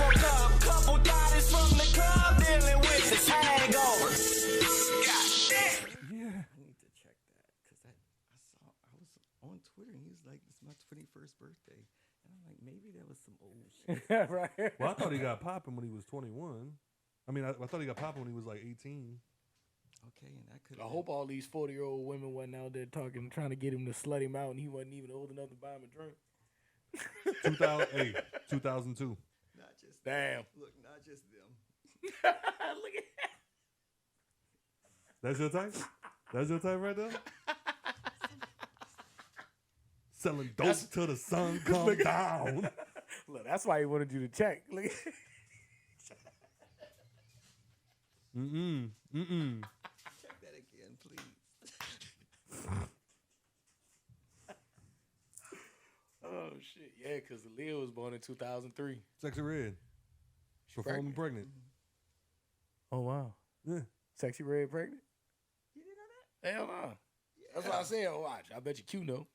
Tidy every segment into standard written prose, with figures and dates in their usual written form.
woke up, couple thotties from the club dealing with this hangover. God damn. Yeah. I need to check that because I was on Twitter and he was like, "This is my 21st birthday," and I'm like, maybe that was some old shit. Right. Well, I thought he got popping when he was 21. I mean, I thought he got popping when he was like 18. Okay, and I could. I hope all these 40-year-old women wasn't out there talking, trying to get him to slut him out, and he wasn't even old enough to buy him a drink. 2002. Not just Damn. Look, not just them. Look at that. That's your type? That's your type right there? Selling dope till the sun come down. Look, that's why he wanted you to check. Look. Check that again, please. Oh shit, yeah, because Leah was born in 2003. Sexy Red. Performing pregnant. Oh wow. Yeah. Sexy Red pregnant? You didn't know that? Hell no. That's what I said. Watch. I bet you Q know.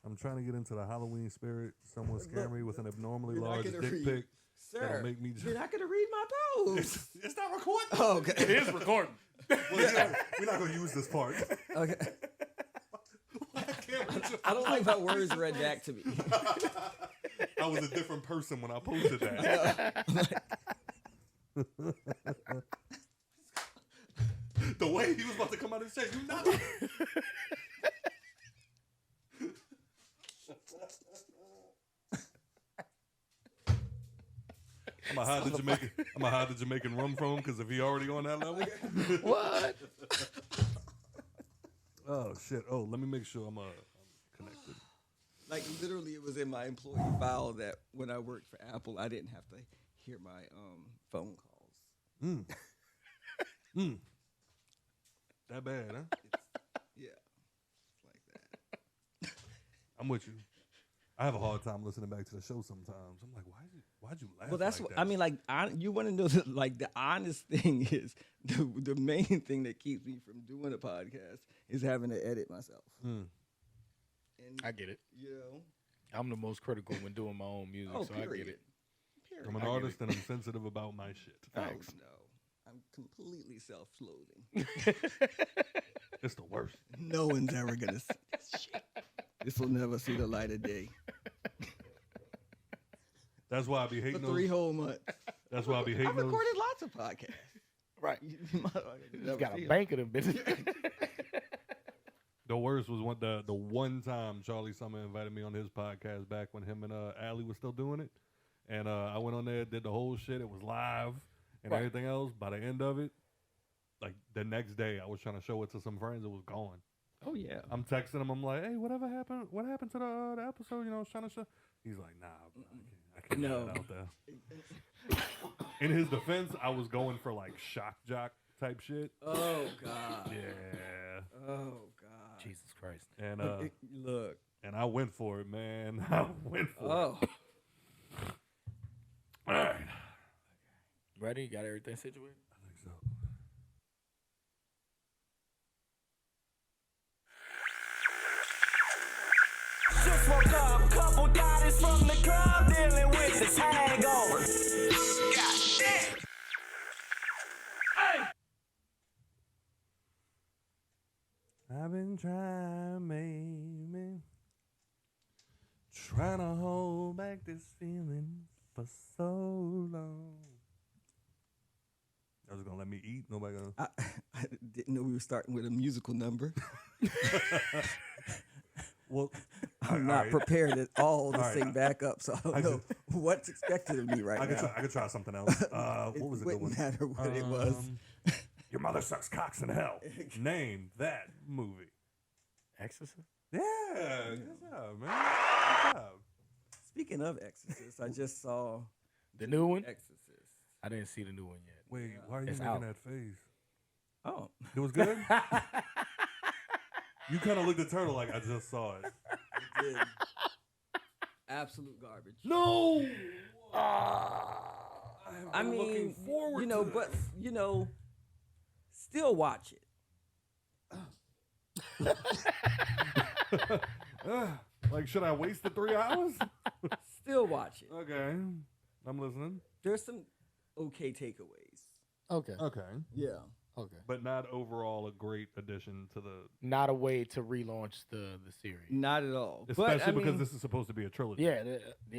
I'm trying to get into the Halloween spirit. Someone scare me with an abnormally You're not large gonna dick read. pic. Sir, That'll make me you're not going to read my post. It's not recording. Oh, okay. It is recording. Well, yeah, we're not going to use this part. Okay. I don't like my words read back to me. I was a different person when I posted that. The way he was about to come out and say, "You know." I'm gonna hide the Jamaican rum from him because if he already on that level. What? Oh shit! Oh, let me make sure I'm connected. Like, literally, it was in my employee file that when I worked for Apple, I didn't have to hear my phone calls. That bad, huh? Yeah. Like that. I'm with you. I have a hard time listening back to the show sometimes. I'm like, why'd you laugh? Well, that's like what that? I mean. Like, you want to know that? Like, the honest thing is the main thing that keeps me from doing a podcast is having to edit myself. And I get it. You know, I'm the most critical when doing my own music, so period. I get it. Period. I'm an artist and I'm sensitive about my shit. Thanks. Oh, no, I'm completely self-loathing. It's the worst. No one's ever gonna see this shit. This will never see the light of day. That's why I be hating For 3 whole months. That's why I be hating I've recorded lots of podcasts. Right. You Just got a bank of them bitches. The worst was the one time Charlie Summer invited me on his podcast back when him and Allie was still doing it. And I went on there, did the whole shit. It was live and everything else. By the end of it, like the next day, I was trying to show it to some friends. It was gone. Oh, yeah. I'm texting him. I'm like, hey, whatever happened? What happened to the episode? You know, I was trying to show. He's like, nah, bro, I can't get that out there. In his defense, I was going for like shock jock type shit. Oh, God. Yeah. Oh, God. Jesus Christ. And Look. and I went for it, man. I went for it. Oh. All right. Ready? You got everything situated? I think so. Just woke up, couple thotties from the club dealing with this hangover. God damn. I've been trying to hold back this feeling for so long. I was gonna let me eat. Nobody gonna. I didn't know we were starting with a musical number. Well, I'm not prepared at all to sing back up, so I don't know what's expected of me right now. I could try something else. What was It a good one? wouldn't matter what it was. Your mother sucks cocks in hell. Name that movie. Exorcist? Yeah, good job, man. Good job. Speaking of Exorcist, I just saw The new one? Exorcist. I didn't see the new one yet. Wait, why are you It's making out. that face? Oh, It was good? You kind of looked at Turtle like I just saw it. it did. Absolute garbage. No! I mean, but still watch it. Like, should I waste the 3 hours? Still watch it. Okay, I'm listening. There's some okay takeaways. Okay. Okay, Yeah. Okay. but not overall a great addition to the. Not a way to relaunch the series. Not at all. Especially but, I because mean, this is supposed to be a trilogy. Yeah.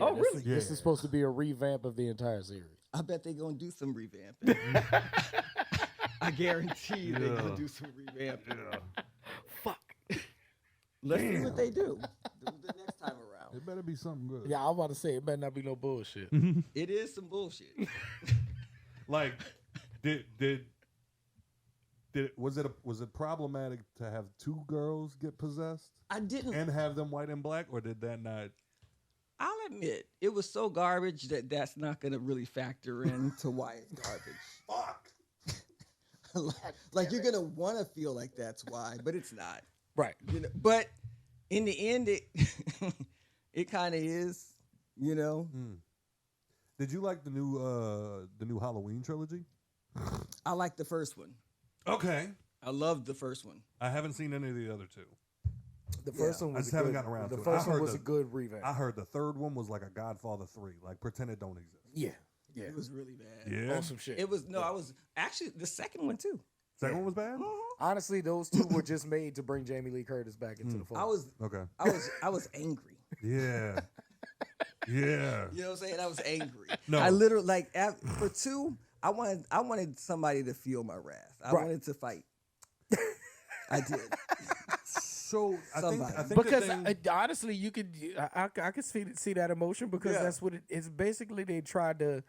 Oh, this really? Is, This is supposed to be a revamp of the entire series. I bet they're going to do some revamping. I guarantee you they're going to do some revamping. Yeah. Fuck. Let's see what they do the next time around. It better be something good. Yeah, I was about to say it better not be no bullshit. It is some bullshit. Like, did was it problematic to have 2 girls get possessed I didn't. and have them white and black, or did that not? I'll admit, it was so garbage that that's not going to really factor into why it's garbage. Fuck. like you're going to want to feel like that's why, but it's not. Right. You know, but in the end, it it kind of is. You know, Did you like the new Halloween trilogy? I like the first one. Okay. I loved the first one. I haven't seen any of the other 2. The first one I was just a haven't good, gotten around the to it. first I one heard was the- a good revamp. I heard the third one was like a Godfather 3, like pretend it don't exist. Yeah. Yeah. It was really bad. Yeah. Awesome shit. It was I was actually the second one too. Second one was bad? Honestly, those 2 were just made to bring Jamie Lee Curtis back into the fold. Okay. I was angry. Yeah. Yeah. You know what I'm saying? I was angry. No. I literally for 2, I wanted somebody to feel my wrath. I Right. wanted to fight. I did. So I think because the thing, honestly, you could I could see that emotion because Yeah. that's what it's basically. They tried to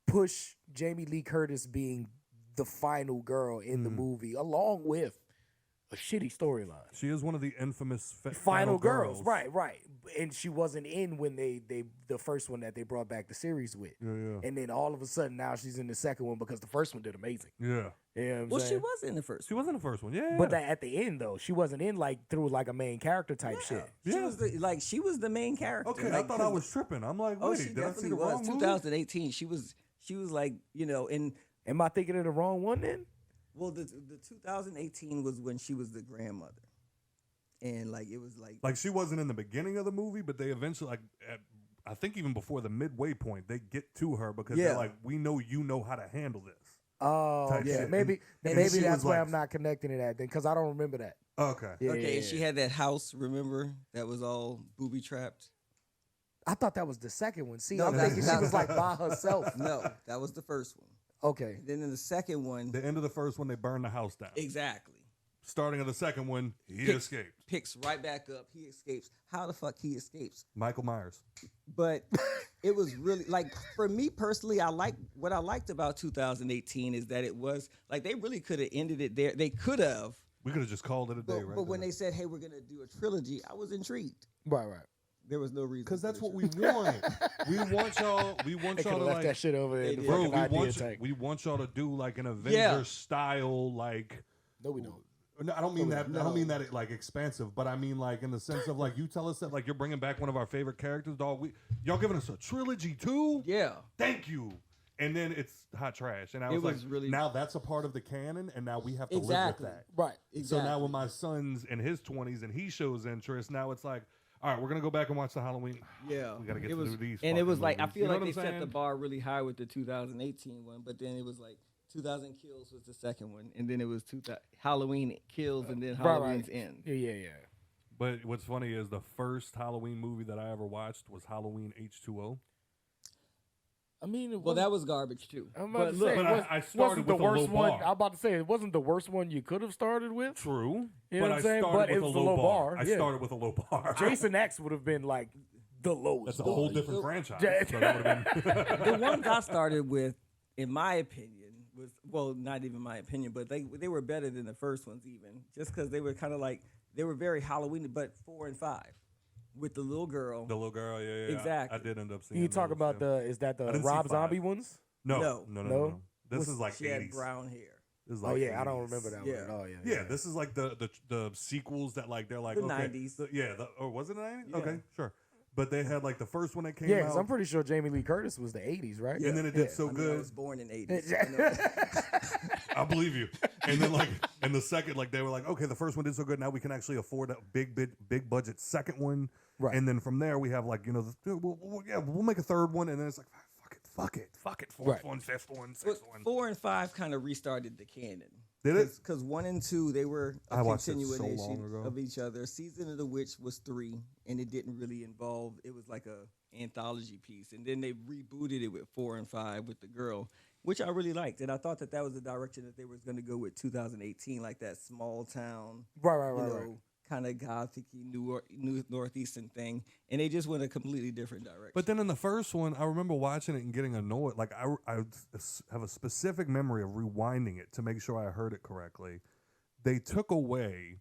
push Jamie Lee Curtis being the final girl in the movie, along with a shitty storyline. she is one of the infamous Final girls, right, and she wasn't in when they the first one that they brought back the series with, Yeah. and then all of a sudden now she's in the second one because the first one did amazing. Yeah. You know what I'm Well, she saying? was in the first She one. was in the first one. Yeah. But at the end though, she wasn't in through a main character type shit. She was she was the main character. Okay, I Like, thought I was tripping. I'm like, Oh, wait, she did I see definitely the was. wrong movie? 2018. She was like, and Am I thinking of the wrong one then? well, the 2018 was when she was the grandmother, and it was Like she wasn't in the beginning of the movie, but they eventually I think even before the midway point, they get to her because they're like, we know you know how to handle this. Oh, Type yeah. shit. Maybe And maybe she that's was why like- I'm not connecting to that then, because I don't remember that. Okay. Yeah, okay. yeah, And she yeah. had that house, remember, that was all booby trapped. I thought that was the second one. See, No, I'm that's- thinking she was by herself. No, that was the first one. Okay. Then in the second one, The end of the first one, they burned the house down. exactly. Starting of the second one, he Pick- escaped. Picks right back up. He escapes. How the fuck he escapes? Michael Myers. But it was really for me personally, what I liked about 2018 is that it was they really could have ended it there. They could have, We could have just called it a day, but, right? but when they said, "Hey, we're gonna do a trilogy," I was intrigued. Right. There was no reason because that's for what the we want. We want y'all. We want They could y'all have to left that shit over there in the They bro. fucking idea tank. We want y'all to do like an Avengers style No, we don't. No, I don't mean that. I No. don't mean that expansive, but I mean in the sense of you tell us that you're bringing back one of our favorite characters, dog. Y'all giving us a trilogy too? Yeah. Thank you. And then it's hot trash, and I It was was really- now that's a part of the canon, and now we have to Exactly. live with that. Right. Exactly. So now when my son's in his 20s and he shows interest, now it's like, all right, we're gonna go back and watch the Halloween. Yeah, We gotta get it to was, do these and it was fucking I movies. feel You know like what they I'm set the saying? bar really high with the 2018 one, but then it was 2000 Kills was the second one, and then it was Halloween Kills, and then Halloween's End. Yeah. But what's funny is the first Halloween movie that I ever watched was Halloween H2O. I mean, Well, that was garbage too. I'm about But to look, say, but it was, I started wasn't the with a low worst one. bar. I'm about to say it wasn't the worst one you could have started with. True. You know but what I I'm saying? started But with it was a low bar. I Yeah. started with a low bar. Jason X would have been the lowest. That's a bar. whole different franchise. Yeah. So that would've been the ones I started with, in my opinion, was not even my opinion, but they were better than the first ones even, just because they were kind of they were very Halloween, but 4 and 5 with the little girl. the little girl. Yeah. Exactly. I did end up seeing. You talk those, about yeah. is that the didn't see Rob 5. Zombie ones? No. No? This is like she had 80s. brown hair. This is Oh like yeah, I don't 80s. remember that Yeah. one at all. Yeah, this is like the sequels that they're like The okay, 90s. Or was it the 90s? Yeah. Okay, sure. But they had the first one that came Yeah, out. because I'm pretty sure Jamie Lee Curtis was the 80s, right? and then it did Yeah. so I mean, I good. was born in 80s. I know. I believe you. And then and the second they were like, okay, the first one did so good. Now we can actually afford a big budget second one. Right. And then from there we have like we'll make a third one, and then it's like fuck it, fourth one, fifth one, sixth one. 4 and 5 kind of restarted the canon. Did it? Because 1 and 2 they were a I watched it so continuation long ago. of each other. Season of the Witch was 3, and it didn't really involve. It was like a anthology piece, and then they rebooted it with 4 and 5 with the girl, which I really liked, and I thought that was the direction that they was going to go with 2018, like that small town, Right. kind of gothic-y new northeastern thing, and they just went a completely different direction. But then in the first one, I remember watching it and getting annoyed. Like I have a specific memory of rewinding it to make sure I heard it correctly. They took away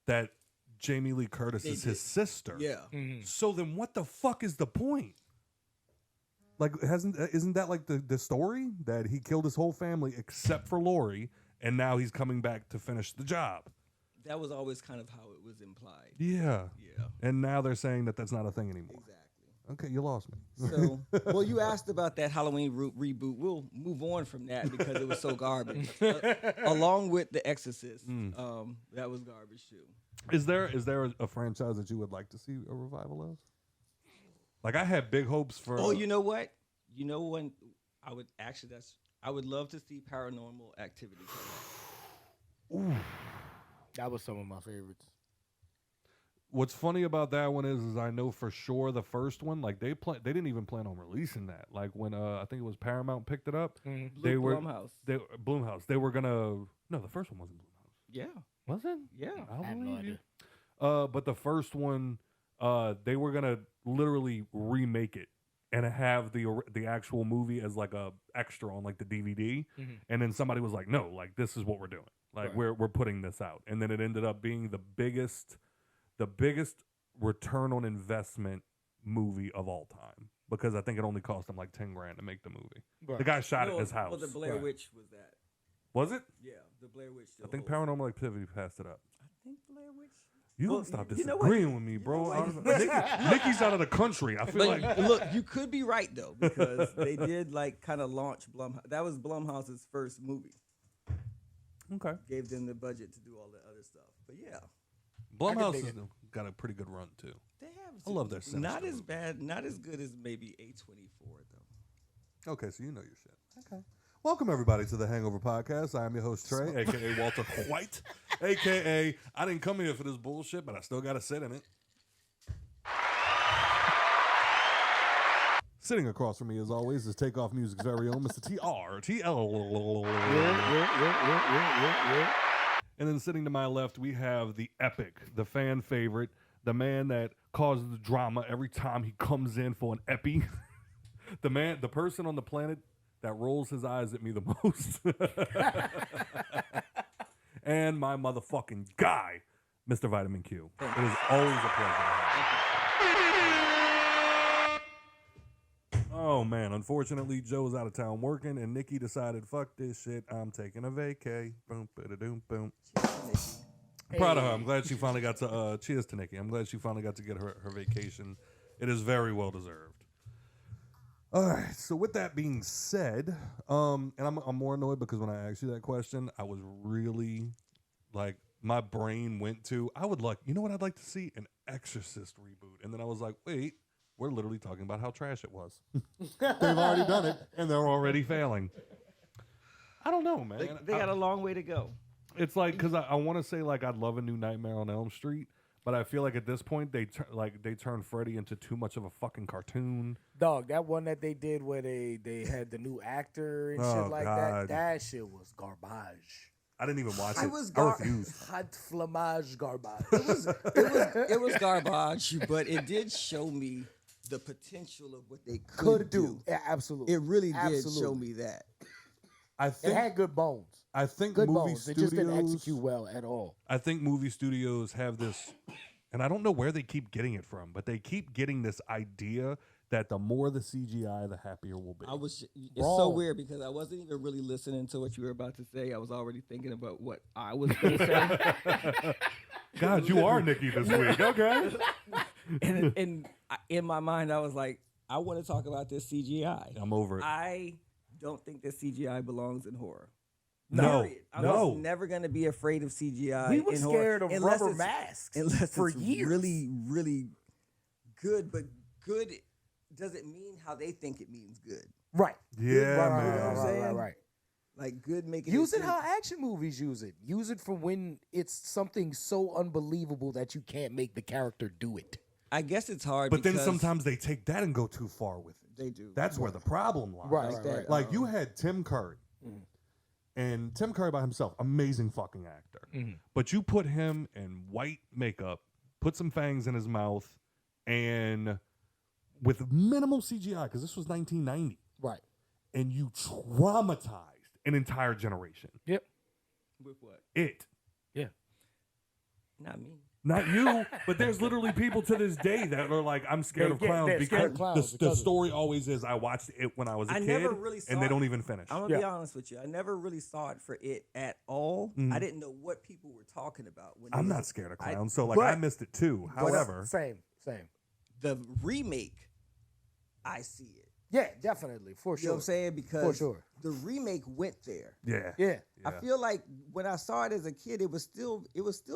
that Jamie Lee Curtis is his sister. Yeah. Mm-hmm. So then what the fuck is the point? Like, isn't that like the story that he killed his whole family except for Lori, and now he's coming back to finish the job? That was always kind of how it was implied. Yeah. Yeah. And now they're saying that that's not a thing anymore. Exactly. Okay, you lost me. So, well, you asked about that Halloween reboot. We'll move on from that because it was so garbage. Along with The Exorcist, that was garbage too. Is there a franchise that you would like to see a revival of? Like, I had big hopes for. Oh, you know what? You know when I would actually I would love to see Paranormal Activity come back. Ooh. That was some of my favorites. What's funny about that one is I know for sure the first one, like they didn't even plan on releasing that. Like when I think it was Paramount picked it up, they were Blumhouse. Blumhouse. They were gonna the first one wasn't Blumhouse. Yeah. Was it? Yeah. I have no idea. But the first one, they were gonna literally remake it and have the actual movie as like a extra on like the DVD, and then somebody was like, no, like this is what we're doing. Like we're putting this out, and then it ended up being the biggest return on investment movie of all time because I think it only cost them like $10,000 to make the movie. Right. The guy shot it in his house. Well, the Blair Witch was that. Was it? Yeah, the Blair Witch. I think Paranormal Activity passed it up. I think Blair Witch. You Well, don't stop you know disagreeing what? with me, You bro. know what? Nikki's out of the country. I feel But like look, you could be right though because they did like kind of launch Blumhouse. That was Blumhouse's first movie. okay. Gave them the budget to do all the other stuff. But yeah, Blumhouse dig has it. got a pretty good run too. they have. I love their sinister Not as movies. bad, not as good as maybe A24 though. Okay, so you know your shit. Okay. Welcome everybody to the Hangover Podcast. I am your host Trey, aka Walter White, aka I didn't come here for this bullshit, but I still got to sit in it. Sitting across from me, as always, is Takeoff Music's very own Mr. TRTL. And then sitting to my left, we have the epic, the fan favorite, the man that causes the drama every time he comes in for an epi. The person on the planet that rolls his eyes at me the most. And my motherfucking guy, Mr. Vitamin Q. It is always a pleasure to have you. Oh, man. Unfortunately, Joe's out of town working, and Nikki decided, fuck this shit. I'm taking a vacay. Boom, ba-da-doom, boom. I'm proud of her. I'm glad she finally got to, cheers to Nikki. I'm glad she finally got to get her vacation. It is very well deserved. All right, so with that being said, and I'm more annoyed because when I asked you that question, I was really, like, my brain went to, you know what I'd like to see? An Exorcist reboot. And then I was like, wait, we're literally talking about how trash it was. They've already done it, and they're already failing. I don't know, man. They got a long way to go. It's like, because I want to say, like, I'd love a new Nightmare on Elm Street, but I feel like at this point, they turned Freddy into too much of a fucking cartoon. Dog, that one that they did where they had the new actor and Oh, shit like God. that shit was garbage. I didn't even watch it. I I refused. Hot flamage garbage. It was garbage, but it did show me the potential of what they could do. Yeah, absolutely. It really did Absolutely. show me that. I It think had good bones. I think Good movie bones. It studios just didn't execute well at all. I think movie studios have this, and I don't know where they keep getting it from, but they keep getting this idea that the more the CGI, the happier we'll be. It's so weird because I wasn't even really listening to what you were about to say. I was already thinking about what I was going to say. God, you are Nikki this week. Okay. and in my mind, I was like, I want to talk about this CGI. I'm over it. I don't think that CGI belongs in horror. No, Period. I no. was never going to be afraid of CGI. We were in scared horror of unless rubber it's- masks unless for it's years. really, really good, but good doesn't mean how they think it means good. Right. Yeah, right, man. You know what I'm saying? Right. Like good making Use it good. how action movies use it. Use it for when it's something so unbelievable that you can't make the character do it. I guess it's hard. But then because sometimes they take that and go too far with it. they do. That's where the problem lies. Right, Like that, Like you had Tim Curry, and Tim Curry by himself, amazing fucking actor. But you put him in white makeup, put some fangs in his mouth, and with minimal CGI, because this was 1990, Right. and you traumatized an entire generation. Yep. With what? It. Yeah. Not me. Not you, but there's literally people to this day that are like, I'm scared of clowns they're because scared of clowns the because of story always is I watched it when I was a kid, never really saw and they it. don't even finish. I'm gonna be honest with you. I never really saw it for it at all. I didn't know what people were talking about. When I'm they- not scared of I- clowns, so like but I missed it too. However, Same. the remake, I see it. Yeah, definitely. For You know what I'm sure. saying? Because For sure. the remake went there. yeah, Yeah. I feel like when I saw it as a kid, it was still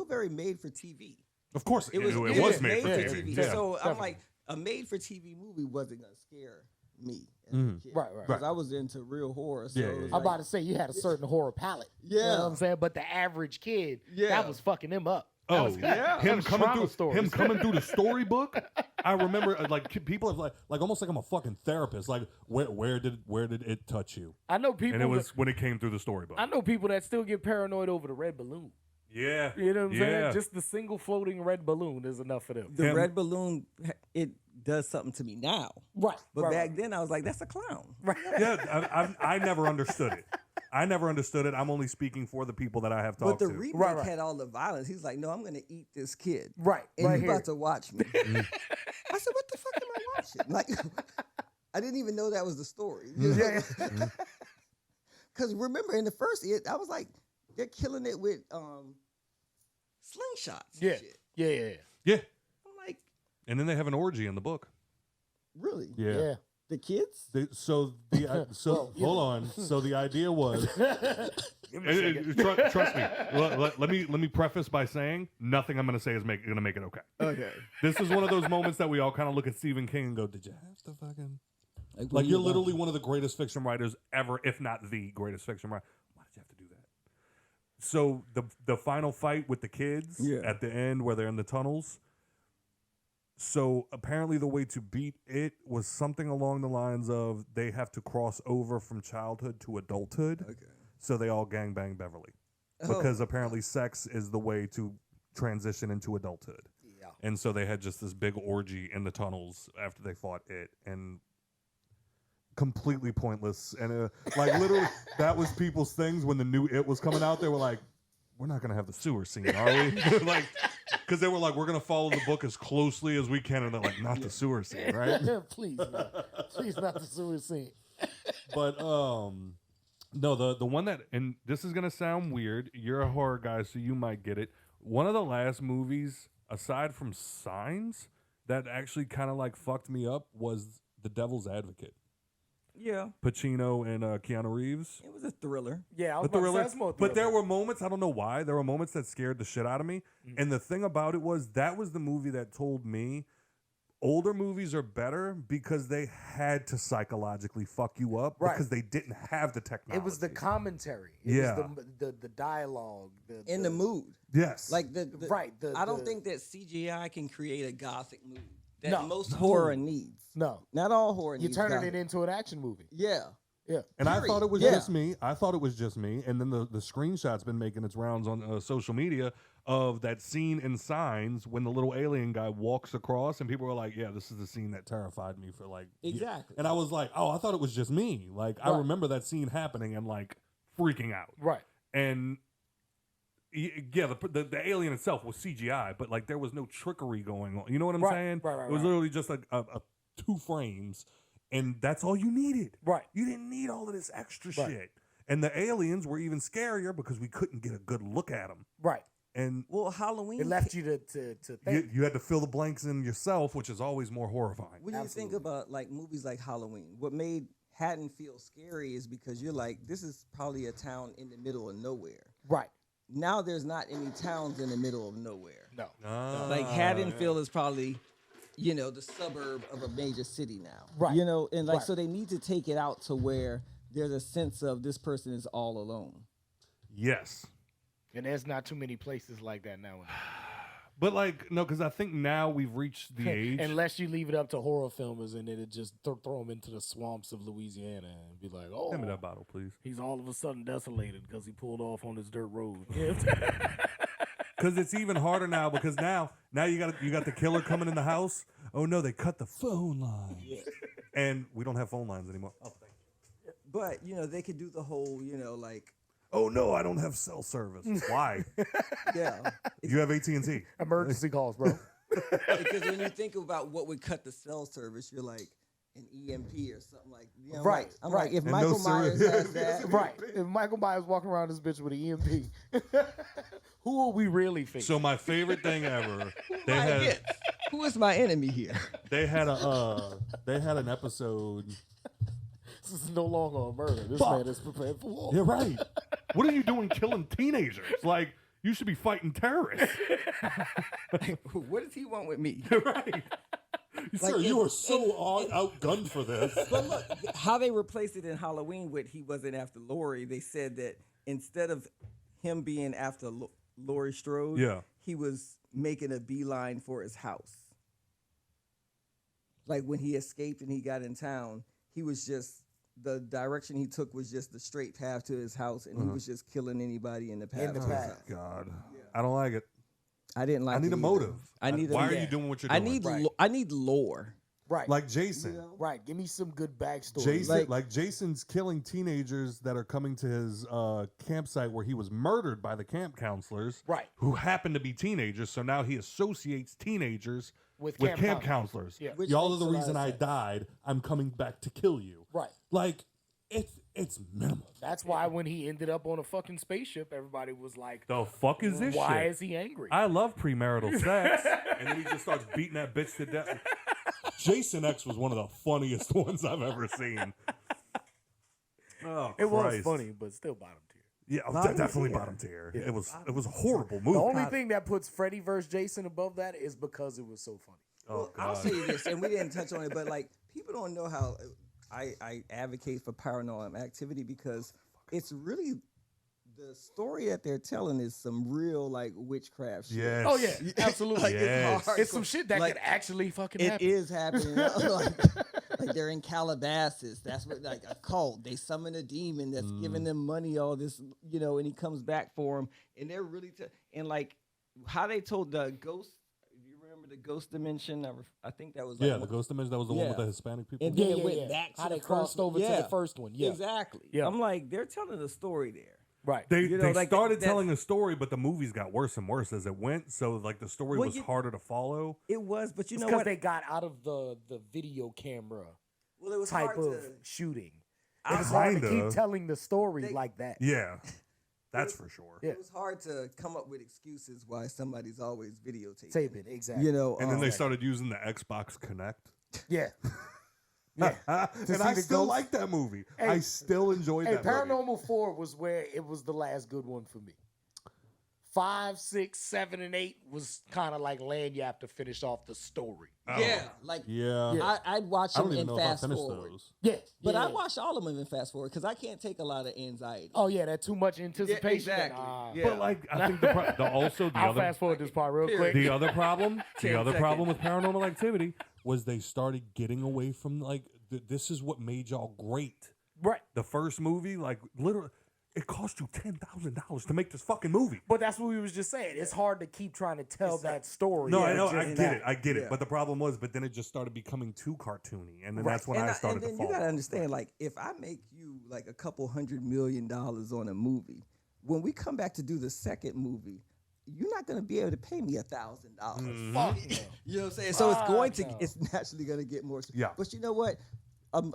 very made for TV. of course It was made for TV. Yeah. So I'm definitely. like, a made for TV movie wasn't gonna scare me as a kid. Right. Because I was into real horror. So Yeah, it yeah, was I'm like, about to say you had a certain horror palette. You know Yeah. what I'm saying? But the average kid, Yeah. that was fucking him up. Oh, that him was coming trauma through stories. him coming through the storybook. I remember like people have like almost like I'm a fucking therapist. Like where did it touch you? I know people And it was when it came through the storybook. I know people that still get paranoid over the red balloon. Yeah, You know what I'm yeah. saying? Just the single floating red balloon is enough for them. the Him- red balloon, it does something to me now. Right. But back then, I was like, that's a clown. Yeah, I never understood it. I never understood it. I'm only speaking for the people that I have But talked the to. remake Right. had all the violence. He's like, no, I'm going to eat this kid. Right. And right you here. about to watch me. I said, what the fuck am I watching? Like, I didn't even know that was the story. Because remember, in the first, I was like, they're killing it with slingshots. Yeah. And shit. Yeah. Yeah, I'm like, and then they have an orgy in the book. really? Yeah. The kids? So hold on. So the idea was, trust me. Let me preface by saying nothing I'm going to say is going to make it okay. Okay. This is one of those moments that we all kind of look at Stephen King and go, "Did you have to fucking What like are you're you literally one of the greatest fiction writers ever, if not the greatest fiction writer. Why did you have to do that?" So the final fight with the kids at the end where they're in the tunnels. So apparently the way to beat it was something along the lines of they have to cross over from childhood to adulthood. Okay. So they all gangbang Beverly. Because apparently sex is the way to transition into adulthood. Yeah. And so they had just this big orgy in the tunnels after they fought it. And completely pointless. And like literally that was people's things when the new It was coming out. They were like, we're not going to have the sewer scene, are we? Like, because they were like, we're going to follow the book as closely as we can. And they're like, not the sewer scene, right? Please, not. Please, not the sewer scene. But no, the one that, and this is gonna sound weird. You're a horror guy, so you might get it. One of the last movies, aside from Signs, that actually kind of like fucked me up was The Devil's Advocate. Yeah. Pacino and Keanu Reeves. It was a thriller. Yeah, I was The about to say thriller, that's more but there thriller. were moments, I don't know why, there were moments that scared the shit out of me. And the thing about it was that was the movie that told me older movies are better because they had to psychologically fuck you up Right. because they didn't have the technology. It was the commentary. It Yeah. was the dialogue. In the mood. Yes. Like Right, I don't the- think that CGI can create a gothic mood that No. most horror needs. No. Not all horror You needs. turning gothic. it into an action movie. Yeah. Yeah. And I thought it was Yeah. just me. I thought it was just me. And then the screenshot's been making its rounds on social media of that scene in Signs when the little alien guy walks across, and people were like, "Yeah, this is the scene that terrified me for like." Exactly. And I was like, "Oh, I thought it was just me." Like I Right. remember that scene happening and like freaking out. Right. And yeah, the alien itself was CGI, but like there was no trickery going on. You know what I'm Right, saying? right, It was right. literally just a 2 frames, and that's all you needed. Right. You didn't need all of this extra Right. shit. And the aliens were even scarier because we couldn't get a good look at them. Right. And Well, Halloween. It left you to think. you had to fill the blanks in yourself, which is always more horrifying. When you think about like movies like Halloween, what made Hatton feel scary is because you're like, this is probably a town in the middle of nowhere. Right. Now there's not any towns in the middle of nowhere. No. Like Haddonfield is probably the suburb of a major city now. Right. And like Right. so they need to take it out to where there's a sense of this person is all alone. Yes. And there's not too many places like that now. But like, no, because I think now we've reached the age. Unless you leave it up to horror filmers and then it just throw them into the swamps of Louisiana and be like, oh, Hand me that bottle, please. he's all of a sudden desolated because he pulled off on this dirt road. Because it's even harder now. Because now you got the killer coming in the house. Oh no, they cut the phone line. And we don't have phone lines anymore. Oh, thank you. But they could do the whole, like Oh no, I don't have cell service. Why? yeah. You have AT&T. Emergency calls, bro. Because when you think about what would cut the cell service, you're like an EMP or something like Right, I'm right. like if And Michael no Myers serious- has that, Right. If Michael Myers walking around this bitch with an EMP, who are we really facing? So my favorite thing ever, who is my enemy here? they had an episode. This is no longer a murder. This Fuck. man is prepared for war. You're right. What are you doing killing teenagers? Like, you should be fighting terrorists. What does he want with me? Right. Like, Sir, you and- are so outgunned for this. But look, how they replaced it in Halloween with he wasn't after Laurie, they said that instead of him being after Laurie Strode, Yeah. he was making a beeline for his house. Like when he escaped and he got in town, he was just, the direction he took was just the straight path to his house, and he was just killing anybody in the path. to his path. house. God. I don't like it. I didn't like I need it a either. motive. I need Why a, are yeah. you doing what you're I doing? need Right. I need lore. Right. Like Jason. Right. Give me some good backstory. Jason, Like- Jason's killing teenagers that are coming to his campsite where he was murdered by the camp counselors, Right. Who happen to be teenagers. So now he associates teenagers With with camp camp counselors. counselors. Yeah. Which Y'all are makes the a lot reason of I sense. died. I'm coming back to kill you. Right. Like it's minimal. That's why when he ended up on a fucking spaceship, everybody was like, The fuck is this why shit? is he angry? I love premarital sex, and then he just starts beating that bitch to death. Jason X was one of the funniest ones I've ever seen. Oh, it was Christ. funny, but still bottom tier. Yeah, Bottom definitely tier. bottom tier. It was a horrible movie. The only thing that puts Freddy vs. Jason above that is because it was so funny. Oh, Well, I'll God. say this, and we didn't touch on it, but like people don't know how I advocate for paranormal activity because it's really the story that they're telling is some real like witchcraft shit. Yes. Oh, yeah, absolutely. Like, Yes. hard. It's some shit that Like, could actually fucking It happen. is happening. like they're in Calabasas. That's what like a cult. They summon a demon that's giving them money, all this, and he comes back for them. And they're really and like how they told the ghost. You remember the ghost dimension? I think that was like Yeah, the Ghost Dimension, that was the one with Yeah. the Hispanic people. And then Yeah, it went yeah. back to How the they crossed first- over to yeah. the first one. Yeah. Exactly. Yeah. I'm like, they're telling a story there. Right. They You know, like, started that- telling a story, but the movies got worse and worse as it went. So like the story Well, was you- harder to follow. It was, but you know Because what? they got out of the video camera Well, it was type hard of to. shooting. It was hard to Kinda. keep telling the story They- like that. Yeah, that's for sure. Yeah. It was hard to come up with excuses why somebody's always videotaping. Taping, exactly. And then they um, started using the Xbox Connect. Yeah. Yeah. And see I the still ghost? like that movie. Hey, I still enjoyed Hey, that movie. Paranormal 4 was where it was the last good one for me. 5, 6, 7, and 8 was kind of like laying you have to finish off the story. Oh. Yeah, like Yeah. I'd watch I them don't even in know if I fast finished forward. those. Yeah. But yeah. I watched all of them in fast forward because I can't take a lot of anxiety. Oh, yeah, that too much anticipation. exactly. Nah. Yeah. But like, I think the I'll other fast forward this part real quick. the other problem, 10 the other seconds. problem with Paranormal Activity was they started getting away from like this is what made y'all great. Right. The first movie, like literally, it cost you $10,000 to make this fucking movie. But that's what we was just saying. It's hard to keep trying to tell that story. No, Yeah, I know, just I get that. it, I get Yeah. it. But the problem was, but then it just started becoming too cartoony, and then Right. that's when and I started and to then fall. you gotta understand, like, if I make you like a couple $100 million on a movie, when we come back to do the second movie, you're not gonna be able to pay me $1,000. Mm-hmm. Fuck no. You know what I'm saying? So it's going to, Fuck no. it's naturally gonna get more. Yeah. But you know what?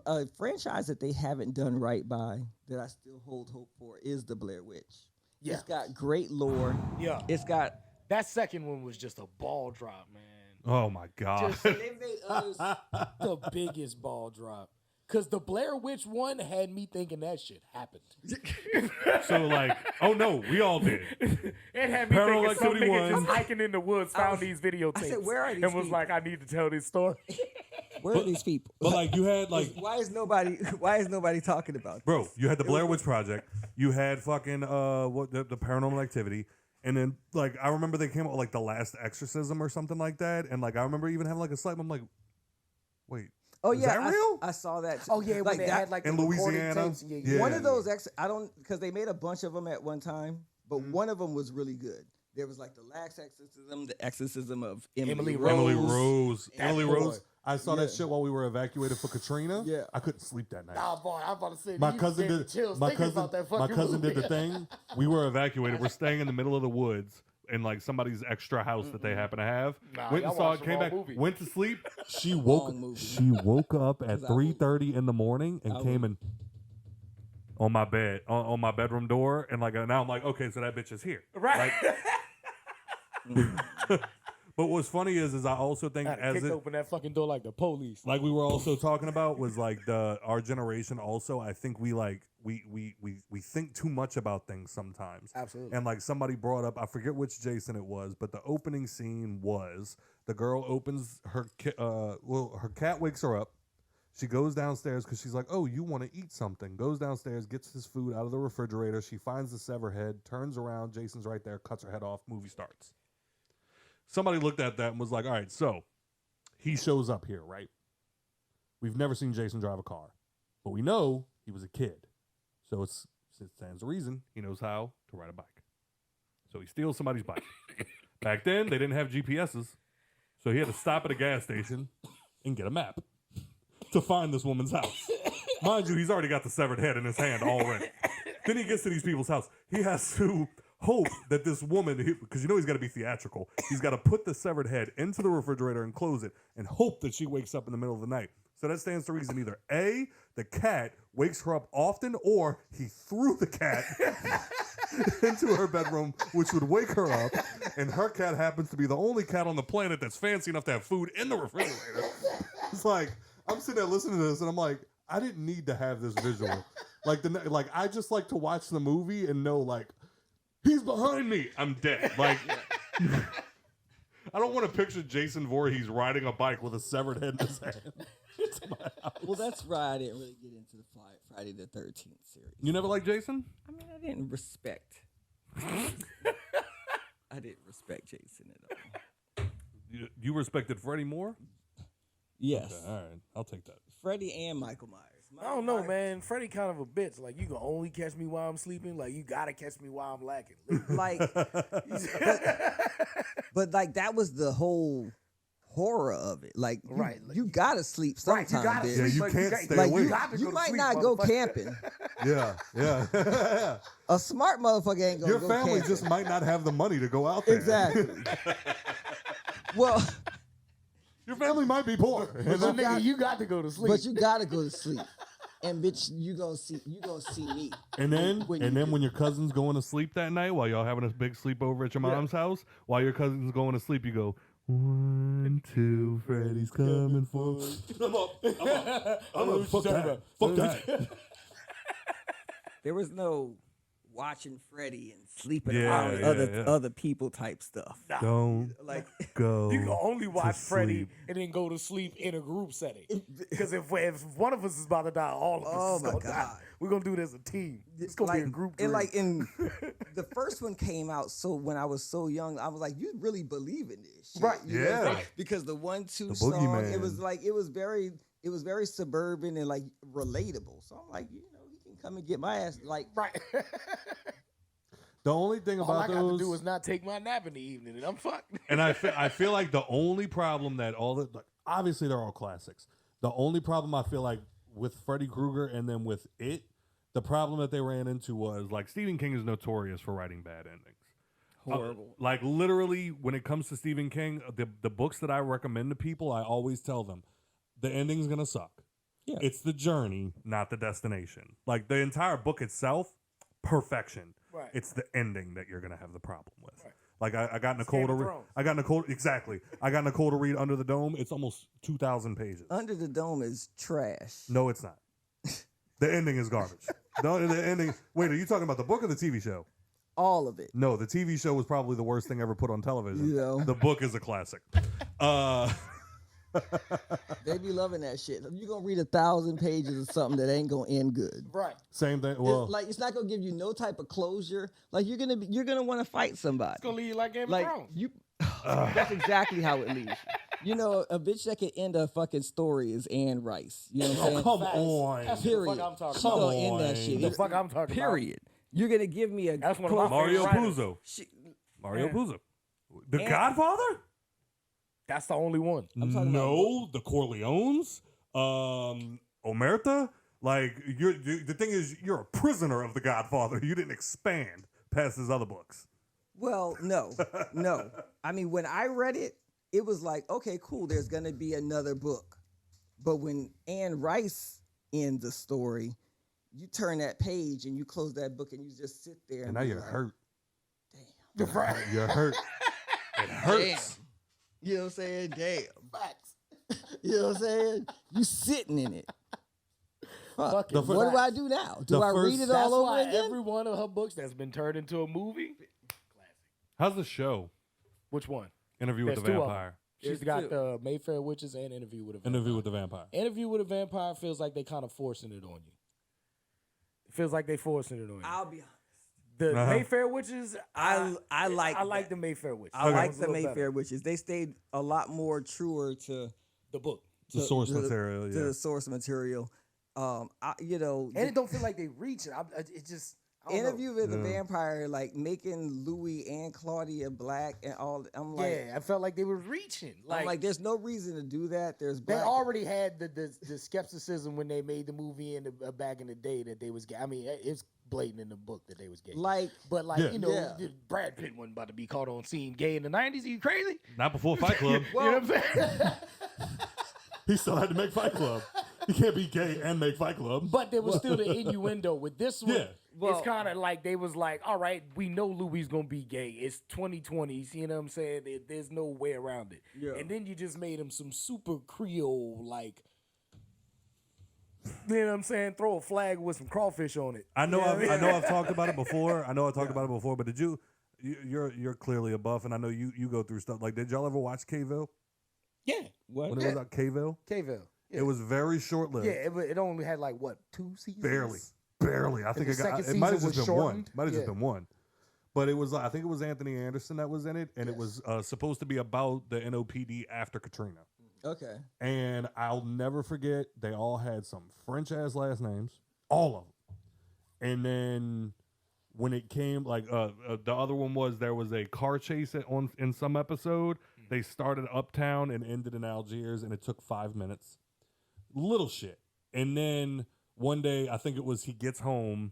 A franchise that they haven't done right by that I still hold hope for is the Blair Witch. Yeah. It's got great lore. Yeah. It's got. That second one was just a ball drop, man. Oh my god! Just They made others. the biggest ball drop. Because the Blair Witch one had me thinking that shit happened. So like, oh no, we all did. It had me Paranormal thinking some Activity nigga 1. just hiking in the woods, found these videotapes. I said, where are these and was people? like, I need to tell this story. Where are these people? But like you had like, Why is nobody talking about this? bro, you had the Blair Witch Project. You had fucking the Paranormal Activity. And then like I remember they came out with like The Last Exorcism or something like that. And like I remember even having like a slight. I'm like, wait. Oh is yeah, that real? I saw that. Oh yeah, when they that, had like in the recording Louisiana? tapes. Yeah. one of those I don't because they made a bunch of them at one time, but one of them was really good. There was like The Last Exorcism, The Exorcism of Emily Rose. Emily Rose. Emily boy. Rose. I saw that Yeah. shit while we were evacuated for Katrina. Yeah. I couldn't sleep that night. Nah, boy, I'm about to say My you cousin gave me did. chills My thinking cousin. about that My fucking cousin did movie. the thing. We were evacuated. We're staying in the middle of the woods in like somebody's extra house that they happen to have. Nah, Went y'all and saw watched it. the Came wrong back. movie. Went to sleep. She Long movie. She woke up at I 3:30 in the morning and I came in on my bed on my bedroom door and like now I'm like okay so that bitch is here. Right. Like, but what's funny is I also think I as kicked it open that fucking door like the police. like we were also talking about was like our generation also I think we like we think too much about things sometimes. Absolutely. And like somebody brought up I forget which Jason it was but the opening scene was the girl opens her her cat wakes her up. She goes downstairs because she's like, oh, you want to eat something. Goes downstairs, gets his food out of the refrigerator. She finds the severed head, turns around. Jason's right there, cuts her head off. Movie starts. Somebody looked at that and was like, all right, so he shows up here, right? We've never seen Jason drive a car, but we know he was a kid. So it stands to reason he knows how to ride a bike. So he steals somebody's bike. Back then, they didn't have GPSs, so he had to stop at a gas station and get a map to find this woman's house. Mind you, he's already got the severed head in his hand already. Then he gets to these people's house. He has to hope that this woman, because you know he's got to be theatrical, he's got to put the severed head into the refrigerator and close it and hope that she wakes up in the middle of the night. So that stands to reason either A, the cat wakes her up often, or he threw the cat into her bedroom, which would wake her up, and her cat happens to be the only cat on the planet that's fancy enough to have food in the refrigerator. It's like, I'm sitting there listening to this, and I'm like, I didn't need to have this visual. Like I just like to watch the movie and know, like, he's behind me. I'm dead. Like, I don't want to picture Jason Voorhees riding a bike with a severed head in his hand. Well, that's why I didn't really get into the Friday the 13th series. You never liked Jason? I mean, I didn't respect. I didn't respect Jason at all. You respected Freddy more? Yes, Okay, all right, I'll take that. Freddie and Michael Myers. I don't know, man. Freddie kind of a bitch. Like, you can only catch me while I'm sleeping. Like, you gotta catch me while I'm lacking. Like, but like that was the whole horror of it. Like, Right. you gotta sleep Right, sometime. you gotta bitch. Yeah, sleep. you but can't got- stay Like awake. You, gotta you go to might sleep, not go motherfucker. camping. Yeah. A smart motherfucker ain't gonna Your go family camping. just might not have the money to go out there. Exactly. Well, Your family might be poor. But nigga, you got to go to sleep. but you gotta go to sleep. And bitch, you gonna see me. And then, When and you then do. when your cousin's going to sleep that night while y'all having a big sleepover at your mom's house, while your cousin's going to sleep, you go, 1, 2, Freddy's coming for me. I'm up. Fuck that. Fuck that. There was no watching Freddy and sleeping Yeah, around with yeah. other people type stuff. Don't Like, go. you can only watch Freddy sleep. and then go to sleep in a group setting. Because if one of us is about to die, all of us Oh is my gonna die. God. We're gonna do it as a team. It's gonna be a group dream. And like in the first one came out, so when I was so young, I was like, you really believe in this shit. Right. You know what I'm Yeah. saying? Because the 1-2 The song, Boogeyman. it was very suburban and like relatable. So I'm like, you know, he can come and get my ass. Like, right. The only thing All I about got those, to do is not take my nap in the evening, and I'm fucked. and I feel like the only problem that like, obviously they're all classics. The only problem I feel like with Freddy Krueger and then with it, the problem that they ran into was like Stephen King is notorious for writing bad endings. horrible. Like literally, when it comes to Stephen King, the books that I recommend to people, I always tell them the ending's gonna suck. Yeah. It's the journey, not the destination. Like the entire book itself, perfection. Right. It's the ending that you're gonna have the problem with. Right. Like I got Nicole Game to of read. Thrones. I got Nicole exactly. I got Nicole to read Under the Dome. It's almost 2,000 pages. Under the Dome is trash. No, it's not. The ending is garbage. The ending. Wait, are you talking about the book or the TV show? All of it. No, the TV show was probably the worst thing ever put on television. You know. The book is a classic. They be loving that shit. You're gonna read 1,000 pages of something that ain't gonna end good. Right. Same thing. Well, It's not gonna give you no type of closure. Like you're gonna want to fight somebody. It's gonna leave you like Game of Like Thrones. you. That's exactly how it leaves. You know, a bitch that can end a fucking story is Anne Rice. You know what I'm saying? come Facts. on. That's what the Period. fuck I'm talking She about. gonna end that on. shit. The fuck I'm talking Period. You're gonna give me a That's one of my Mario favorite writers. Puzo. She, Mario Yeah. Puzo. The And- Godfather? That's the only one. I'm talking No, the Corleones, Omerta. Like the thing is, you're a prisoner of the Godfather. You didn't expand past his other books. well, no. I mean, when I read it, it was like, okay, cool. There's gonna be another book. But when Anne Rice ends the story, you turn that page and you close that book and you just sit there. And now be you're like, hurt. Right. You're hurt. It hurts. Damn. You know what I'm saying? Damn. Facts. You know what I'm saying? You sitting in it. Fuck. Fucking The What do I facts. do now? The Do I first- read it That's all over why again? every one of her books that's been turned into a movie. Classic. How's the show? Which one? Interview with There's the two of Vampire. She's There's got two. the Mayfair Witches and Interview with a Vampire. Interview with the Vampire. Interview with a Vampire feels like they kind of forcing it on you. It feels like they forcing it on you. I'll be honest. The Uh-huh. Mayfair Witches, I like I like that. the Mayfair Witches. I That like was a the little Mayfair better. Witches. They stayed a lot more truer to The book. The source to material, to yeah. the source material. And And it don't feel like they reach it. It just I don't know. Interview with the Yeah. Vampire, like making Louis and Claudia black and all. I'm like, Yeah, I felt like they were reaching. I'm like, there's no reason to do that. There's they black. already had the skepticism when they made the movie in the, back in the day that they was gay. I mean, it's blatant in the book that they was gay. like But like Yeah. you know, Yeah. Brad Pitt wasn't about to be caught on scene gay in the '90s. Are you crazy? Not before Fight Club. You know what I'm saying? He still had to make Fight Club. You can't be gay and make Fight Club. But there was still the innuendo with this one. Yeah. Well- it's kind of like they was like, all right, we know Louis gonna be gay. It's 2020s, you know what I'm saying? There's no way around it. Yeah. And then you just made him some super Creole, like, you know what I'm saying? Throw a flag with some crawfish on it. I know. You know what I mean? I've talked about it before. But did you're clearly a buff, and I know you go through stuff. Like, did y'all ever watch K-ville? Yeah. what? When it was out K-ville? K-ville. Yeah. It was very short lived. Yeah, it only had like what, 2 seasons? Barely. I think the it got. second It might have season just was been one. shortened? Might have just Yeah. been one. But it was. I think it was Anthony Anderson that was in it, and it was supposed to be about the NOPD after Katrina. Okay. And I'll never forget, they all had some French ass last names, all of them. And then when it came, like the other one was there was a car chase in some episode. They started uptown and ended in Algiers, and it took 5 minutes. Little shit. And then one day, I think it was he gets home,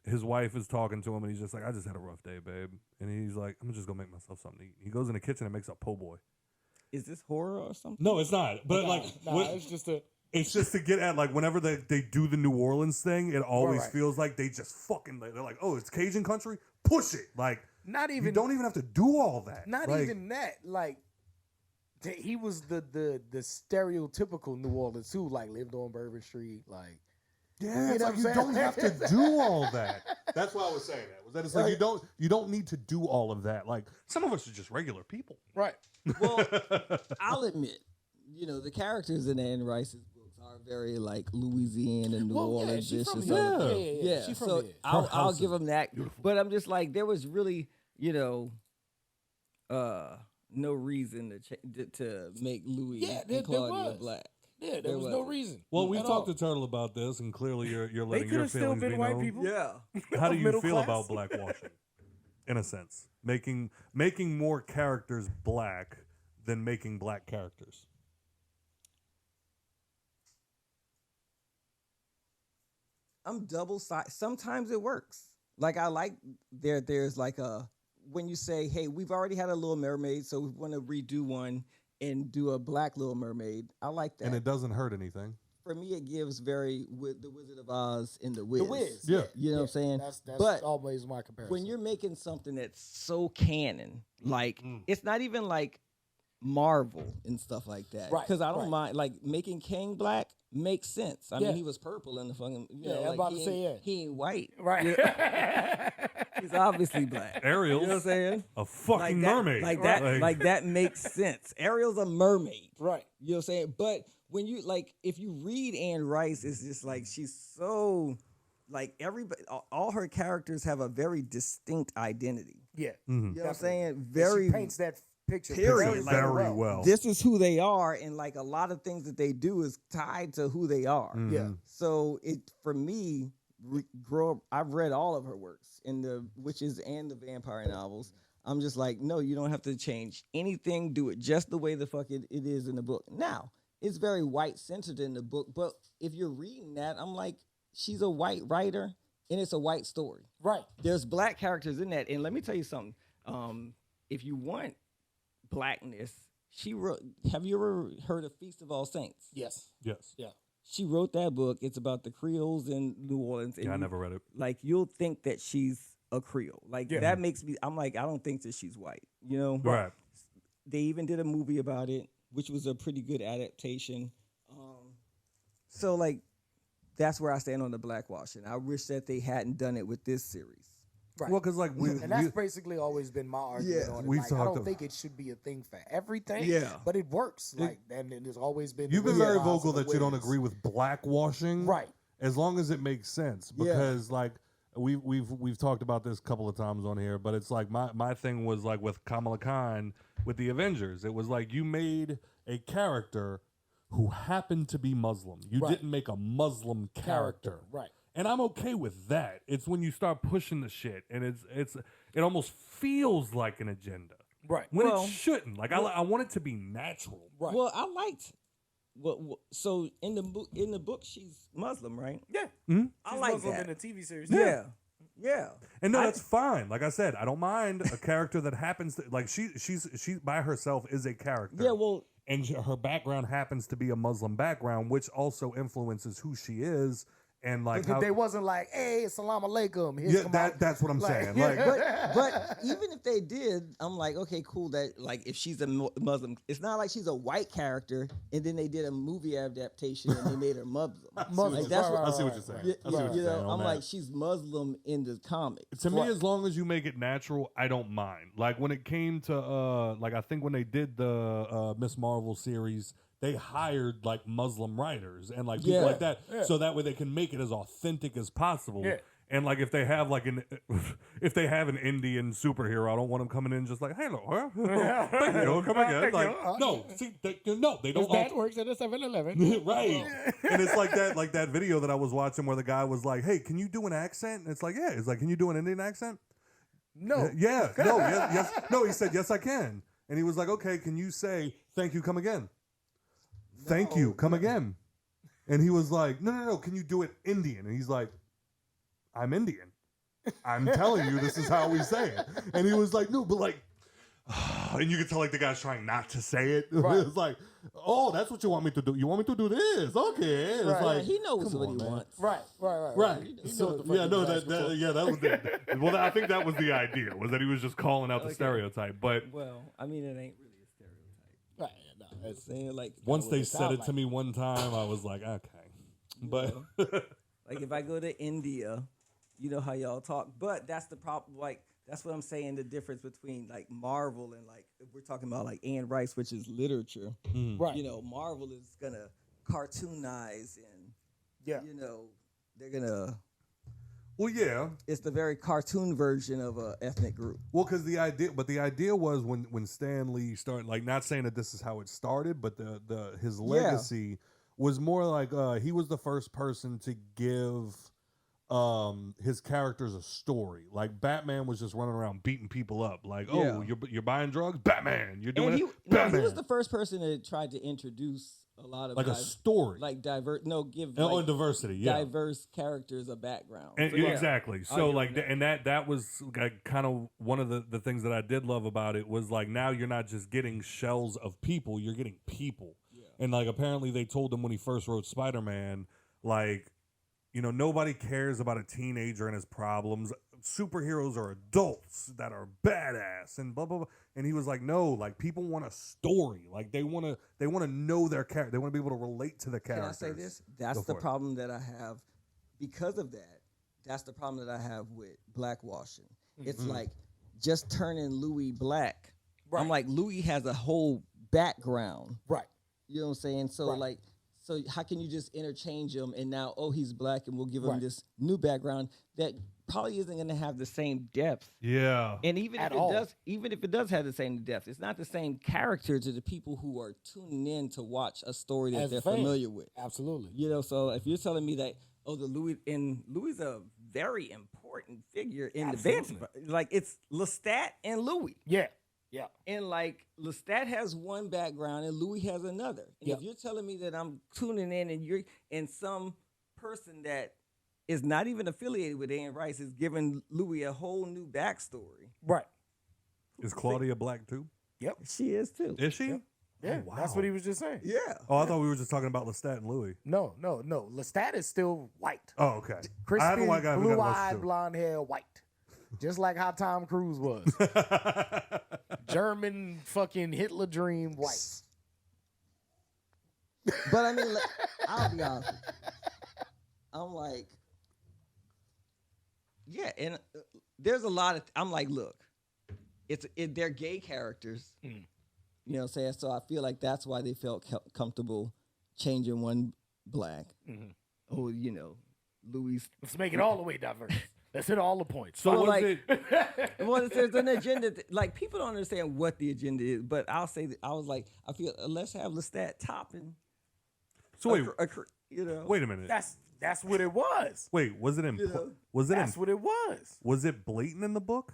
his wife is talking to him, and he's just like, "I just had a rough day, babe." And he's like, "I'm just gonna make myself something to eat." He goes in the kitchen and makes a po' boy. Is this horror or something? No, it's not. But Nah, like, it's just a. it's just to get at, like, whenever they do the New Orleans thing, it always Right. feels like they just fucking, they're like, "Oh, it's Cajun country, push it." Like, Not you even. don't even have to do all that. Not Like, even that. Like, he was the stereotypical New Orleans too. Like, lived on Bourbon Street. Like, Yeah, You it's know like what you I'm don't saying? have to do all that. That's why I was saying that. Was that it's like you don't need to do all of that. Like, some of us are just regular people. right. Well, I'll admit, the characters in Anne Rice's books are very like Louisiana and New Orleans. she's from and here. stuff. Yeah. She's from so here. I'll house give is them that. But I'm just like, there was really, no reason to make Louis Yeah, and there Claudia was. black. Yeah, There there was no wasn't. reason. Well, we've at talked all. to Turtle about this, and clearly you're They letting could your have still feelings been be white known. people. Yeah. How do you Middle feel class. about blackwashing? In a sense, making more characters black than making black characters. I'm double sided. Sometimes it works. Like I like there's like when you say, hey, we've already had a Little Mermaid, so we want to redo one and do a black Little Mermaid. I like that. And it doesn't hurt anything. for me, it gives very with the Wizard of Oz and the Wiz. The Wiz. Yeah. You know what I'm saying? That's But always my comparison. when you're making something that's so canon, like it's not even like Marvel and stuff like that. Right, Because I don't right. mind like making King black makes sense. I Yeah. mean, he was purple in the fucking. You know, I'm like, about he to say, ain't- yeah. he ain't white. right. He's obviously black. Ariel, You know what I'm saying? a fucking mermaid. Like that, like that makes sense. Ariel's a mermaid. right. You know what I'm saying? But when you like, if you read Anne Rice, it's just like she's so like everybody. All her characters have a very distinct identity. Yeah. You know what I'm Definitely. saying? And Very she paints that picture Period. Like, very well. This is who they are, and like a lot of things that they do is tied to who they are. Yeah. So it for me, grow up. I've read all of her works in the witches and the vampire novels. I'm just like, no, you don't have to change anything. Do it just the way the fuck it is in the book. Now, it's very white centered in the book, but if you're reading that, I'm like, she's a white writer and it's a white story. Right. There's black characters in that, and let me tell you something. If you want blackness, she wrote. Have you ever heard of Feast of All Saints? Yes. Yes. Yeah. She wrote that book. It's about the Creoles in New Orleans. And Yeah, I never read it. Like, you'll think that she's a Creole. Like, Yeah. that makes me, I'm like, I don't think that she's white, you know? Right. They even did a movie about it, which was a pretty good adaptation. So, like, that's where I stand on the blackwashing. I wish that they hadn't done it with this series. Right. Well, because like and that's basically always been my argument Yeah. on it. We've Like, I talked don't ab- think it should be a thing for everything. Yeah. But it works. Like, and it has always been. you've the been Wizard very of Oz vocal and the that you don't Wiz. agree with blackwashing, Right. As long as it makes sense, Yeah. because like we've talked about this a couple of times on here, but it's like my thing was like with Kamala Khan with the Avengers. It was like you made a character who happened to be Muslim. You Right. didn't make a Muslim character. Right. And I'm okay with that. It's when you start pushing the shit, and it almost feels like an agenda Right. when Well- it shouldn't. Like I want it to be natural. Right. Well, I liked. So in the book, she's Muslim, right? Yeah. I like Muslim that. in the TV series. Yeah. And no, that's fine. Like I said, I don't mind a character that happens to like she by herself is a character. Yeah, well, and her background happens to be a Muslim background, which also influences who she is and like But how they wasn't like, hey, salam alaikum. Here's yeah, Kamal. that's what I'm Like- saying. Like but even if they did, I'm like, okay, cool. That like if she's a Muslim, it's not like she's a white character, and then they did a movie adaptation and they made her Muslim. Muslim. Like, that's what I see what you're saying. you, I see what you you're saying know. on I'm that. like, she's Muslim in the comics. To me, as long as you make it natural, I don't mind. Like when it came to like I think when they did the Miss Marvel series, they hired like Muslim writers and like people Yeah. like that, so that way they can make it as authentic as possible. Yeah. And like if they have like if they have an Indian superhero, I don't want them coming in just like, hello, huh? Thank you, come again. Thank Like you. no, see, no, they don't. That works at a 7-Eleven. Right. And it's like that video that I was watching where the guy was like, hey, can you do an accent? And it's like, yeah. It's like, can you do an Indian accent? No. Yeah. No, yes. No, he said, yes, I can. And he was like, okay, can you say, thank you, come again? Thank you, come again. And he was like, no, can you do it Indian? And he's like, I'm Indian. I'm telling you, this is how we say it. And he was like, no, but like, and you could tell like the guy's trying not to say it. Right. It's like, oh, that's what you want me to do. You want me to do this? Okay. It's Right. like, he knows come what on, he man. wants. Right. Right. He So, knows the yeah, fucking no, glass before. that was it. Well, I think that was the idea, was that he was just calling out the stereotype. But Well, I mean, it ain't really a stereotype. Right. No, I'm it's, saying like once what they it said sound it to like. me one time, I was like, okay. But like if I go to India, you know how y'all talk, but that's the problem. Like that's what I'm saying. The difference between like Marvel and like if we're talking about like Anne Rice, which is literature. right. You know, Marvel is gonna cartoonize and Yeah. you know they're gonna. well, yeah. It's the very cartoon version of a ethnic group. Well, because the idea was when Stan Lee started, like, not saying that this is how it started, but his legacy was more like he was the first person to give his characters a story. Like Batman was just running around beating people up. Like, Yeah. oh, you're buying drugs, Batman. You're doing And it, he Batman. was the first person that tried to introduce a lot of like a story, like give and like, diversity, yeah. diverse characters a background. And, So, yeah. exactly. I'll So give like, him that was kind of one of the things that I did love about it was like now you're not just getting shells of people, you're getting people. And like apparently they told him when he first wrote Spider-Man, like, you know, nobody cares about a teenager and his problems. Superheroes are adults that are badass and blah blah blah. And he was like, no, like people want a story. Like they want to know their character. They want to be able to relate to the characters. Can I say this? That's the problem that I have because of that. That's the problem that I have with blackwashing. It's like just turning Louis black. Right. I'm like, Louis has a whole background. Right. You know what I'm saying? So Right. so how can you just interchange him and now, oh, he's black and we'll give him this new background that probably isn't going to have the same depth. Yeah. And even At if all. it does, even if it does have the same depth, it's not the same character to the people who are tuning in to watch a story that As they're fans. familiar with. Absolutely. You know, so if you're telling me that, oh, Louis is a very important figure in the band. Like it's Lestat and Louis. Yeah. Yeah. And like Lestat has one background and Louis has another. And Yep. if you're telling me that I'm tuning in and you're and some person that is not even affiliated with Anne Rice is giving Louis a whole new backstory. Right. Is Claudia black too? Yep. She is too. Is she? Yeah. Oh, wow. That's what he was just saying. Yeah. Oh, I thought we were just talking about Lestat and Louis. No. Lestat is still white. Oh, okay. I have a Crispy, white guy who got blue-eyed, watched too. blonde hair, white. Just like how Tom Cruise was. German fucking Hitler dream white. But I mean, I'll be honest. I'm like, yeah, and there's a lot of. I'm like, look, they're gay characters. You know what I'm saying? So I feel like that's why they felt comfortable changing one black. Oh, you know, Louis. Let's make it all the way diverse. Let's hit all the points. So Well, was like- it? Well, there's an agenda. Like people don't understand what the agenda is, but I'll say that I was like, I feel let's have Lestat topping. So wait, You know, wait a minute. That's what it was. Wait, was it in? know, Was it in? That's what it was. Was it blatant in the book?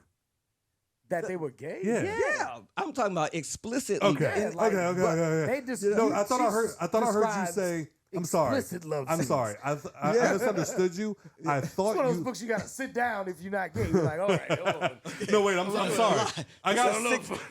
That they were gay. Yeah. yeah, I'm talking about explicitly. Okay. Yeah, like, okay. but Okay. They just No, I thought I heard you describes say. I'm sorry. explicit love I'm scenes. sorry. I misunderstood you. I It's thought one of those you. books you gotta sit down if you're not gay. You're like, all right, hold on. No, wait. I'm sorry. I got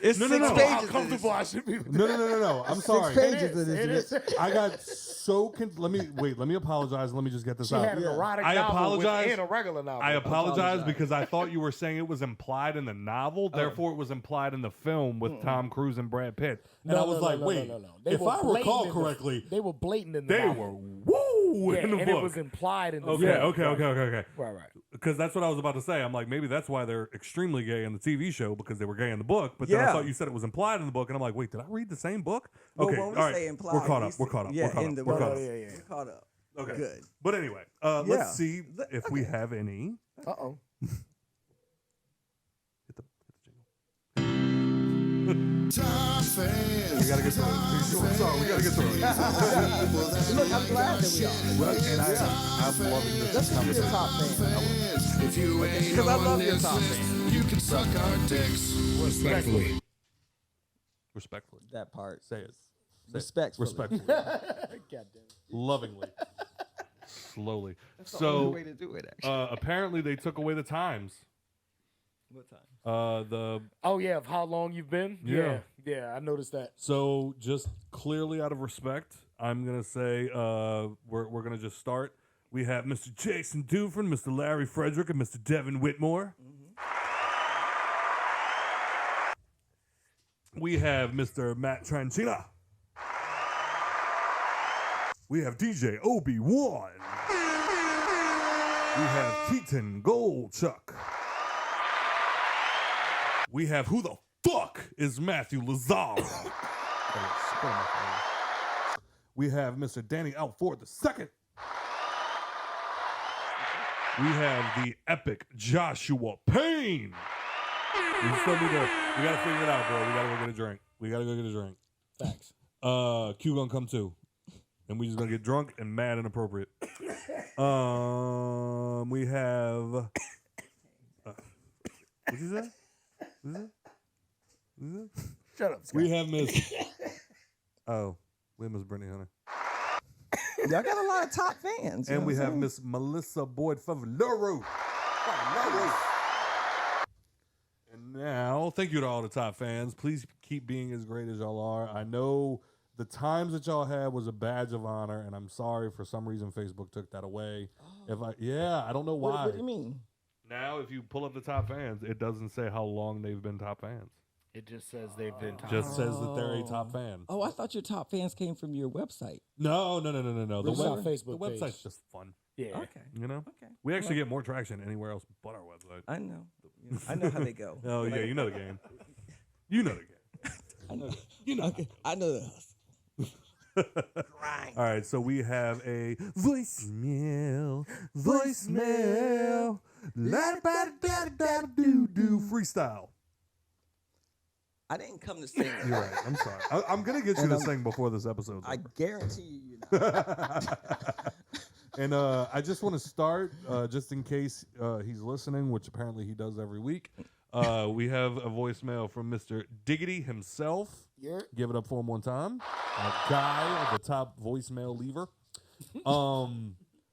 It's No, six no. How pages. comfortable I should be. With No. I'm sorry. pages of It this. is. I got so let me apologize. Let me just get this She out. had an erotic I novel apologize. within a regular novel. I apologize apologize. because I thought you were saying it was implied in the novel, therefore it was implied in the film with Tom Cruise and Brad Pitt. And I was like, wait, They if were I blatant recall in the- correctly, they were blatant in the they novel. were woo Yeah, in the and book. it was implied in the Okay, film. okay. Right. Because that's what I was about to say. I'm like, maybe that's why they're extremely gay in the TV show because they were gay in the book. But then I Yeah. thought you said it was implied in the book, and I'm like, wait, did I read the same book? Well, Okay, when we all right, say implied, we're caught up. we We're caught up. yeah, We're caught in up. the We're caught book. up. Yeah. We're caught up. Okay, Good. But anyway, Yeah. let's see if we have any. Uh-oh. Hit the jingle. We gotta get through it. Sorry, we gotta get through it. Look, I'm glad that we are. And I'm loving this Let's be the top fan. If you ain't Because I on love your this, top fan. you can suck our dicks. Respectfully. Respectfully. That part. Say it. Respectfully. Respectfully. God damn it. Lovingly. Slowly. That's the only So way to do it, actually. apparently they took away the times. What time? Oh yeah, of how long you've been? Yeah. Yeah, I noticed that. So just clearly out of respect, I'm gonna say we're gonna just start. We have Mr. Jason Dufresne, Mr. Larry Frederick, and Mr. Devin Whitmore. We have Mr. Matt Tranchina. We have DJ Obi-Wan. We have Keaton Goldchuck. We have who the fuck is Matthew Lazara? We have Mr. Danny Alford II. We have the epic Joshua Payne. We gotta figure it out, bro. We gotta go get a drink. Facts. Q gonna come too. And we just gonna get drunk and mad and inappropriate. We have what'd you say? Shut up, Scott. We have Miss we have Miss Brittany Hunter. Y'all got a lot of top fans. you And know we what I'm have saying? Miss Melissa Boyd Favaloro. And now, thank you to all the top fans. Please keep being as great as y'all are. I know The times that y'all had was a badge of honor, and I'm sorry for some reason Facebook took that away. I don't know why. What do you mean? Now, if you pull up the top fans, it doesn't say how long they've been top fans. It just says they've been top. Just says that they're a top fan. Oh, I thought your top fans came from your website. No. The, It's our Facebook the website's page. just fun. Yeah. Okay. You know? Okay. We actually get more traction anywhere else but our website. I know. I know how they go. Oh, yeah, you know the game. You know the game. I know. Okay. I know the hustle. All right, so we have a voicemail, do freestyle. I didn't come to sing. You're right. I'm sorry. I'm gonna get you to sing before this episode's I over. guarantee you're not. And I just want to start, just in case he's listening, which apparently he does every week. We have a voicemail from Mr. Diggity himself. Yeah. Give it up for him one time. A guy at the top voicemail lever.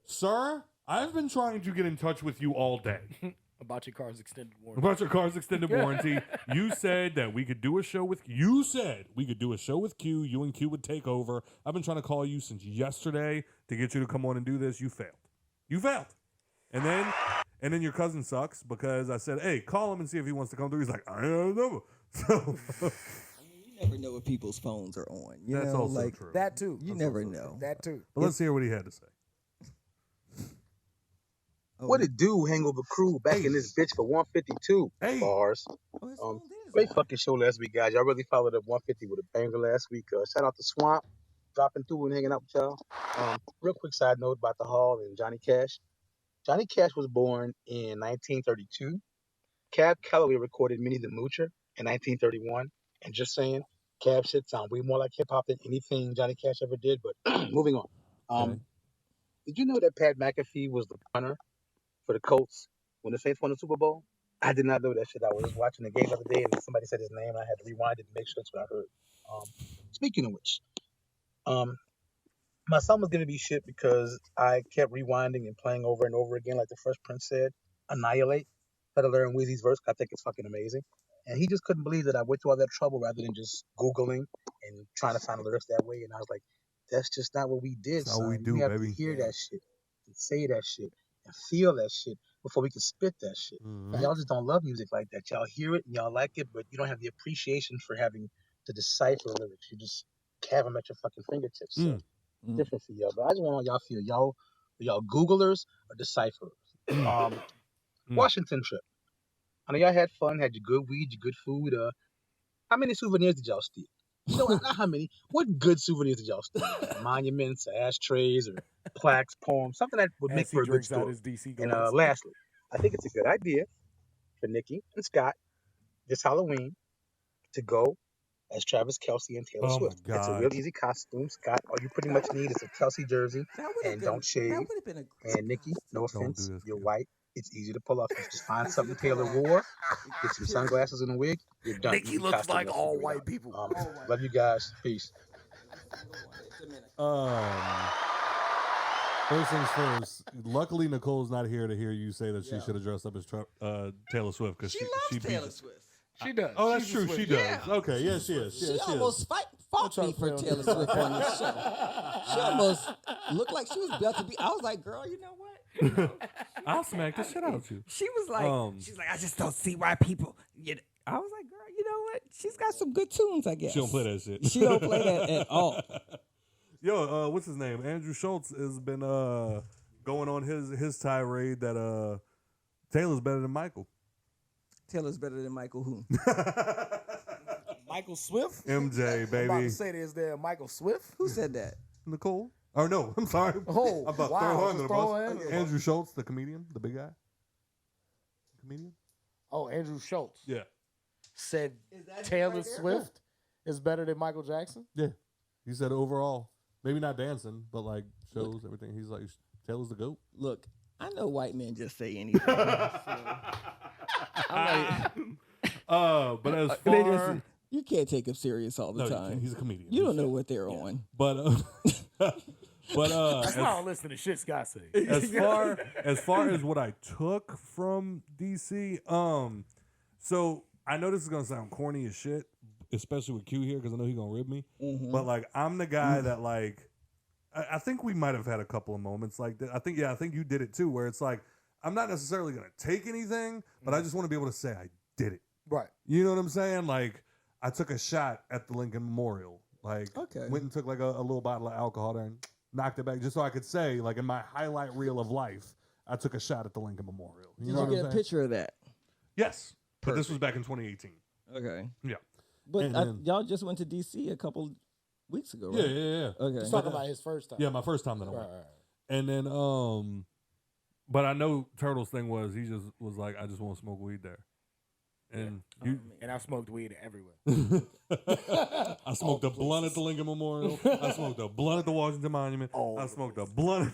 Sir, I've been trying to get in touch with you all day. About your car's extended warranty. About your car's extended warranty. You said that we could do a show with Q. You and Q would take over. I've been trying to call you since yesterday to get you to come on and do this. You failed. And then your cousin sucks because I said, hey, call him and see if he wants to come through. He's like, I don't know. So You never know if people's phones are on. You that's know, also like true. That too. you never know. That too. But let's hear what he had to say. What it do, Hangover crew, back in this bitch for 152 Hey. bars. Oh, his phone is Great on. fucking show last week, guys. Y'all really followed up 150 with a banger last week. Shout out to Swamp, dropping through and hanging out with y'all. Real quick side note about the Hall and Johnny Cash. Johnny Cash was born in 1932. Cab Calloway recorded Minnie the Moocher in 1931. And just saying, Cab shit sound way more like hip hop than anything Johnny Cash ever did. But moving on. Okay. Did you know that Pat McAfee was the punter for the Colts when the Saints won the Super Bowl? I did not know that shit. I was watching the game the other day and somebody said his name and I had to rewind it and make sure that's what I heard. Speaking of which, my son was giving me shit because I kept rewinding and playing over and over again, like the Fresh Prince said, Annihilate. Had to learn Weezy's verse. I think it's fucking amazing. And he just couldn't believe that I went through all that trouble rather than just Googling and trying to find the lyrics that way. And I was like, that's just not what we did, That's how son. we do, have baby. to hear that shit and say that shit and feel that shit before we can spit that shit. Mhm. Y'all just don't love music like that. Y'all hear it and y'all like it, but you don't have the appreciation for having to decipher lyrics. You just have them at your fucking fingertips. So different for y'all. But I just want y'all to feel y'all Googlers or decipherers. Washington trip. I know y'all had fun, had your good weed, your good food. How many souvenirs did y'all steal? No, not how many. What good souvenirs did y'all steal? Monuments, ashtrays, or plaques, poems, something that would make As he for a good drinks out story. his DC And glasses. lastly, I think it's a good idea for Nikki and Scott this Halloween to go as Travis Kelce and Taylor Oh my Swift. It's a God. real easy costume. Scott, all you pretty much need is a Kelce jersey That would've and been- don't shave. That would have been a great And Nikki, no concept. offense, do this, you're kid. white. It's easy to pull off. You just find something Taylor wore, get some sunglasses and a wig, you're done. Nikki Easy looks costume, like you'll all figure it white out. people. Love you guys. Peace. First things first. Luckily, Nicole's not here to hear you say that she should have dressed up as Taylor Swift because She she loves beat Taylor it. Swift. She does. Oh, that's She's a true. Swift. She does. Okay, yeah, she is. She Yeah, almost fought me for Taylor Swift on the show. She almost looked like she was about to be. I was like, girl, you know what? You know, I'll smack the shit out of you. she was like, she's like, I just don't see why people. I was like, girl, you know what? She's got some good tunes, I guess. She don't play that shit. She don't play that at all. Yo, what's his name? Andrew Schultz has been going on his tirade that Taylor's better than Michael. Taylor's better than Michael who? Michael Swift? MJ, I'm about baby. to say, is there Michael Swift? Who said that? Nicole? Oh, no, I'm sorry. Oh, I'm about to wow, throw her just under the throw bus. her under the bus. Andrew Schultz, the comedian, the big guy. Comedian? Oh, Andrew Schultz Yeah. said that Taylor right there? Swift is better than Michael Jackson. Yeah. He said overall, maybe not dancing, but like shows, everything. He's like, Taylor's the GOAT. Look, I know white men just say anything. I'm like, But as they far... just- you can't take him serious all the No, you time. can't. He's a comedian. You don't know what they're on. But That's why I don't listen to shit Scott say. as far as what I took from DC, so I know this is gonna sound corny as shit. especially with Q here, because I know he's gonna rib me. Mhm. But like, I'm the guy that like, I think we might have had a couple of moments like that. I think you did it too, where it's like, I'm not necessarily gonna take anything, but I just want to be able to say I did it. Right. You know what I'm saying? Like, I took a shot at the Lincoln Memorial. Like, Okay. went and took like a little bottle of alcohol there and knocked it back, just so I could say, like, in my highlight reel of life, I took a shot at the Lincoln Memorial. Did know you what get I'm a saying? picture of that? Yes, but this was back in 2018. Okay. Yeah. But And then- y'all just went to D.C. a couple weeks ago, Yeah, right? yeah. Okay. Let's talk about his first time. Yeah, my first time that I Right, went. right. And then, but I know Turtle's thing was he just was like, I just want to smoke weed there. And you, And I smoked weed everywhere. I smoked a blunt at the Lincoln Memorial. I smoked a blunt at the Washington Monument. I smoked a blunt.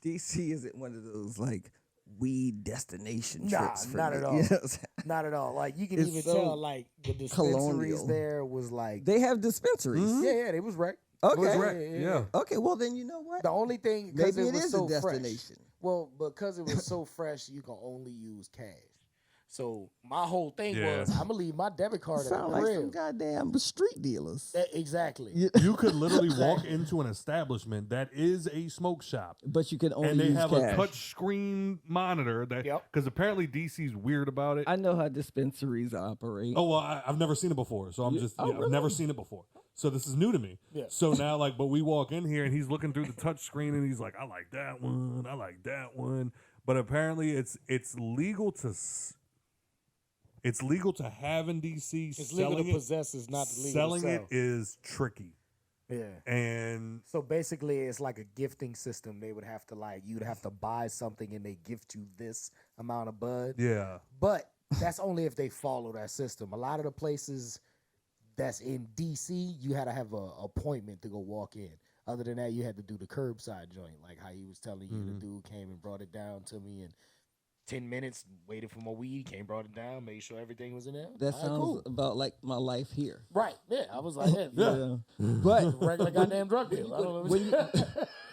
D.C. isn't one of those like weed destination Nah, trips for not me. at all. You know what I'm saying? Not at all. Like you can It's even so tell, like the dispensaries colonial. there was like, They have dispensaries. yeah, they was right. Okay. Was Right, yeah. Okay, well then you know what? The only thing, because Maybe it it was is so a fresh. destination. Well, because it was so fresh, you can only use cash. So my whole thing Yeah. was, I'm gonna leave my debit card at Sound the like some crib. goddamn street dealers. Exactly. You could literally walk into an establishment that is a smoke shop. But you can only And they use have cash. a touch screen monitor that, Yep. because apparently DC's weird about it. I know how dispensaries operate. Oh, well, I've never seen it before. So I've never seen it before. So this is new to me. Yeah. So now, like, but we walk in here and he's looking through the touch screen and he's like, I like that one. I like that one. But apparently it's legal to have in DC. It's legal Selling to possess, is not legal selling to sell. it is tricky. Yeah. And So basically, it's like a gifting system. They would have to you'd have to buy something and they gift you this amount of bud. yeah. But that's only if they follow that system. A lot of the places that's in DC, you had to have an appointment to go walk in. Other than that, you had to do the curbside joint, like how he was telling you. The dude came and brought it down to me in 10 minutes, waited for my weed, came, brought it down, made sure everything was in there. That All right, sounds cool. about like my life here. Right, yeah. I was like, yeah. But Regular goddamn drug deal. I don't know when you,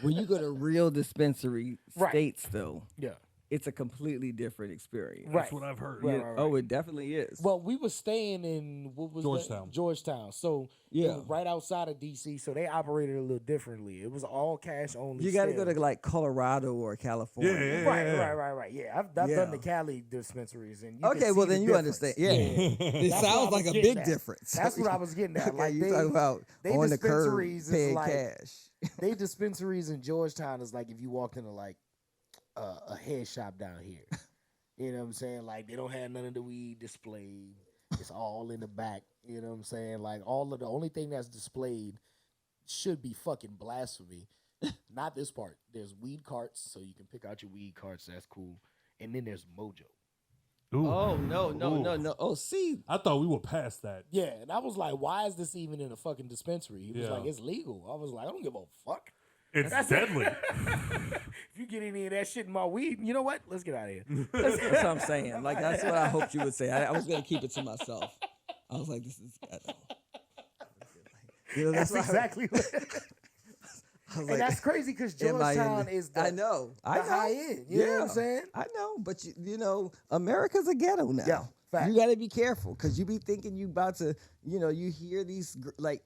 when you go to real dispensary Right. states, though, yeah. it's a completely different experience. Right. That's what I've heard. Right, Yeah. right, Oh, right. it definitely is. Well, we were staying in what was Georgetown. that? Georgetown. So Yeah. it was right outside of DC. So they operated a little differently. It was all cash only. you got to go still. to like Colorado or California. Yeah. Right. Yeah, I've Yeah. done the Cali dispensaries, and you can Okay, see well the then you difference. understand. Yeah, it That's what I sounds was like a getting big at. difference. That's what I was getting at. Okay, Like you they, talking about they on the curb dispensaries is paying like- cash. they dispensaries in Georgetown is like if you walked into like a head shop down here. You know what I'm saying? Like they don't have none of the weed displayed. It's all in the back. You know what I'm saying? Like all of the only thing that's displayed should be fucking blasphemy. Not this part. There's weed carts, so you can pick out your weed carts. That's cool. And then there's Mojo. Ooh. Oh no. Ooh. Oh, see, I thought we were past that. Yeah, and I was like, why is this even in a fucking dispensary? He was Yeah. like, it's legal. I was like, I don't give a fuck. It's That's deadly. If you get any of that shit in my weed, you know what? Let's get out of here. that's what I'm saying. Like that's what I hoped you would say. I was gonna keep it to myself. I was like, this is. You know, That's why I- exactly what. I was And like, that's crazy because am I in Georgetown the- is the, I know. the I know. high end. You know what I'm saying? I know, but you know, America's a ghetto now. Yeah, fact. You got to be careful because you be thinking you about to, you know, you hear these like,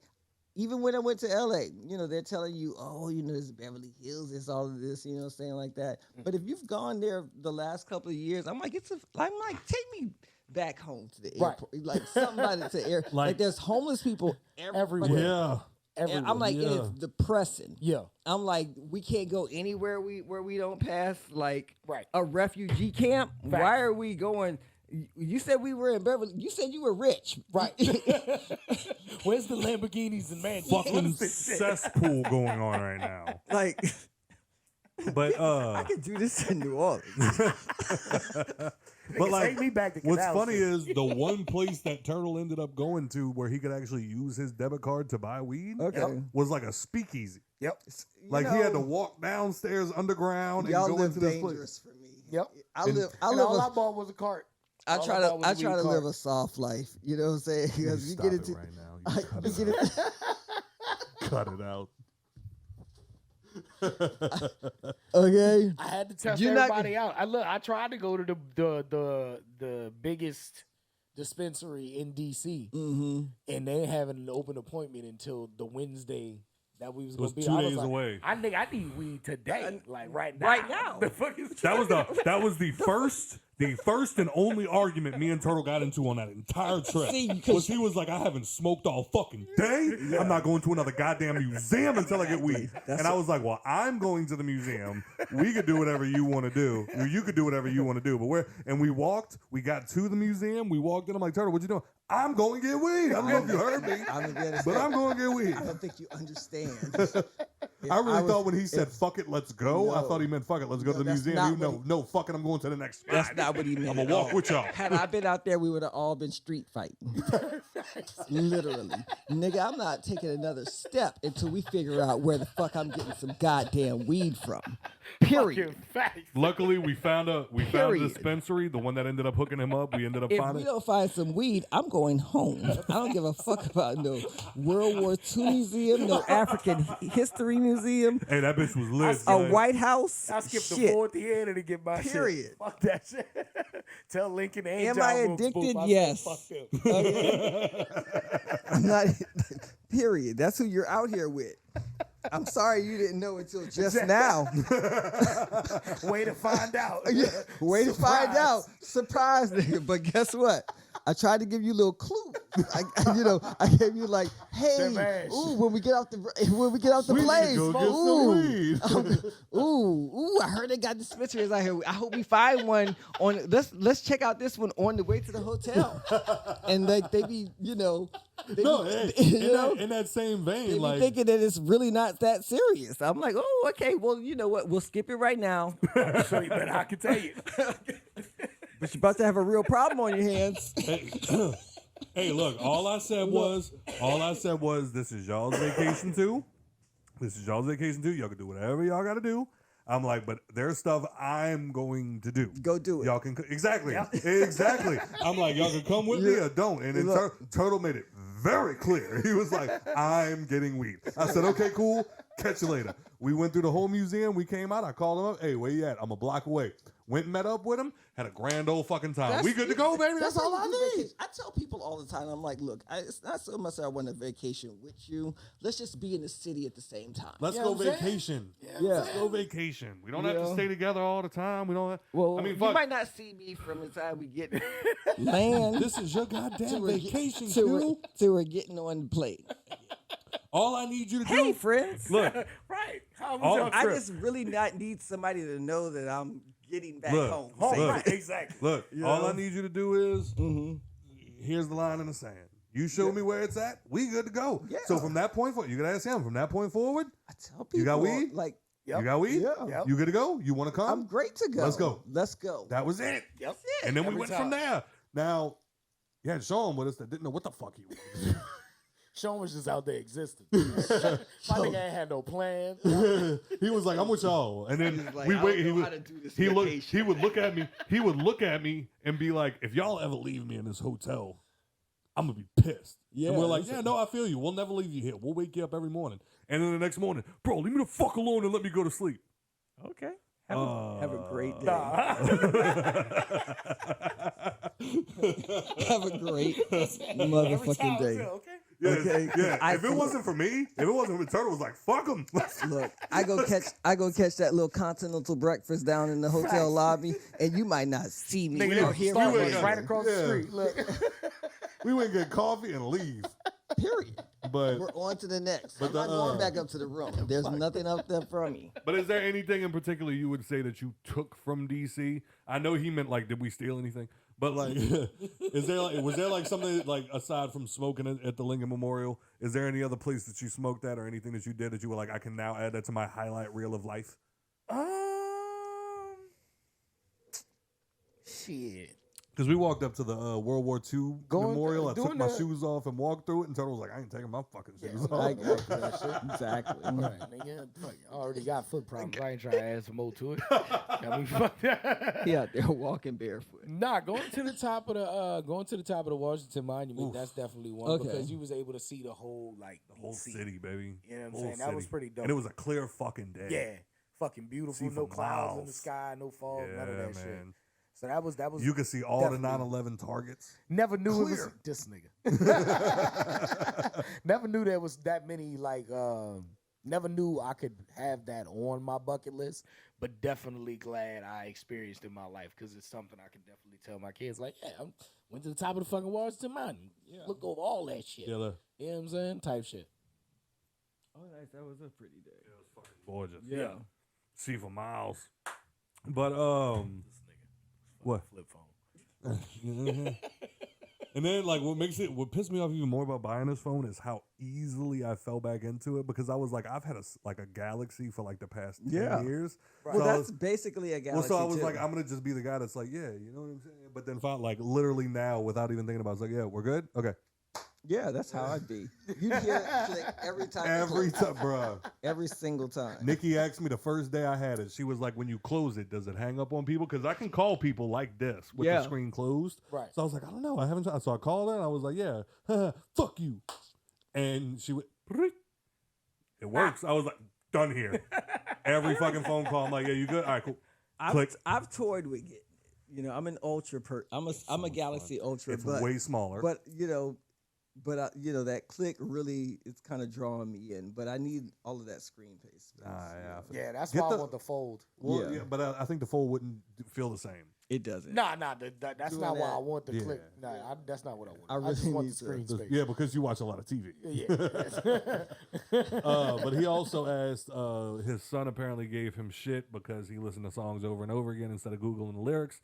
even when I went to LA, you know, they're telling you, oh, you know, there's Beverly Hills, there's all of this, you know, saying like that. But if you've gone there the last couple of years, I'm like, take me back home to the Right. airport, like somebody to air, like there's homeless people Everywhere. Yeah. Everywhere. And I'm like, and it's depressing. yeah. I'm like, we can't go anywhere where we don't pass like Right. a refugee camp. Fact. Why are we going? You said we were in Beverly. You said you were rich, Right. Where's the Lamborghinis and mansions? What Fucking is this shit? cesspool going on right now. like, But I could do this in New Orleans. but like, Take me back to what's Canal funny Street. is the one place that Turtle ended up going to where he could actually use his debit card to buy weed Okay, was like a speakeasy. Yep. Like he had to walk downstairs underground and Y'all go live into this place. dangerous for me. Yep. I And- live. I And live. all I A, bought was a cart. I all try I to. bought was I a try weed to cart. live a soft life. You know what I'm saying? Because you Stop get it into. right now. You cut, You it get out. it. Cut it out. Okay. I had to test You're not- everybody out. I tried to go to the biggest dispensary in DC, Mm-hmm. and they having an open appointment until the Wednesday that we was It gonna was be. 2 I was days like, away. I need weed today, like right now. Right now. The fuck is That was the first and only argument me and Turtle got into on that entire trip. See, Was he was like, I haven't smoked all fucking day. I'm not going to another goddamn museum until I get weed. And I was like, well, I'm going to the museum. We could do whatever you want to do. You could do whatever you want to do. But we walked. We got to the museum. We walked in. I'm like, Turtle, what you doing? I'm going to get weed. I don't know if you heard me, but I'm going to get weed. I don't think you understand. I really thought when he said "fuck it, let's go," I thought he meant "fuck it, let's go to the that's museum." not You what know, no, fuck it, I'm going to the next spot. That's not what he meant. I'm gonna walk with y'all. Had I been out there, we would have all been street fighting. Literally. Nigga, I'm not taking another step until we figure out where the fuck I'm getting some goddamn weed from. Period. Luckily, we found a Period. dispensary, the one that ended up hooking him up. We ended up If finding. we don't find some weed, I'm going home. I don't give a fuck about no World War II museum, no African history museum, Hey, that bitch was lit. a son. White House. I skipped the Shit. fourth year to get my Period. shit. Fuck that shit. Tell Lincoln and Am John I Wilkes addicted? Booth, I Yes. said, fuck them. I'm not. Period. That's who you're out here with. I'm sorry you didn't know until just now. Way to find out. Yeah, way to find Surprise. out. Surprise, nigga. But guess what? I tried to give you a little clue. I gave you like, hey, Them ass. ooh, when we get off the We plane, should go get ooh, some weed. ooh, I heard they got dispensaries out here. I hope we find one on. Let's check out this one on the way to the hotel. And they be, they No, be, hey, in that same vein, they be like thinking that it's really not that serious. I'm like, oh, okay, well, you know what? We'll skip it right now. So you better I can tell you. But you're about to have a real problem on your hands. hey, look, all I said was, this is y'all's vacation too. This is y'all's vacation too. Y'all can do whatever y'all got to do. I'm like, but there's stuff I'm going to do. Go do it. Y'all can exactly. I'm like, y'all can come with me or don't. And then Turtle made it very clear. He was like, I'm getting weed. I said, okay, cool. Catch you later. We went through the whole museum. We came out. I called him up. Hey, where you at? I'm a block away. Went and met up with him. Had a grand old fucking time. We good to go, baby. That's all I need. I tell people all the time, I'm like, look, it's not so much that I want a vacation with you. Let's just be in the city at the same time. Let's go vacation. Let's go vacation. We don't have to stay together all the time. We don't. Well, I mean, you fuck. might not see me from the time we get land. This is your goddamn vacation, till Q. we're getting on the plane. All I need you to Hey, do, friends. look, Right. How was All- your I trip? just really not need somebody to know that I'm getting back Look, home. Oh, look. right, exactly. look. You All know? I need you to do is, Mm-hmm. here's the line in the sand. You show me where it's at. We good to go. Yeah. So from that point forward, you gotta ask him. From that point forward, I tell people, You got weed? like, you got weed. Yeah. Yep. You good to go? You want to come? I'm great to go. Let's go. Let's go. That was it. Yep. And then we Every went time. from there. Now, you had Sean with us that didn't know what the fuck he was. Sean was just out there existing. My nigga ain't had no plan. He was like, "I'm with y'all," and then was like, we I wait. don't He know would how to do this he look. vacation. He would look at me. He would look at me and be like, "If y'all ever leave me in this hotel, I'm gonna be pissed." Yeah, and we're like, that's "Yeah, no, I feel you. We'll never leave you here. We'll wake you up every morning." And then the next morning, bro, leave me the fuck alone and let me go to sleep. Okay. Have a great day. Have a great motherfucking day. Okay. Yeah, Okay, yeah. If it wasn't for me, if it wasn't for Turtle, was like, fuck him. Look, I go catch that little continental breakfast down in the hotel lobby, and you might not see me Nigga, or hear Starbucks me. Starbucks right across the Yeah. street. Look. We went get coffee and leave. Period. But We're on to the next. But I'm not the, going back up to the room. There's nothing up there for me. But is there anything in particular you would say that you took from DC? I know he meant like, did we steal anything? But like, was there like something like aside from smoking at the Lincoln Memorial? Is there any other place that you smoked at or anything that you did that you were like, I can now add that to my highlight reel of life? Shit. Because we walked up to the World War II memorial. I took doing my the- shoes off and walked through it, and Turtle was like, I ain't taking my fucking shoes I off. got that shit. Exactly. Right, nigga. Fuck, I already got foot problems. I ain't trying to add some more to it. Got me fucked. He out there walking barefoot. Nah, going to the top of the Washington Monument, Oof. that's definitely one Okay. because you was able to see the whole Whole DC. city, baby. You know what I'm Whole saying? That was city. pretty dope. And it was a clear fucking day. Yeah, fucking beautiful. See No for clouds in the miles. sky, no fog, Yeah, none of that shit. man. So that was You could see all the definitely- 9/11 targets. Never knew it was Clear. this nigga. Never knew there was that many never knew I could have that on my bucket list, but definitely glad I experienced in my life because it's something I can definitely tell my kids. Like, yeah, I went to the top of the fucking Washington Mountain. Yeah. Look over all that shit. Yeah, look. You know what I'm saying? Type shit. Oh, nice. That was a pretty day. It was fucking gorgeous. Yeah. See for miles. But This nigga. What? Flip phone. And then what pissed me off even more about buying this phone is how easily I fell back into it because I was like, I've had a Galaxy for like the past 10 years. Right. Well, So I that's was- basically a Galaxy. so I was too. like, I'm gonna just be the guy that's like, yeah, you know what I'm saying. But then found like literally now, without even thinking about it, I was like, yeah, we're good. Okay, yeah, that's how I'd be. You hear it click every time. you every close. time, bro. Every single time. Nikki asked me the first day I had it. She was like, when you close it, does it hang up on people? Because I can call people like this with the Yeah. screen closed. Right. So I was like, I don't know. I haven't tried. So I called her and I was like, yeah, fuck you. And she went, "Prick." It works. I was like, done here. Every fucking phone call, I'm like, yeah, you good? All right, cool. Click. I've toyed with getting it. You know, I'm an Ultra I'm a Galaxy Ultra, It's but way smaller. But that click really is kind of drawing me in. But I need all of that screen space. yeah. Yeah, that's Get why I the- want the fold. Well, Yeah. yeah, but I think the fold wouldn't feel the same. It doesn't. Nah, that's Doing not why that. I want the Yeah. click. Nah, that's not what I want. I I just really want need the screen to- space. Yeah, because you watch a lot of TV. Yeah. But he also asked, his son apparently gave him shit because he listened to songs over and over again instead of Googling the lyrics.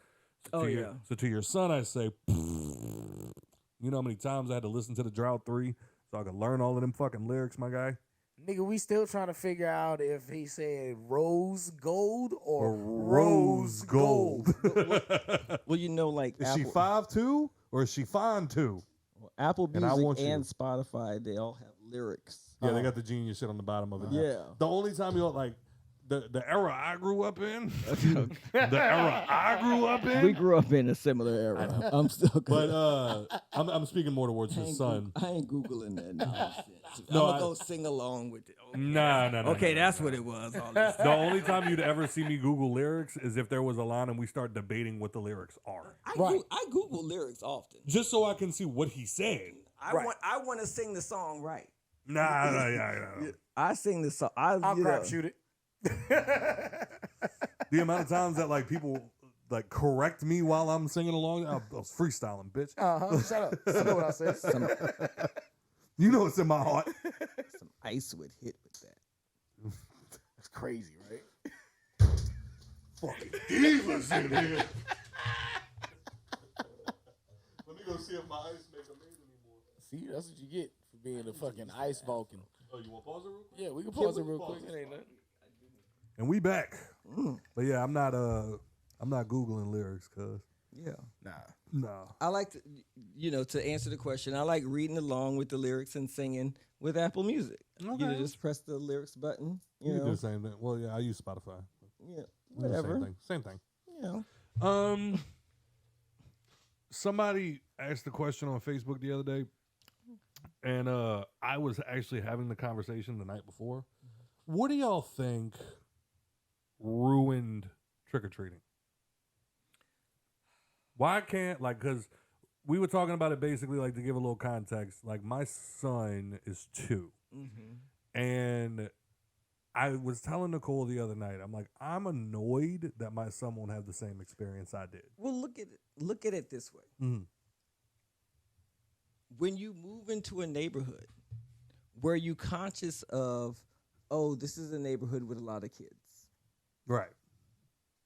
So Oh, to yeah. So to your son, I say, you know how many times I had to listen to the Drought 3 so I could learn all of them fucking lyrics, my guy? Nigga, we still trying to figure out if he said rose gold or Rose gold. Well, you know, like Is she 5'2" or is she fine too? Apple And I Music want you. and Spotify, they all have lyrics. Yeah, they got the genius shit on the bottom of it. Yeah. The only time you like the era I grew up in, the era I grew up in. We grew up in a similar era. I'm still good. But I'm speaking more towards his son. I ain't Googling that nonsense. No, I'm going to go sing along with it. Okay, Nah. okay, that's what it was. All this. The only time you'd ever see me Google lyrics is if there was a line and we start debating what the lyrics are. I Google lyrics often. Just so I can see what he said. I want to sing the song right. Nah. I sing the song. I'll crap shoot it. The amount of times that like people like correct me while I'm singing along, I was freestyling, bitch. Shut up. I know what I said. You know it's in my heart. Some ice would hit with that. It's crazy, right? Fucking divas in here. Let me go see if my ice makes amazing anymore. See, that's what you get for being a fucking ice Vulcan. Oh, you want to pause it real quick? Yeah, we can pause it real quick. It ain't nothing. And we back. But yeah, I'm not Googling lyrics, cuz. Yeah. No. I like to, to answer the question, I like reading along with the lyrics and singing with Apple Music. Okay. Just press the lyrics button. You can do the same thing. Well, yeah, I use Spotify. Yeah. We do the Whatever. Same thing. You know. Somebody asked the question on Facebook the other day, and I was actually having the conversation the night before. What do y'all think ruined trick-or-treating? Why can't, because we were talking about it basically, to give a little context, my son is 2. Mm-hmm. And I was telling Nicole the other night, I'm like, I'm annoyed that my son won't have the same experience I did. Well, look at it this way. Mm-hmm. When you move into a neighborhood, were you conscious of, oh, this is a neighborhood with a lot of kids? Right.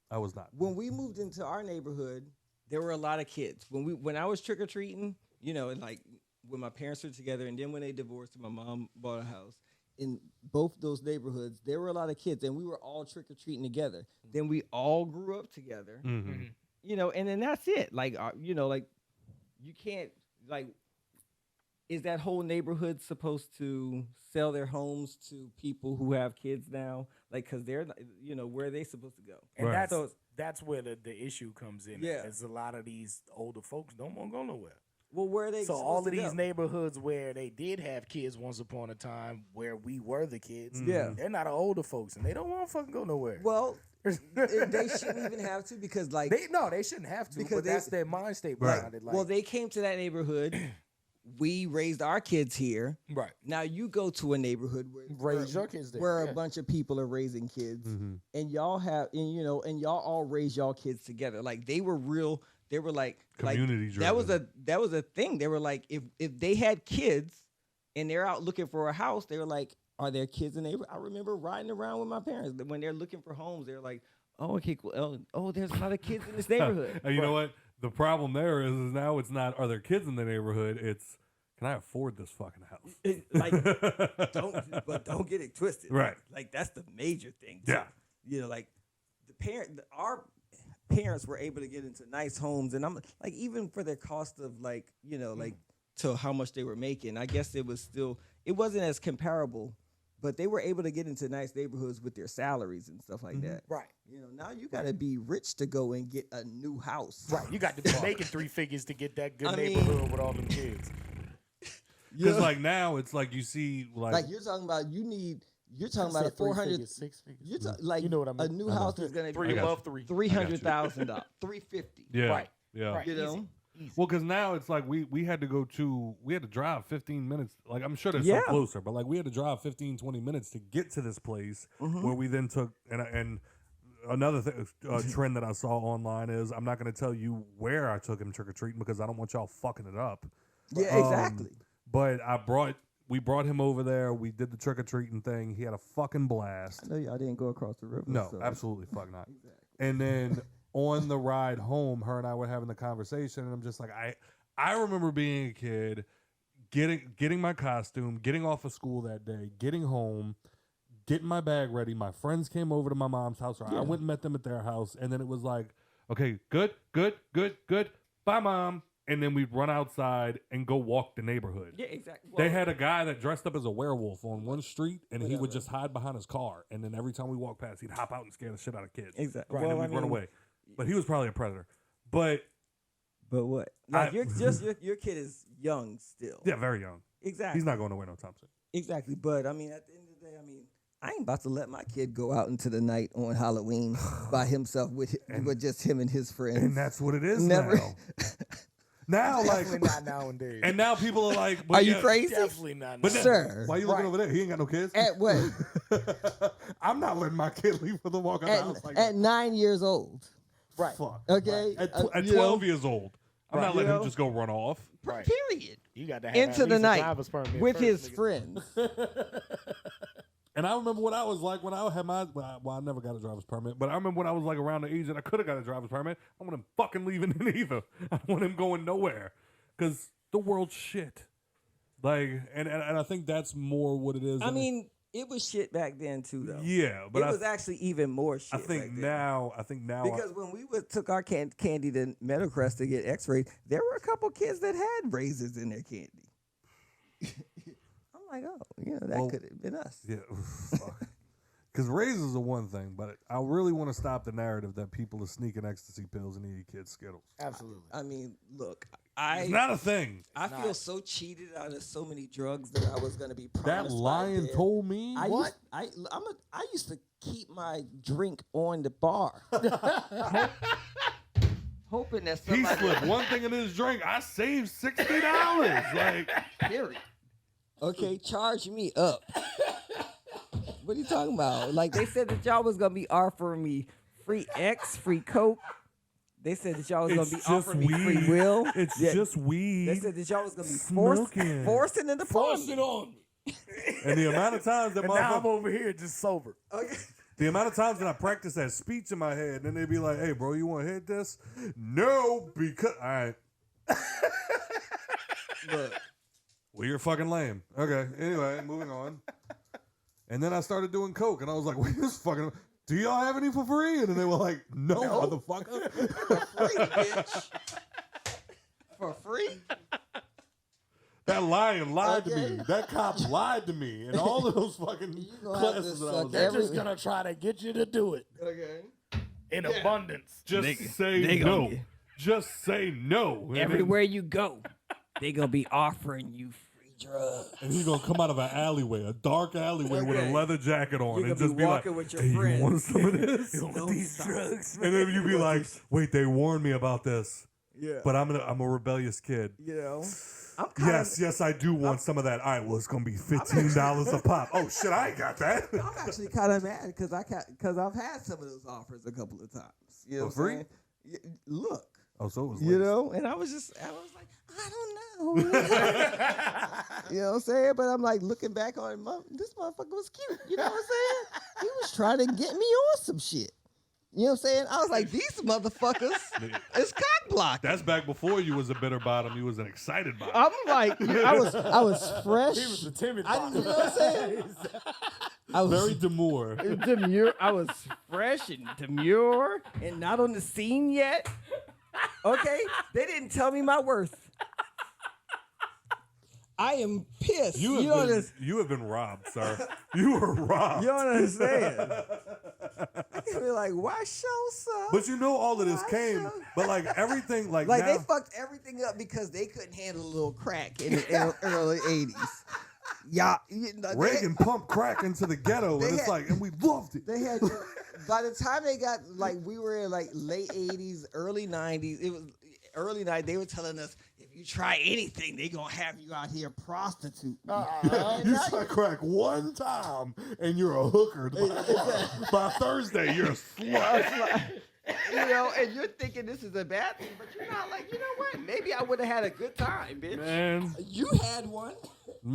I was not. When we moved into our neighborhood, there were a lot of kids. When I was trick-or-treating, and when my parents were together, and then when they divorced and my mom bought a house, in both those neighborhoods, there were a lot of kids, and we were all trick-or-treating together. Then we all grew up together, Mm-hmm. and then that's it. You can't, is that whole neighborhood supposed to sell their homes to people who have kids now? Because they're, where are they supposed to go? And Right. that's where the issue comes in. Yeah. Is a lot of these older folks don't want to go nowhere. Well, where are they So supposed all to of these go? neighborhoods where they did have kids once upon a time, where we were the kids, Yeah. they're not older folks, and they don't want to fucking go nowhere. Well, They shouldn't even have to because like they shouldn't have to. Because But that's their mind state Right. behind it. Like, well, they came to that neighborhood. We raised our kids here. right. Now you go to a neighborhood Raise your kids there. where Yeah. a bunch of people are raising kids, Mhm. and y'all have, and y'all all raise y'all kids together. Like they were real. They were like Community that was driven. that was a thing. They were like if they had kids and they're out looking for a house, they were like, are there kids in the neighborhood? I remember riding around with my parents when they're looking for homes. They're like, oh, okay, cool. Oh, there's a lot of kids in this neighborhood. And you know what? The problem there is now it's not are there kids in the neighborhood? It's can I afford this fucking house? Like don't get it twisted. Right. Like that's the major thing. Too. Yeah. You know, like our parents were able to get into nice homes, and I'm like, even for their cost of like, like to how much they were making, I guess it wasn't as comparable, but they were able to get into nice neighborhoods with their salaries and stuff like that. Right. Now you got to be rich to go and get a new house. Right. You got to be making 3 figures to get that good I mean- neighborhood with all them kids. Because like now it's like you see Like you're talking about, you're talking about a 400. 6 figures. You're like You know what I mean. A new house is gonna Three be above three. $300,000, $350. yeah, Right. yeah. Right. You know. Easy. Well, because now it's like we had to drive 15 minutes. Like I'm sure there's Yeah. some closer, but like we had to drive 15, 20 minutes to get to this place where we then took and another trend that I saw online is I'm not going to tell you where I took him trick or treating because I don't want y'all fucking it up. Yeah, exactly. But we brought him over there. We did the trick or treating thing. He had a fucking blast. I know y'all didn't go across the river. No, so. absolutely fuck not. And then on the ride home, her and I were having the conversation, and I'm just like, I remember being a kid, getting my costume, getting off of school that day, getting home, getting my bag ready. My friends came over to my mom's house, or I went and met them at their house, and then it was like, okay, good, bye, Mom. And then we'd run outside and go walk the neighborhood. Yeah, exactly. They had a guy that dressed up as a werewolf on one street, and he would just hide behind his car. And then every time we walked past, he'd hop out and scare the shit out of kids. Exactly. And then we'd run away. But he was probably a predator. But what? Like your kid is young still. yeah, very young. Exactly. He's not going nowhere no time soon. Exactly. But I mean, at the end of the day, I ain't about to let my kid go out into the night on Halloween by himself with just him and his friends. And that's what it is Never. now. Now, like, Definitely not nowadays. and now people are like, Are you crazy? Definitely not. But nowadays. Sir. why you looking over there? He ain't got no kids. At what? I'm not letting my kid leave for the walk out the house like At 9 years old. Right. fuck. Okay. At, at you know, 12 years old, I'm not letting him just go run off. Right. Period. You got to have Into at the least a night driver's permit with first, his nigga. friends. And I remember what I was like when I had my, well, I never got a driver's permit, but I remember when I was like around the age that I could have got a driver's permit. I want him fucking leaving in either. I want him going nowhere because the world's shit. Like, and I think that's more what it is. I mean, it was shit back then too, though. yeah, but it was actually even more shit. I think back then. now, Because when we took our candy to Meadowcrest to get X-rayed, there were a couple kids that had razors in their candy. I'm like, oh, that could have been us. yeah, because razors are one thing, but I really want to stop the narrative that people are sneaking ecstasy pills and eating kids Skittles. Absolutely. I mean, look, It's not a thing. I feel so cheated out of so many drugs that I was going to be promised. That by lion dead. told me. I used to keep my drink on the bar, hoping that He somebody. slipped one thing in his drink. I saved $60. Like, Period. Okay, charge me up. What are you talking about? Like they said that y'all was gonna be offering me free X, free Coke. They said that y'all was gonna it's be just offering me free weed. will. It's Yeah. just weed. They said that y'all was gonna be Smoking. forcing it upon me. on me. And the amount of times that And now I'm motherfucker, over here just sober. Okay. the amount of times that I practice that speech in my head, and then they be like, "Hey, bro, you want to hit this?" No, because all right. Look, Well, you're fucking lame. Okay. Anyway, moving on. And then I started doing coke, and I was like, "Wait, this fucking. Do y'all have any for free?" And then they were like, "No, motherfucker." free, bitch. For free? That lion lied to Okay. me. That cop lied to me. And all of those fucking gonna have to classes that I suck was They're in. just gonna try to get you to do it Okay. in abundance. Just say they no. gonna Just say no. And then- Everywhere you go, they gonna be offering you free drugs. And he's gonna come out of an alleyway, a dark alleyway with a Okay. leather jacket on, You're and gonna just be be like, walking with your "Hey, you friends. want some of this? You want these drugs, And then you be like, "Wait, they warned me about this, Yeah. but I'm a rebellious kid." You know, I'm kind Yes, I do want some of that. All right, well, it's gonna be $15 a pop. Oh shit, I ain't got that. I'm actually kind of mad because I've had some of those offers a couple of times. You know, For what free? I'm saying? Look, Oh, so it was you laced. know, and I was like, I don't know. You know what I'm saying? But I'm like looking back on it, this motherfucker was cute. You know what I'm saying? He was trying to get me on some shit. You know what I'm saying? I was like, these motherfuckers is cock blocking. That's back before you was a bitter bottom. You was an excited bottom. I'm like, I was fresh. He was the timid You know what I'm saying? I was Very demure. demure. I was fresh and demure and not on the scene yet. Okay, they didn't tell me my worth. I am pissed. You have been robbed, sir. You were robbed. You don't understand. I can be like, why show some? But you know all of this Why came, show? but like everything, like Like now, they fucked everything up because they couldn't handle a little crack in the early '80s. Yeah, Reagan pumped crack into the ghetto, they and it's had- like, and we loved it. They had by the time they got like we were in like late '80s, early '90s. It was early '90s. They were telling us if you try anything, they gonna have you out here prostitute. You try crack one time, and you're a hooker. By Thursday, you're a slut. You know, and you're thinking this is a bad thing, but you're not like, you know what? Maybe I would have had a good time, bitch. Man, You had one,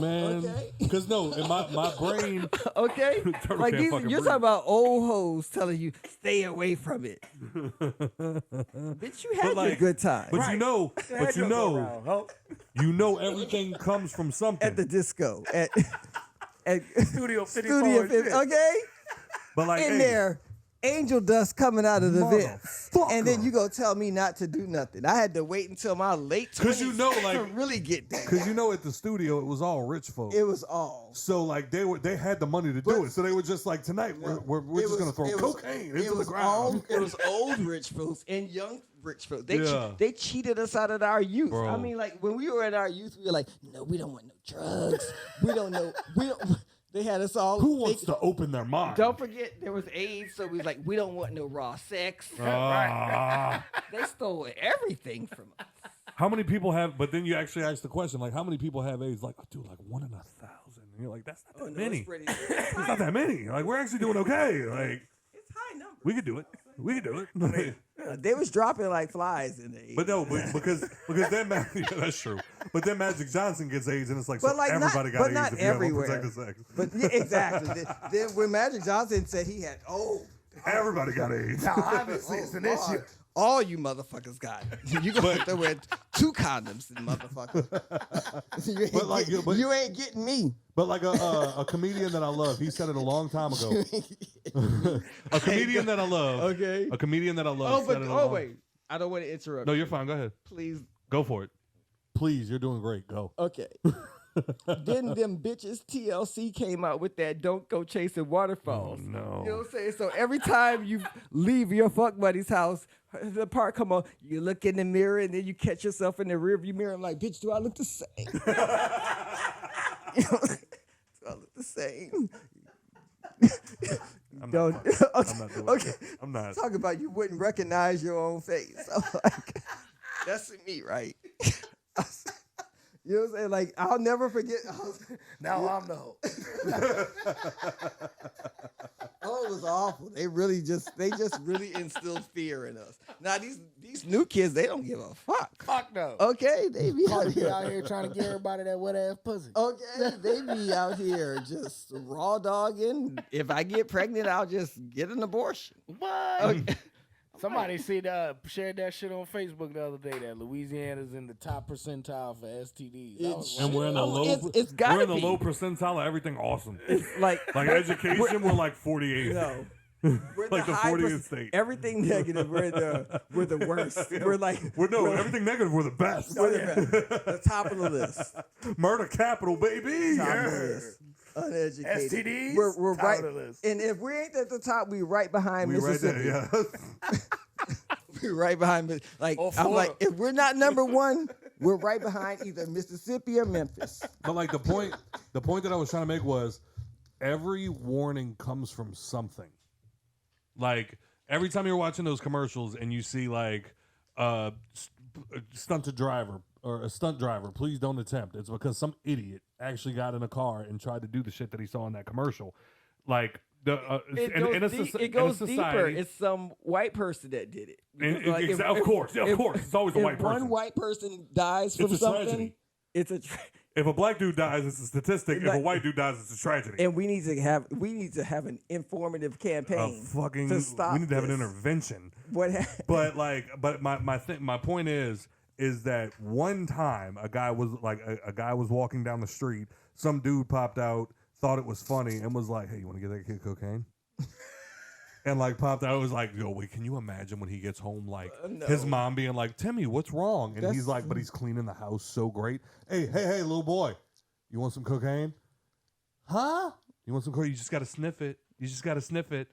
Okay. Because no, in my brain, okay? Turtle Like can't you're fucking breathe. talking about old hoes telling you stay away from it. Bitch, you had like- your good time but you know, you know everything comes from something. at the disco at Studio 54. Studio and 50, shit. okay? But like, In hey, there, angel dust coming out of the vents. Motherfucker. And then you go tell me not to do nothing. I had to wait until my late 20s 'Cause you know, to like- really get there. because you know at the studio it was all rich folk. It was all. So like they had the money to do it. So they were just like tonight we're It just was- gonna throw it was- cocaine it into the was ground. It was old rich folks and young rich folks. Yeah. They cheated us out of our youth. Bro. I mean, like when we were in our youth, we were like, no, we don't want no drugs. We don't know. We don't. They had us all. Who wants they- to open their mind? Don't forget there was AIDS, so we was like, we don't want no raw sex. Ah. They stole everything from us. How many people have? But then you actually ask the question, like, how many people have AIDS? Like, dude, like 1 in 1,000. And you're like, that's not that many. It's not that many. Like, we're actually doing okay. Like, It's high numbers. we could do it. We could do it. They was dropping like flies in the 80s. But no, because then yeah, that's true. But then Magic Johnson gets AIDS, and it's like, But so like everybody not, got but AIDS not if you have everywhere. unprotected sex. But yeah, exactly. then when Magic Johnson said he had, Everybody got AIDS. Now, obviously, it's an issue. all you motherfuckers got it. You gonna have to wear 2 condoms, motherfucker. you ain't getting me. But like a comedian that I love, he said it a long time ago. A comedian that I love. Okay. A comedian that I love. said it a long- wait. I don't want to interrupt. No, you. you're fine. Go ahead. Please. Go for it. Please, you're doing great. Go. Okay. Then them bitches TLC came out with that "Don't Go Chasing Waterfalls." Oh, no. You know what I'm saying? So every time you leave your fuck buddy's house, the part come on, you look in the mirror and then you catch yourself in the rearview mirror. I'm like, bitch, do I look the same? You know, do I look the same? I'm Don't. not doing Okay. it. I'm not. Talk about you wouldn't recognize your own face. I'm like, that's me, right? You know what I'm saying? Like, I'll never forget. Now I'm the hoe. Oh, it was awful. They just really instilled fear in us. Now these new kids, they don't give a fuck. Fuck no. Okay, they be out Be here. out here trying to get everybody that wet ass pussy. Okay, they be out here just raw dogging. If I get pregnant, I'll just get an abortion. What? Okay. Somebody shared that shit on Facebook the other day that Louisiana's in the top percentile for STDs. I was And we're in the low. it's gotta we're in the be. low percentile of everything awesome. Like Education, we're like 48. no. We're Like the high 40th state. Everything negative, we're the worst. We're like Everything negative, we're the best. we're the top of the list. Murder capital, baby. Top of Yeah. the list. Uneducated. STDs? We're Top right. of the list. And if we ain't at the top, we right behind We right Mississippi. there, yeah. We right behind. Like Or I'm like, Florida. if we're not number one, We're right behind either Mississippi or Memphis. But like the point that I was trying to make was every warning comes from something. Like every time you're watching those commercials and you see like stunted driver or a stunt driver, please don't attempt. It's because some idiot actually got in a car and tried to do the shit that he saw in that commercial. Like It goes deeper. It's some white person that did it. Of course, it's always a white person. One white person dies from something. Tragedy. It's a. If a black dude dies, it's a statistic. If a white dude dies, it's a tragedy. And we need to have an informative campaign to stop. We need to have an intervention. But my point is that one time a guy was walking down the street. Some dude popped out, thought it was funny, and was like, "Hey, you want to get that kid cocaine?" And like popped out, was like, "Yo, wait, can you imagine when he gets home, like his mom being like, Timmy, what's wrong?" And he's like, "But he's cleaning the house so great. Hey, little boy, you want some cocaine? Huh? You want some cocaine? You just got to sniff it.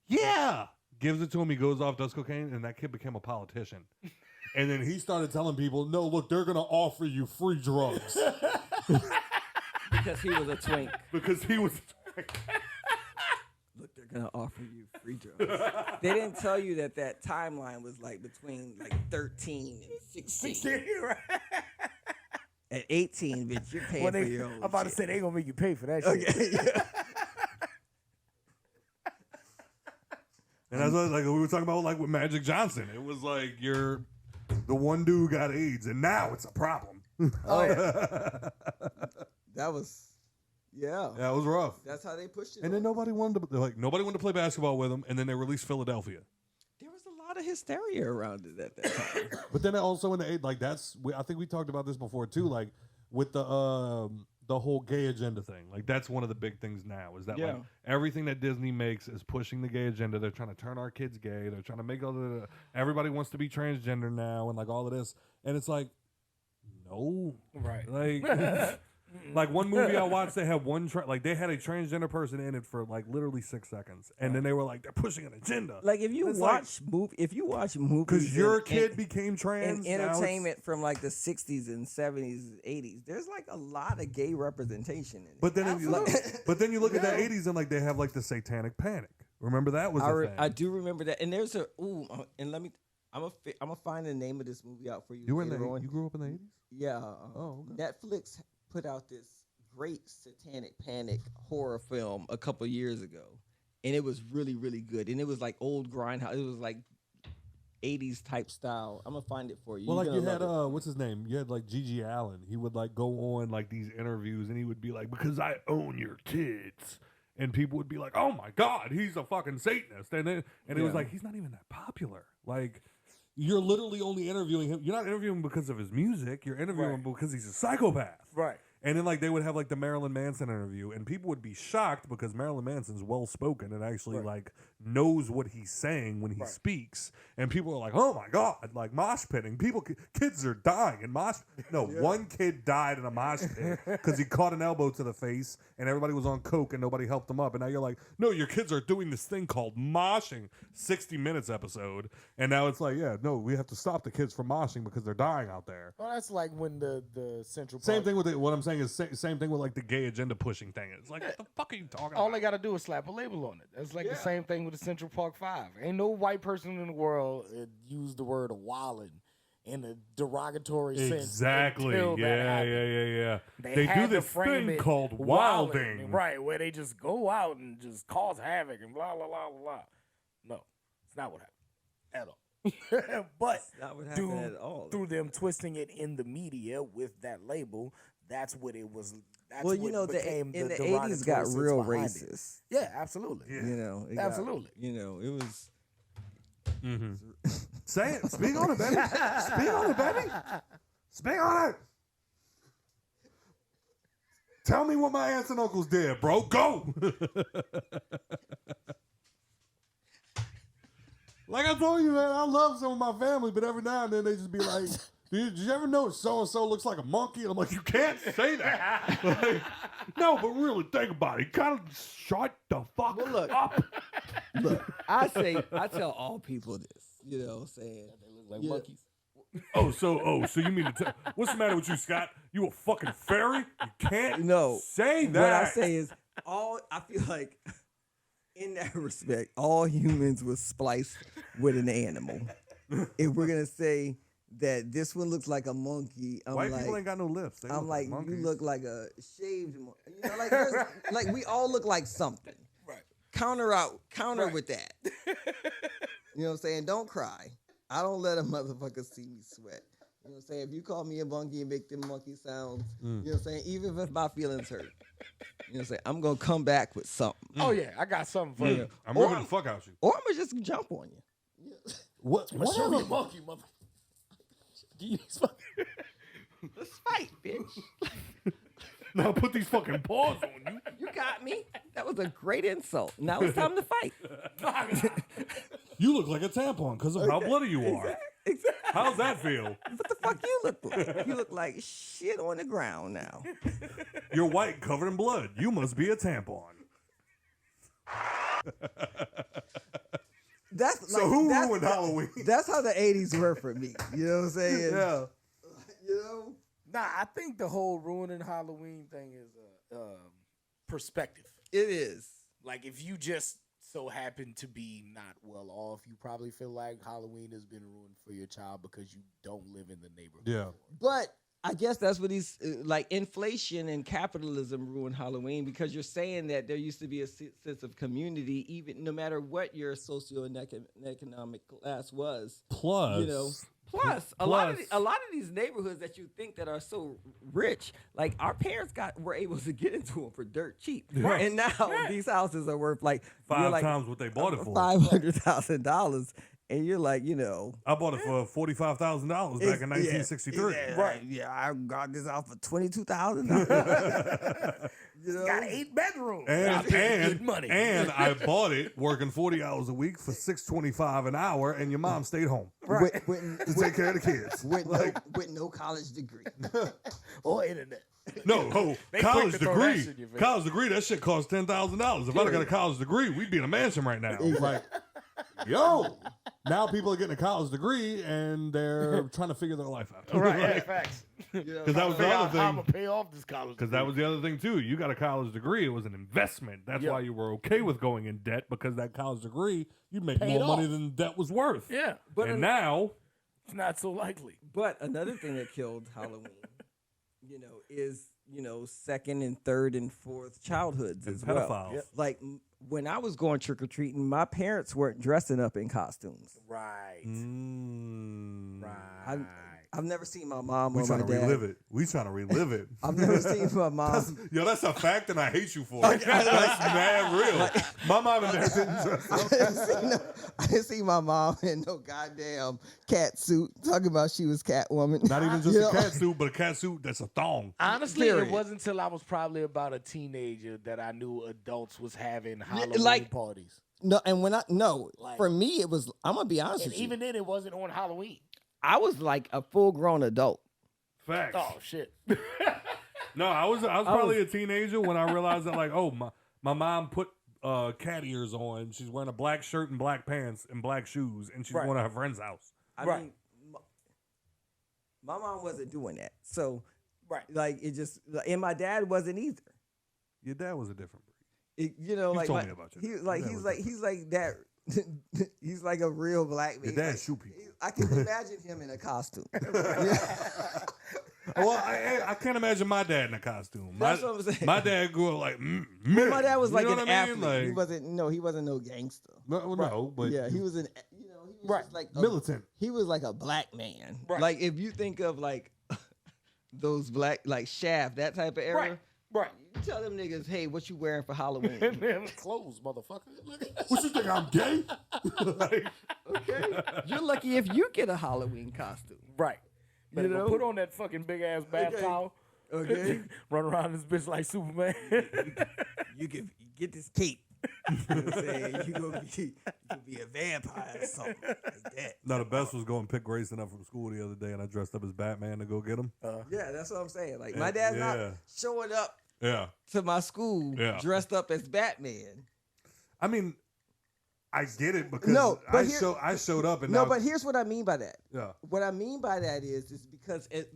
Yeah." Gives it to him. He goes off, does cocaine, and that kid became a politician. And then he started telling people, "No, look, they're gonna offer you free drugs." Because he was a twink. Look, they're gonna offer you free drugs. They didn't tell you that timeline was like between like 13 and 16. Right? At 18, bitch, you're paying for your own. I'm about to say they gonna make you pay for that shit. Okay. Yeah. And that's what, like we were talking about, like with Magic Johnson. It was like the one dude got AIDS, and now it's a problem. Oh yeah. That was. Yeah, it was rough. That's how they pushed it. And then nobody wanted to play basketball with him. And then they released Philadelphia. There was a lot of hysteria around it at that time. But then also in the I think we talked about this before too. Like with the whole gay agenda thing. Like that's one of the big things now is that like everything that Disney makes is pushing the gay agenda. They're trying to turn our kids gay. They're trying to make everybody wants to be transgender now and like all of this. And it's like, no, right? Like. Like one movie I watched, they had they had a transgender person in it for like literally 6 seconds, and then they were like, they're pushing an agenda. Like if you watch movies, because your kid became trans, in entertainment from like the 60s and 70s, and 80s, there's like a lot of gay representation in it. But then you look at the 80s and like they have like the Satanic Panic. Remember that was a thing. I do remember that, and there's and let me. I'm gonna find the name of this movie out for you. You grew up in the 80s? Yeah. Okay. Netflix put out this great Satanic Panic horror film a couple years ago, and it was really, really good. And it was like old grindhouse. It was like 80s type style. I'm gonna find it for you. Well, like you had what's his name? You had like Gigi Allen. He would like go on like these interviews, and he would be like, "Because I own your kids." And people would be like, "Oh my God, he's a fucking Satanist." And it was like, he's not even that popular. Like, you're literally only interviewing him. You're not interviewing him because of his music. You're interviewing him because he's a psychopath. Right. And then like they would have like the Marilyn Manson interview, and people would be shocked because Marilyn Manson's well spoken and actually like knows what he's saying when he speaks. And people are like, "Oh my God!" Like mosh pitting. Kids are dying in mosh. No, one kid died in a mosh pit because he caught an elbow to the face, and everybody was on coke and nobody helped him up. And now you're like, "No, your kids are doing this thing called moshing." 60 Minutes episode, and now it's like, we have to stop the kids from moshing because they're dying out there. Well, that's like when the Central Park. Same thing with what I'm saying is same thing with like the gay agenda pushing thing. It's like, what the fuck are you talking about? All they got to do is slap a label on it. That's like the same thing with the Central Park 5. Ain't no white person in the world use the word wildin' in a derogatory sense. Exactly. Yeah. They do this thing called wilding. Right, where they just go out and just cause havoc and blah, blah, blah, blah. No, it's not what happened at all. But not what happened at all. Through them twisting it in the media with that label, that's what it was. That's well, the 80s got real racist. Yeah, absolutely. Yeah. You know, absolutely. It was. Mm-hmm. Say it. Speak on it, baby. Speak on it, baby. Speak on it. Tell me what my aunts and uncles did, bro. Go. Like I told you, man, I love some of my family, but every now and then they just be like, did you ever know so-and-so looks like a monkey? And I'm like, you can't say that. Like, no, but really think about it. You kind of shut the fuck up. Look, I tell all people this, you know what I'm saying? They look like monkeys. So you mean to tell? What's the matter with you, Scott? You a fucking fairy? You can't say that. What I say is I feel like in that respect, all humans were spliced with an animal. If we're gonna say that this one looks like a monkey, White people ain't got no lips. They I'm look like, you monkeys. look like a shaved monkey. You know, like we all look like something. Right. Counter with that. You know what I'm saying? Don't cry. I don't let a motherfucker see me sweat. You know what I'm saying? If you call me a monkey and make them monkey sounds, you know what I'm saying? Even if my feelings hurt, you know what I'm saying? I'm going to come back with something. Oh, yeah. I got something for you. I'm ripping the fuck out you. Or I'm going to just jump on you. What? Show me a monkey, mother. Let's fight, bitch. Now put these fucking paws on you. You got me. That was a great insult. Now it's time to fight. You look like a tampon because of how bloody you are. Exactly. How's that feel? What the fuck you look like? You look like shit on the ground now. You're white, covered in blood. You must be a tampon. So who ruined Halloween? That's how the 80s were for me. You know what I'm saying? Yeah. You know? Nah, I think the whole ruining Halloween thing is perspective. It is. Like, if you just so happen to be not well off, you probably feel like Halloween has been ruined for your child because you don't live in the neighborhood. Yeah. But I guess that's what these, like inflation and capitalism ruined Halloween, because you're saying that there used to be a sense of community, even no matter what your socioeconomic class was. Plus, you know, a lot of these neighborhoods that you think that are so rich, like our parents were able to get into them for dirt cheap, and now these houses are worth like five times what they bought it for, $500,000. And you're like, you know, I bought it for $45,000 back in 1963. Right? Yeah, I got this out for $22,000. You know, got 8 bedrooms. And money. And I bought it working 40 hours a week for $6.25 an hour, and your mom stayed home to take care of the kids with no college degree or internet. No, college degree. College degree, that shit costs $10,000. If I'd have got a college degree, we'd be in a mansion right now. Like, yo, now people are getting a college degree and they're trying to figure their life out. Right, yeah, facts. Because that was the other thing. I'm gonna pay off this college. Because that was the other thing too. You got a college degree; it was an investment. That's why you were okay with going in debt, because that college degree you'd make more money than debt was worth. Yeah, and now it's not so likely. But another thing that killed Halloween, you know, is second and third and fourth childhoods as well. Pedophiles. Yep. Like when I was going trick or treating, my parents weren't dressing up in costumes. Right. Right. I've never seen my mom we or trying my to dad. relive it. We trying to relive it. I've never seen my mom. That's a fact, and I hate you for it. That's mad real. My mom and dad didn't dress up. I didn't see my mom in no goddamn cat suit talking about she was Catwoman. Not even just a cat suit, but a cat suit that's a thong. Honestly, it wasn't until I was probably about a teenager that I knew adults was having Halloween parties. No, and for me it was. I'm gonna be honest with you. Even then, it wasn't on Halloween. I was like a full-grown adult. Facts. Oh shit. No, I was probably a teenager when I realized that, like, oh, my mom put cat ears on. She's wearing a black shirt and black pants and black shoes, and she's going to her friend's house. I mean, my mom wasn't doing that. So, like, it just, and my dad wasn't either. Your dad was a different breed. Like told me about you. He's like that. He's like a real black man. Your dad shoot people. I can imagine him in a costume. Well, I can't imagine my dad in a costume. That's what I'm saying. My dad grew up like, my dad was like an athlete. Like, he wasn't no gangster. No, but yeah, he was he was just like militant. He was like a black man. Right. Like if you think of like those black, like Shaft, that type of era. Right. You tell them niggas, hey, what you wearing for Halloween? Clothes, motherfucker. What you think, I'm gay? Okay. You're lucky if you get a Halloween costume. Right. You know? Put on that fucking big ass bath towel. Okay. Run around this bitch like Superman. You can get this cape. You know what I'm saying? You gonna be a vampire or something like that. No, the best was going to pick Grayson up from school the other day, and I dressed up as Batman to go get him. Yeah, that's what I'm saying. Like my dad's not showing up to my school dressed up as Batman. I mean, I get it because No, but I showed up and no, now, but here's what I mean by that. yeah. What I mean by that is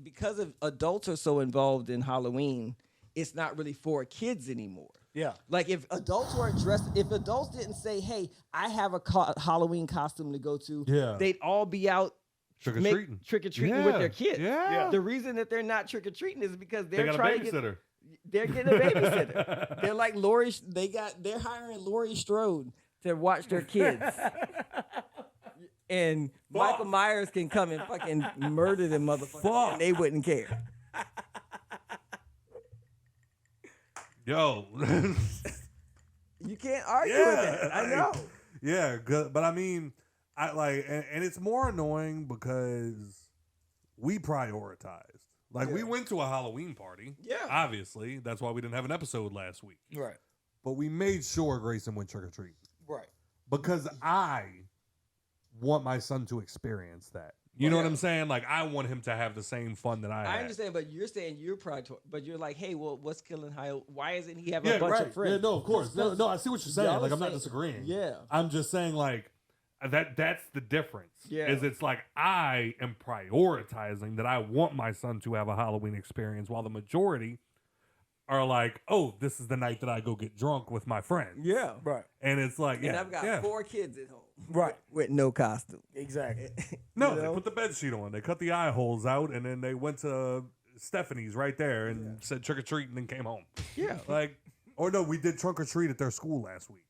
because of adults are so involved in Halloween, it's not really for kids anymore. Yeah. Like if adults weren't dressed, if adults didn't say, "Hey, I have a Halloween costume to go to," Yeah. they'd all be out Trick or treating. trick or treating with their kids. Yeah. The reason that they're not trick or treating is because They they're got a trying to babysitter. they're getting a babysitter. They're like Laurie. They're hiring Laurie Strode to watch their kids. And Michael Myers can come and fucking murder them motherfuckers, and they wouldn't care. Yo. You can't argue with that. I know. Yeah, good. But I mean, I like, and it's more annoying because we prioritized. Like, we went to a Halloween party. Yeah. Obviously. That's why we didn't have an episode last week. Right. But we made sure Grayson went trick or treat. Right. Because I want my son to experience that. You know what I'm saying? Like, I want him to have the same fun that I had. I understand, but you're saying you're but you're like, hey, well, what's killing Hyle? Why isn't he having a bunch of friends? Yeah, no, of course. No, I see what you're saying. Y'all Like, are I'm not saying- disagreeing. Yeah. I'm just saying, like, that's the difference. Yeah. Is it's like I am prioritizing that I want my son to have a Halloween experience, while the majority are like, oh, this is the night that I go get drunk with my friends. Yeah. Right. And it's like, And yeah, I've got yeah. 4 kids at home. Right. With no costume. Exactly. No, You they know? put the bed sheet on. They cut the eye holes out, and then they went to Stephanie's right there and said trick or treat, and then came home. Yeah. Like, or no, we did trunk or treat at their school last week.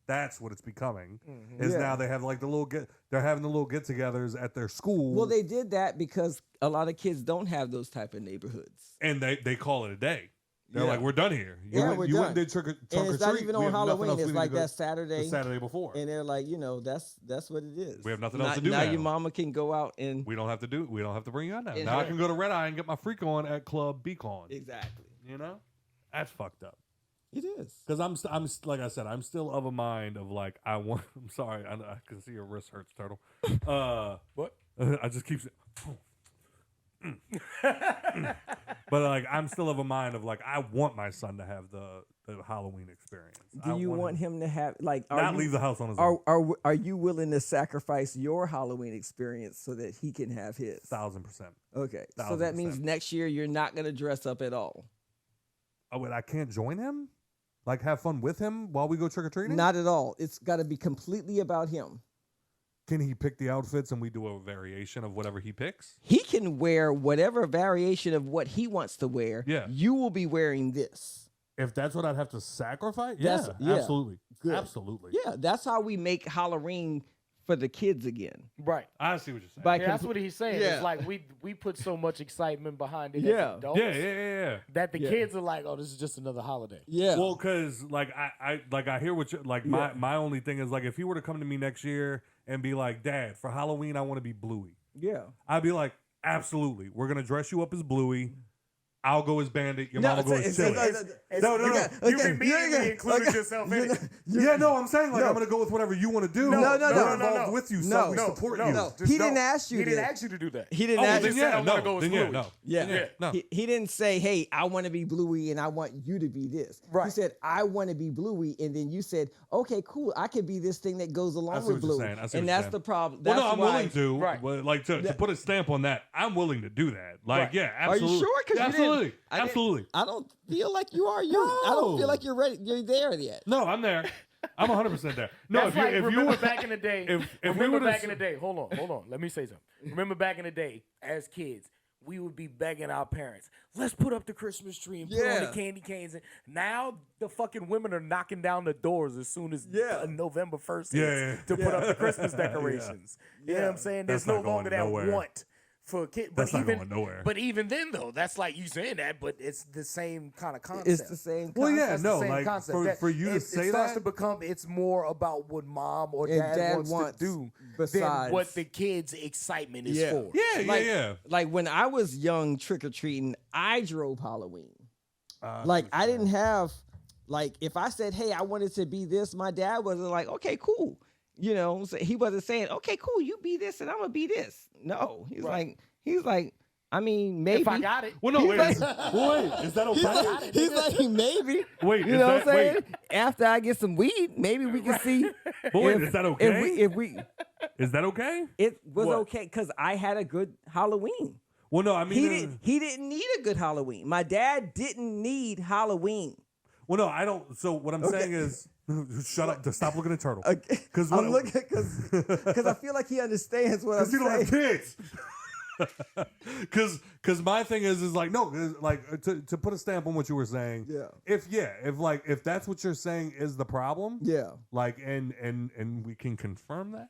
That's what it's becoming. Is Yeah. now they have like they're having the little get-togethers at their school. Well, they did that because a lot of kids don't have those type of neighborhoods. and they call it a day. They're Yeah. like, we're done here. Yeah, we're you done. went and did trunk or And it's treat. not even We on have nothing Halloween. else we It's need like to go- that Saturday. the Saturday before. And they're like, that's what it is. We have nothing else to do now. now. Your mama can go out and We don't have to bring you out now. And Now I her- can go to Red Eye and get my freak on at Club Beacon. exactly. You know, that's fucked up. It is. Because I'm like I said, I'm still of a mind of like I want. I'm sorry, I can see your wrist hurts, Turtle. What? I just keep. But like I'm still of a mind of like I want my son to have the Halloween experience. Do you want him to have like? not leave the house on his own? Are you willing to sacrifice your Halloween experience so that he can have his? 1,000%. Okay, so that means 1,000%. next year you're not going to dress up at all. Oh, wait, I can't join him? Like have fun with him while we go trick or treating? Not at all. It's got to be completely about him. Can he pick the outfits and we do a variation of whatever he picks? He can wear whatever variation of what he wants to wear. Yeah. You will be wearing this. If that's what I'd have to sacrifice? Yeah, Yeah. absolutely. Good. Absolutely. Yeah, that's how we make Halloween for the kids again. Right. I see what you're saying. By Yeah, that's what he's saying. Yeah. It's like we put so much excitement behind it Yeah. as adults yeah. that the Yeah. kids are like, oh, this is just another holiday. Yeah. Well, because like I hear what you like. My only thing is like if he were to come to me next year and be like, Dad, for Halloween I want to be Bluey, yeah. I'd be like, absolutely, we're gonna dress you up as Bluey. I'll go as Bandit. Your mama go as Silly. No. You immediately included yourself in it. Yeah, no, I'm saying like I'm gonna go with whatever you want to do. No. We're involved with you, so we No, support no, you. no. He didn't ask you He didn't this. ask you to do that. He didn't Oh, ask then you. said, I yeah, wanna no, go as then yeah, Bluey. no. Yeah. Then no. He didn't say, hey, I want to be Bluey and I want you to be this. He Right. said, I want to be Bluey. And then you said, okay, cool. I could be this thing that goes I along see with what you're Bluey. saying. I see And what you're that's saying. the problem. Well, That's no, I'm why- willing to. Right. But like to put a stamp on that, I'm willing to do that. Like, Right. yeah, Are absolutely. you sure? 'Cause Yeah, you didn't- absolutely. I didn't- Absolutely. I don't feel like you are. I don't feel No. like you're ready. You're there yet. No, I'm there. I'm 100% there. No, That's like, if you remember were back in the day. if we remember would've back in the day. Hold on. Let me say something. Remember back in the day, as kids, we would be begging our parents, let's put up the Christmas tree and put on the Yeah. candy canes. And now the fucking women are knocking down the doors as soon as Yeah. November 1st Yeah, hits yeah. to put up the Christmas decorations. You know what I'm saying? That's There's no not going longer that nowhere. want for kids. That's not going nowhere. But even then, though, that's like you saying that, but it's the same kind of concept. It's the same Well, yeah, concept. It's the no, same like concept. That for you to it say starts that, to become it's more about what mom or And dad, dad wants wants to do than besides- what the kids' excitement is Yeah. for. yeah, like, yeah. Like when I was young trick or treating, I drove Halloween. Uh, Like I didn't have, like if I said, hey, I wanted to be this, my dad wasn't like, okay, cool. You know, so he wasn't saying, okay, cool, you be this and I'm gonna be this. No, he's like, I mean, maybe. If I got it. Well, no, wait. Wait, is that He's okay? like, he's like, maybe. Wait, You is know that, what I'm saying? wait, After I get some weed, maybe we can see. but wait, is that okay? If we, Is that okay? it was What? okay because I had a good Halloween. Well, no, I mean, He didn't need a good Halloween. My dad didn't need Halloween. well, no, I don't. So what I'm saying is, shut up. Just stop looking at Turtle. Because I'm looking because I feel like he understands what I'm you don't saying. have kids. Because my thing is like no, 'cause, like to put a stamp on what you were saying. If that's what you're saying is the problem. Yeah. Like and we can confirm that.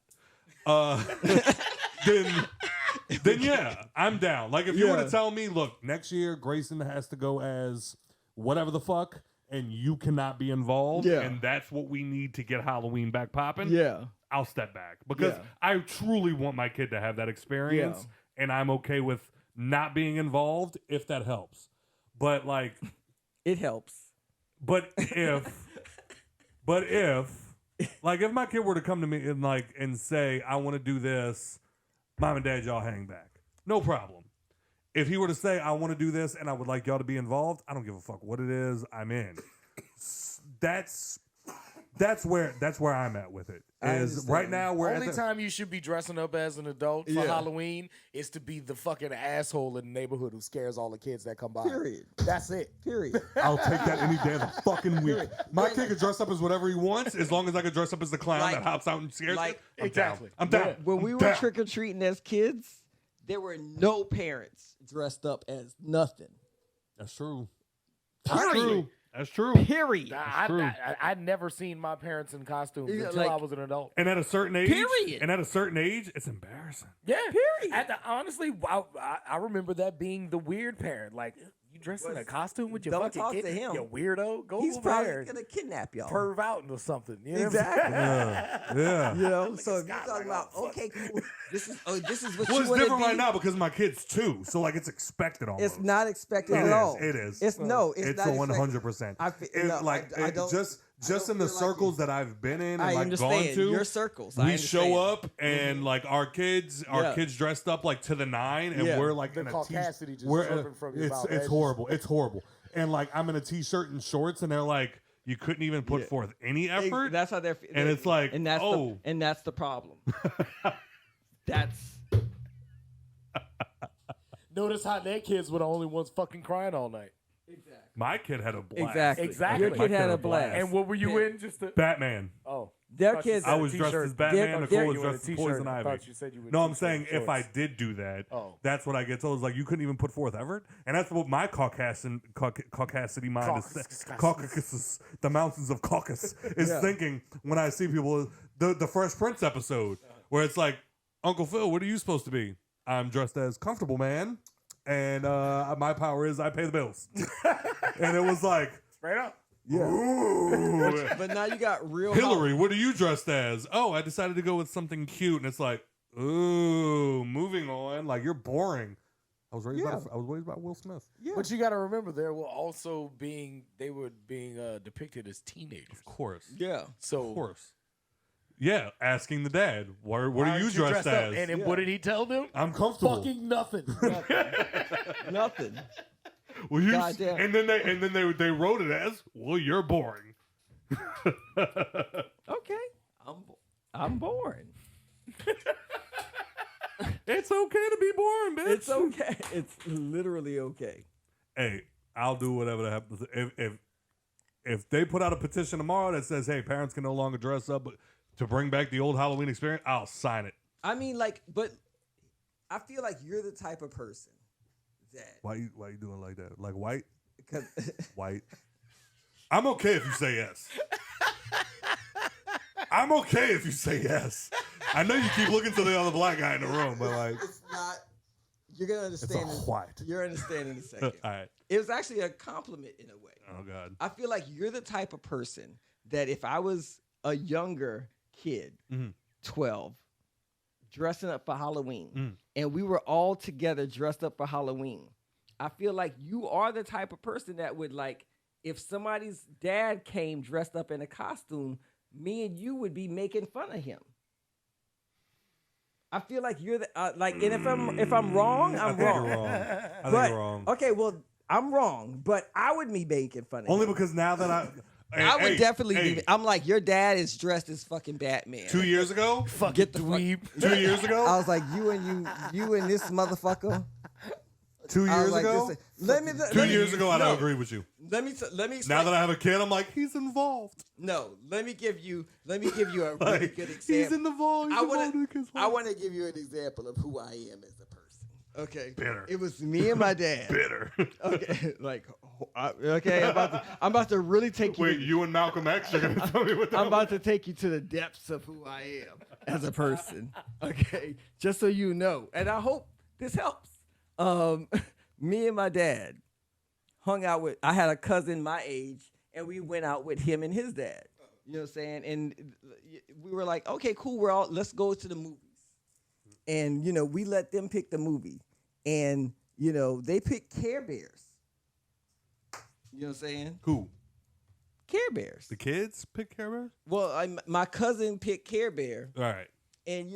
Then yeah, I'm down. Like if you were to tell me, look, next year Grayson has to go as whatever the fuck, and you cannot be involved, and that's what we need to get Halloween back popping. Yeah. I'll step back because I truly want my kid to have that experience, and I'm okay with not being involved if that helps. But like, it helps. But if like if my kid were to come to me and say I want to do this, mom and dad, y'all hang back, no problem. If he were to say I want to do this and I would like y'all to be involved, I don't give a fuck what it is, I'm in. That's where I'm at with it. Is right now we're only time you should be dressing up as an adult for Halloween is to be the fucking asshole in the neighborhood who scares all the kids that come by. Period. That's it. Period. I'll take that any day of the fucking week. My kid can dress up as whatever he wants, as long as I can dress up as the clown that hops out and scares like- it. Exactly. I'm down. When we were trick or treating as kids, there were no parents dressed up as nothing. That's true. Period. That's true. Period. I'd never seen my parents in costumes Yeah, until like- I was an adult. And at a certain age, Period. it's embarrassing. Yeah. Period. Honestly, I remember that being the weird parent. Like, you dressed in a costume with your Don't fucking talk kid? to him. You weirdo. Go He's over probably there. gonna kidnap y'all. Perv out into something. You know Exactly. Yeah. You know, so if you're talking about okay, cool, this is what Well, you it's want to different be. right now because my kid's 2, so like it's expected almost. It's not expected It at is, all. it is. It's It's not a expected. 100%. I don't. Just in the circles that I've been in and I like understand gone to, your circles. I we understand. show up and like our kids dressed up like to the 9, and we're like The in a caucasity just we're dripping from your mouth. it's horrible. It's horrible. And like I'm in a t-shirt and shorts, and they're like, you couldn't even put forth any effort. That's how they're. And it's like, and that's oh. that's the problem. That's. Notice how their kids were the only ones fucking crying all night. My kid had a blast. Exactly. Your kid had a blast. And what were you in? Just to... Batman. Oh. Their kids. I was dressed as Batman. Nicole was dressed as Poison I Ivy. thought you said you were No, I'm saying if I did do that, that's what I get told. Is like you couldn't even put forth effort, and that's what my Caucasian Caucasity mind is. Caucasus, the mountains of Caucasus, is thinking when I see people. The Fresh Prince episode where it's like, Uncle Phil, what are you supposed to be? I'm dressed as Comfortable Man, and my power is I pay the bills. And it was like straight up. Yeah. Ooh. But now you got real. Hillary, what are you dressed as? Oh, I decided to go with something cute, and it's like, ooh, moving on. Like you're boring. I was raised by Will Smith. Yeah. But you got to remember, they were being depicted as teenagers. Of course. Yeah. So of course. Yeah, asking the dad, what are you dressed as? And then what did he tell them? I'm comfortable. Fucking nothing. Nothing. Well, you Goddamn. and then they wrote it as, well, you're boring. Okay, I'm boring. It's okay to be boring, bitch. It's okay. It's literally okay. Hey, I'll do whatever that happens. If they put out a petition tomorrow that says, hey, parents can no longer dress up to bring back the old Halloween experience, I'll sign it. I mean, like, but I feel like you're the type of person that. Why you doing like that? Like white? Because White. I'm okay if you say yes. I'm okay if you say yes. I know you keep looking to the other black guy in the room, but like it's not. You're gonna understand. It's a white. You're understanding in a second. all right. It was actually a compliment in a way. Oh God. I feel like you're the type of person that if I was a younger kid, 12, dressing up for Halloween, and we were all together dressed up for Halloween, I feel like you are the type of person that would like, if somebody's dad came dressed up in a costume, me and you would be making fun of him. I feel like you're the like, and if I'm wrong, I I'm think wrong. you're wrong. I think But you're wrong. okay, well, I'm wrong, but I would be making fun of Only him. because now that I would definitely hey, be. I'm like, your dad is dressed as fucking Batman. 2 years ago, Get the dweeb. 2 years ago, I was like, you and this motherfucker. 2 I was years like, ago, 2 years ago, I don't agree with you. Let me explain. Now that I have a kid, I'm like, he's involved. No, let me give you a really Like, good example. he's in the vault. I want to give you an example of who I am as a person. Okay, Bitter. It was me and my dad. bitter. Okay, like, okay, I'm about to really take you. Wait, you and Malcolm X are gonna tell me what that I'm about to take you to the depths of who I am as a person. Okay, just so you know, and I hope this helps. Me and my dad hung out with. I had a cousin my age, and we went out with him and his dad. You know what I'm saying? And we were like, okay, cool. Let's go to the movies. And we let them pick the movie, and they picked Care Bears. You know what I'm saying? Who? Care Bears. The kids pick Care Bears? Well, my cousin picked Care Bear, All right. and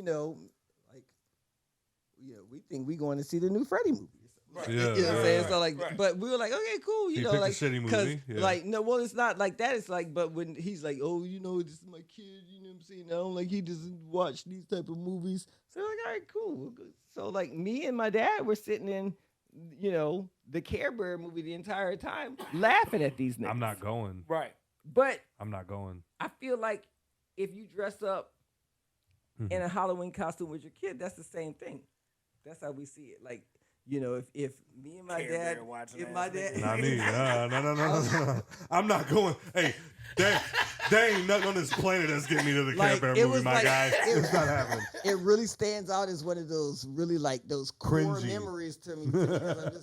we think we going to see the new Freddy movie. Right. Yeah, You know what I'm saying? yeah. So but we were like, okay, cool. He picked a like, shitty movie, yeah. like, no, well, it's not like that. It's like, but when he's like, oh, this is my kid. You know what I'm saying? I don't like he doesn't watch these type of movies. So we're like, all right, cool. So like, me and my dad were sitting in, the Care Bear movie the entire time, laughing at these niggas. I'm not going. Right. But I'm not going. I feel like if you dress up in a Halloween costume with your kid, that's the same thing. That's how we see it. Like, if me and my Care dad, Bear watching if ass my dad, nigga. Not me. No. I'm not going. Hey, there ain't nothing on this planet that's getting me to the Care Like, Bear it movie, was my like- guy. It's not happening. it really stands out as one of those really like those core Cringy. memories to me. Because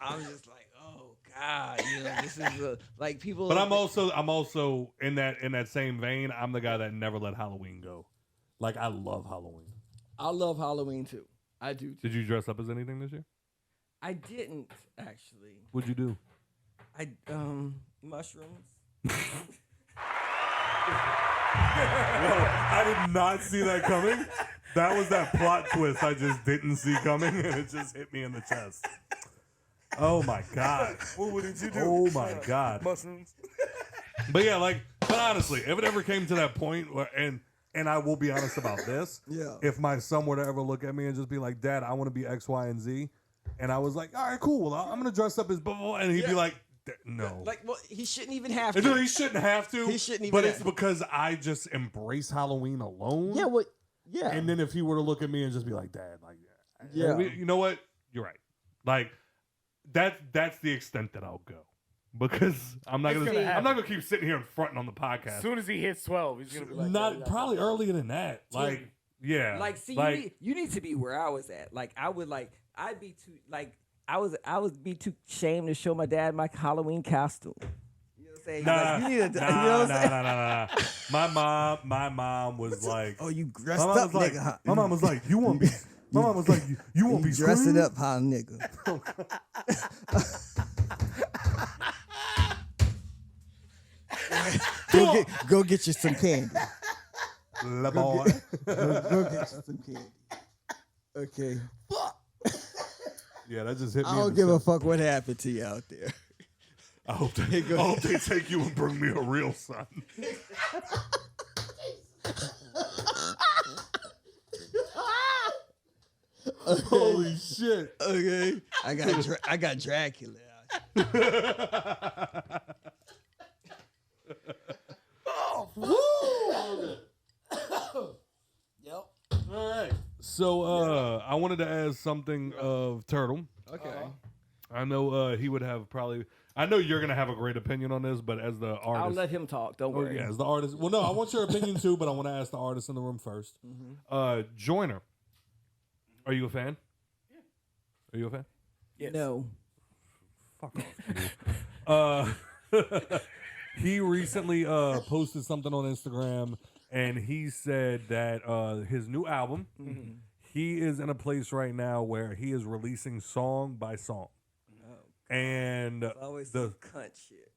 I'm just like, oh God, this is like people. But I'm also in that same vein. I'm the guy that never let Halloween go. Like, I love Halloween. I love Halloween too. I do too. Did you dress up as anything this year? I didn't actually. What'd you do? Mushrooms. I did not see that coming. That was that plot twist I just didn't see coming, and it just hit me in the chest. Oh my God. What did you do? Oh my God. Mushrooms. But honestly, if it ever came to that point where, and I will be honest about this, Yeah. if my son were to ever look at me and just be like, Dad, I want to be X, Y, and Z, and I was like, all right, cool, well, I'm going to dress up as blah, blah, blah, and he'd be like, no. Like, well, he shouldn't even have No, to. he shouldn't have to. He shouldn't even But have it's to. because I just embrace Halloween alone. Yeah. What? Yeah. And then if he were to look at me and just be like, Dad, like, Yeah. you know what? You're right. Like, that's the extent that I'll go. Because I'm not gonna keep sitting here and fronting on the podcast. As soon as he hits 12, he's gonna be like, Not probably earlier than that. Like, yeah. Like, see, like, you need to be where I was at. Like, I would I'd be too I would be too ashamed to show my dad my Halloween costume. You know what I'm saying? Like, you need to, you know what I'm saying? Nah. My mom was like, Oh, you dressed my mom up, was like, nigga. Huh? my mom was like, you won't be. My mom was like, you won't be dressing screwed? up, huh, nigga? Go get you some candy. La boy. Go get you some candy. Okay. Yeah, that just hit me. I don't give a fuck what happened to you out there. I hope they take you and bring me a real son. Holy shit. Okay. I got Dracula out here. Yep. All right. So I wanted to ask something of Turtle. Okay. I know he would have probably. I know you're gonna have a great opinion on this, but as the artist, I'll let him talk. Don't worry. yeah, as the artist. Well, no, I want your opinion too, but I want to ask the artist in the room first. Joyner, are you a fan? Yeah. Are you a fan? Yes. No. Fuck off. Dude. He recently posted something on Instagram, and he said that his new album, he is in a place right now where he is releasing song by song. And It's always some cunt shit.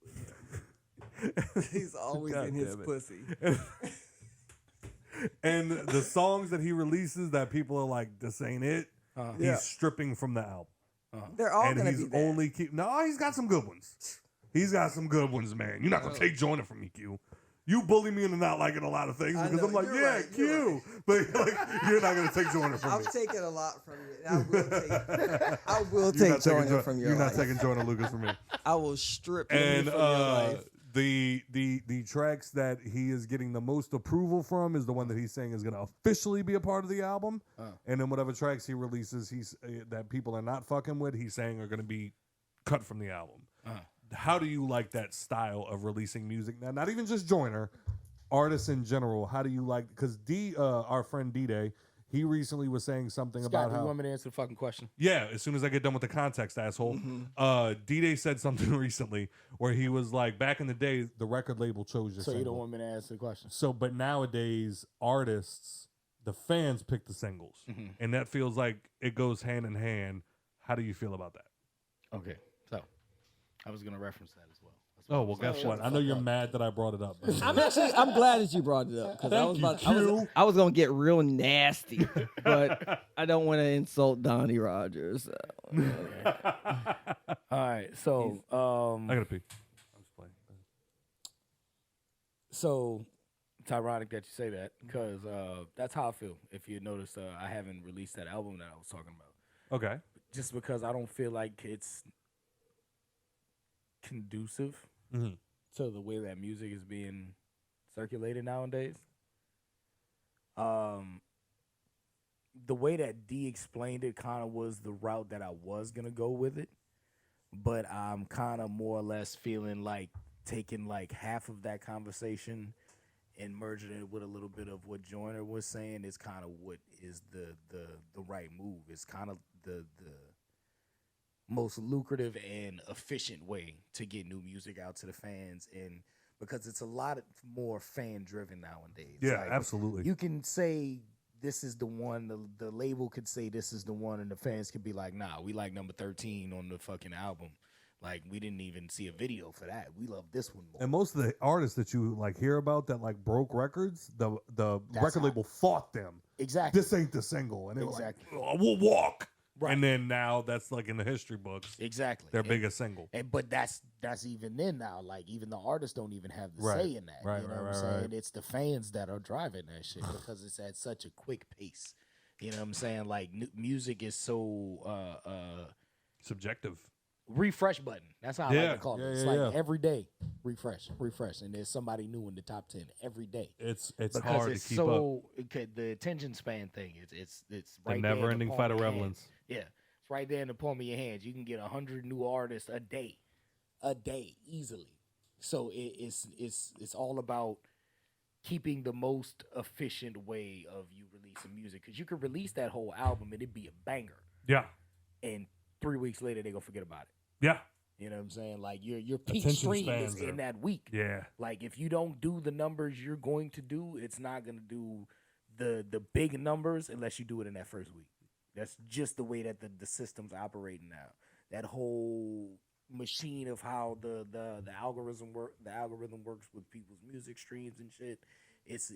He's always God in his damn it. pussy. And the songs that he releases that people are like, this ain't it. He's Yeah. stripping from the album. They're all And gonna he's be that. only he's got some good ones. He's got some good ones, man. You're not gonna take Joyner from me, Q. You bully me into not liking a lot of things because know, I'm like, you're yeah, right, Q. you're But like, you're not gonna take Joyner from I'm me. taking a lot from you. And I will You're take not taking Joyner from your You're life. not taking Joyner Lucas from me. I will strip you And from your life. the tracks that he is getting the most approval from is the one that he's saying is going to officially be a part of the album. And then whatever tracks he releases, he's that people are not fucking with, he's saying are going to be cut from the album. How do you like that style of releasing music now? Not even just Joyner, artists in general. How do you like? Because our friend D-Day, he recently was saying something Scott, about do how. you want me to answer the fucking question? Yeah, as soon as I get done with the context, asshole. D-Day said something recently where he was like, back in the day, the record label chose your So single. you don't want me to answer the question? So, but nowadays, artists, the fans pick the singles. And that feels like it goes hand in hand. How do you feel about that? Okay, so I was gonna reference that as well. Oh, well, guess what? I know you're mad that I brought it up. I'm glad that you brought it up because I was gonna get real nasty, but I don't want to insult Donnie Rogers. All right, so I gotta pee. I'm just playing. So it's ironic that you say that because that's how I feel. If you notice, I haven't released that album that I was talking about. Okay. Just because I don't feel like it's conducive to the way that music is being circulated nowadays. The way that D explained it kind of was the route that I was going to go with it. But I'm kind of more or less feeling like taking like half of that conversation and merging it with a little bit of what Joyner was saying is kind of what is the right move. It's kind of the most lucrative and efficient way to get new music out to the fans, and because it's a lot more fan driven nowadays. Yeah, Like, absolutely. you can say this is the one, the label could say this is the one, and the fans could be like, nah, we like number 13 on the fucking album. Like, we didn't even see a video for that. We love this one more. And most of the artists that you like hear about that like broke records, the That's record how- label fought them. Exactly. This ain't the single, and they Exactly. were like, "We'll walk." Right. And then now that's like in the history books, Exactly. their And- biggest single. But that's even then now. Like, even the artists don't even have the Right. say in that. Right, You know right, what I'm right, saying? right. It's the fans that are driving that shit because it's at such a quick pace. You know what I'm saying? Like, music is so Subjective. refresh button. That's how I Yeah, like to call it. yeah, It's yeah, like yeah. every day refresh, and there's somebody new in the top 10 every day. It's Because hard it's to keep up. so the attention span thing. It's The right there in never-ending palm fight of your hand. relevance. Yeah, it's right there in the palm of your hands. You can get 100 new artists a day easily. So it's all about keeping the most efficient way of you releasing music, because you could release that whole album and it'd be a banger, Yeah, and 3 weeks later they gonna forget about it. yeah, You know what I'm saying? Like, your peak Attention stream is spans are- in that week. yeah. Like, if you don't do the numbers you're going to do, it's not going to do the big numbers unless you do it in that first week. That's just the way that the system's operating now. That whole machine of how the algorithm works with people's music streams and shit. It's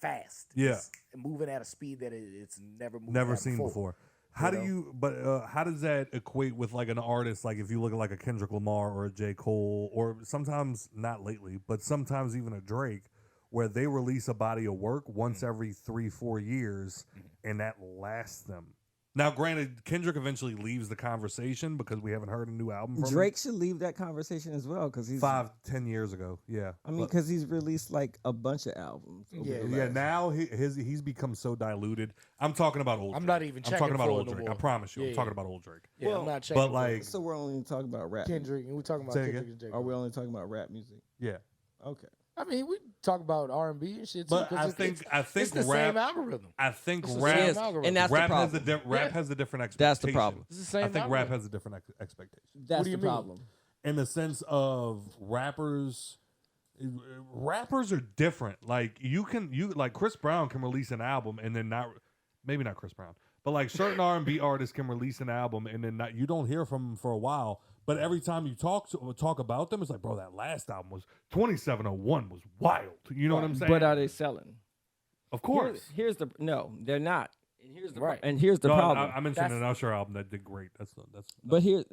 fast. Yeah. It's moving at a speed that it's never moved Never at seen before. How You do know? you? But how does that equate with like an artist? Like if you look at like a Kendrick Lamar or a J. Cole, or sometimes not lately, but sometimes even a Drake, where they release a body of work once every 3-4 years, and that lasts them. Now, granted, Kendrick eventually leaves the conversation because we haven't heard a new album from Drake should leave that conversation as well because he's him 5-10 years ago. Yeah, I mean, But- because he's released like a bunch of albums. over Yeah, the yeah. last- Now he's become so diluted. I'm talking about old. I'm Drake. not even I'm checking talking about for old it no Drake. more. I promise you. I'm Yeah, talking yeah. about old Drake. Yeah, Well, I'm not checking. But for like, So we're only talking about rap. Kendrick, and we're talking about Say Kendrick again? and J. Are Cole. we only talking about rap music? yeah. Okay. I mean, we talk about R&B and shit too. But 'cause I it's think the rap. same algorithm. I think It's the rap. same Is, algorithm. and that's rap the has problem. rap Yeah. has a different expectation. That's the problem. It's the same I think rap algorithm. has a different expectation That's What do the you mean? problem. in the sense of rappers. Rappers are different. Like you like Chris Brown can release an album and then maybe not Chris Brown, but like certain R&B artists can release an album and then you don't hear from them for a while. But every time you talk about them, it's like, bro, that last album was 2701 was wild. You know what I'm saying? But are they selling? Of course. Here's the no, they're not. And here's the Right. and here's the No, problem. I mentioned That's- an Usher album that did great. But here's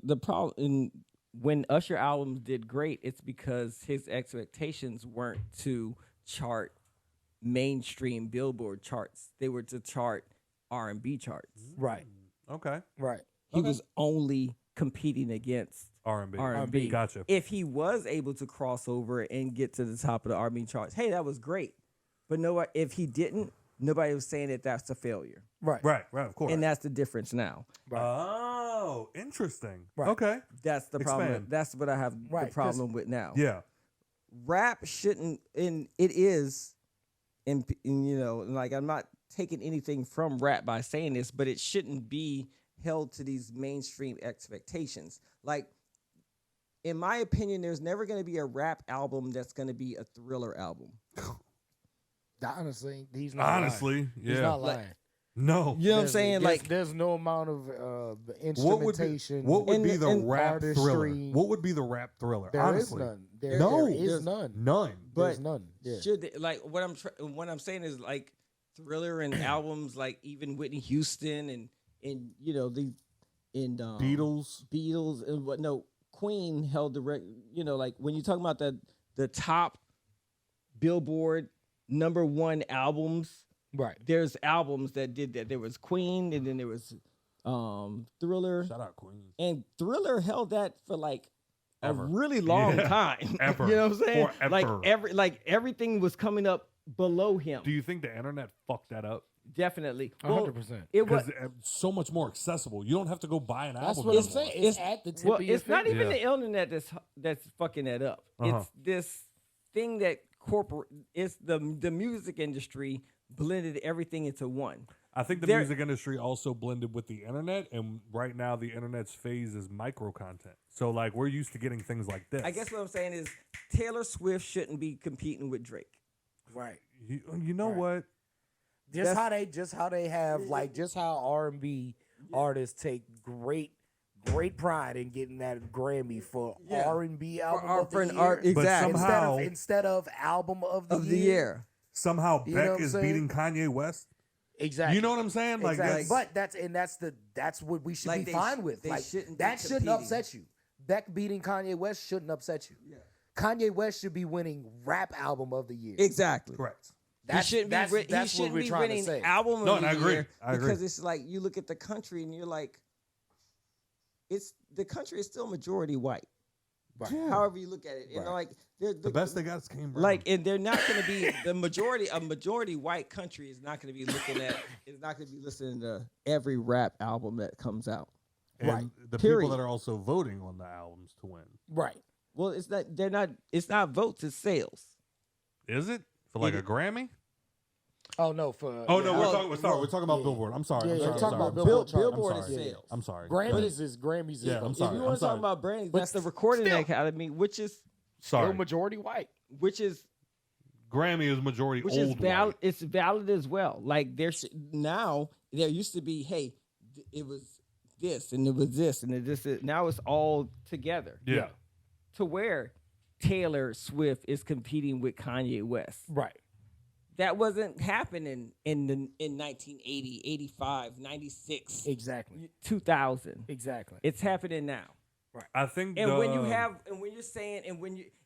the problem. When Usher albums did great, it's because his expectations weren't to chart mainstream Billboard charts. They were to chart R&B charts. Right. Okay. Right. He was only competing against R&B. R&B. Gotcha. If he was able to cross over and get to the top of the R&B charts, hey, that was great. But if he didn't, nobody was saying that that's a failure. Right. Right, of course. And that's the difference now. Oh, interesting. Right. Okay. That's the problem. Expand. That's what I have Right, the problem with now. Yeah. Rap shouldn't, and it is, and like I'm not taking anything from rap by saying this, but it shouldn't be held to these mainstream expectations. Like, in my opinion, there's never going to be a rap album that's going to be a Thriller album. Honestly, he's not lying. yeah. He's not lying. No. You know what I'm saying? Like, there's no amount of What would be, instrumentation. what would be the and rap thriller? artistry. What would be the rap thriller? There is Honestly. none. No. there is none. None. There's but none. Yeah. should they, like what I'm saying is like Thriller and albums like even Whitney Houston and the Beatles and what Queen held the like when you talk about the top Billboard #1 albums, Right. there's albums that did that. There was Queen and then there was Thriller, Shout out Queen. and Thriller held that for like Ever. a really long Yeah. time. Ever. You know what I'm saying? Forever. Like everything was coming up below him. Do you think the internet fucked that up? Definitely. 100%. It was Because it's so much more accessible. You don't have to go buy an That's album. what I'm anymore. saying. It's at the tip of your it's not finger. even Yeah. the internet that's fucking that up. Uh-huh. It's this thing that it's the music industry blended everything into one. I think the There- music industry also blended with the internet, and right now the internet's phase is micro content. So like we're used to getting things like this. I guess what I'm saying is Taylor Swift shouldn't be competing with Drake. Right. you know Right. what? Just how they have like just how R&B artists take great pride in getting that Grammy for Yeah. R&B album For- of for the an year. art- exactly. But somehow, instead of album of the Of the year. somehow You know what Beck I'm is saying? beating Kanye West. Exactly. You know what I'm saying? Like Exactly. that's, But that's what we should Like be they fine sh- with. they Like shouldn't be that shouldn't competing. upset you. Beck beating Kanye West shouldn't upset you. Yeah. Kanye West should be winning rap album of the year. Exactly. correct. That's, he shouldn't that's, be, that's he shouldn't what we're be trying winning to say. album No, of and the I agree. year I agree. because it's like you look at the country and you're like, the country is still majority white. Right. However you look at it, Right. like The best they got is Kane Brown. like, and they're not going to be a majority white country is not going to be listening to every rap album that comes out. and right. the Period. people that are also voting on the albums to win. Right. Well, it's not votes, it's sales. Is it for like It- a Grammy? Oh no, for Oh no, well, we're talking about yeah. Billboard. I'm sorry. Yeah, I'm yeah, sorry. we're I'm talking sorry. about Billboard chart. Billboard I'm is sorry. sales. I'm sorry. Grammys is Yeah, I'm If sorry. you I'm want to sorry. talk about brands, But that's the Recording still. Academy, which is Sorry. still majority white. Grammy is majority old valid. white. It's valid as well. Like now there used to be, hey, it was this and it was this and this. Now it's all together. Yeah. To where Taylor Swift is competing with Kanye West. Right. That wasn't happening in 1980, 85, 96, Exactly. 2000. Exactly. It's happening now. I think And when you're saying,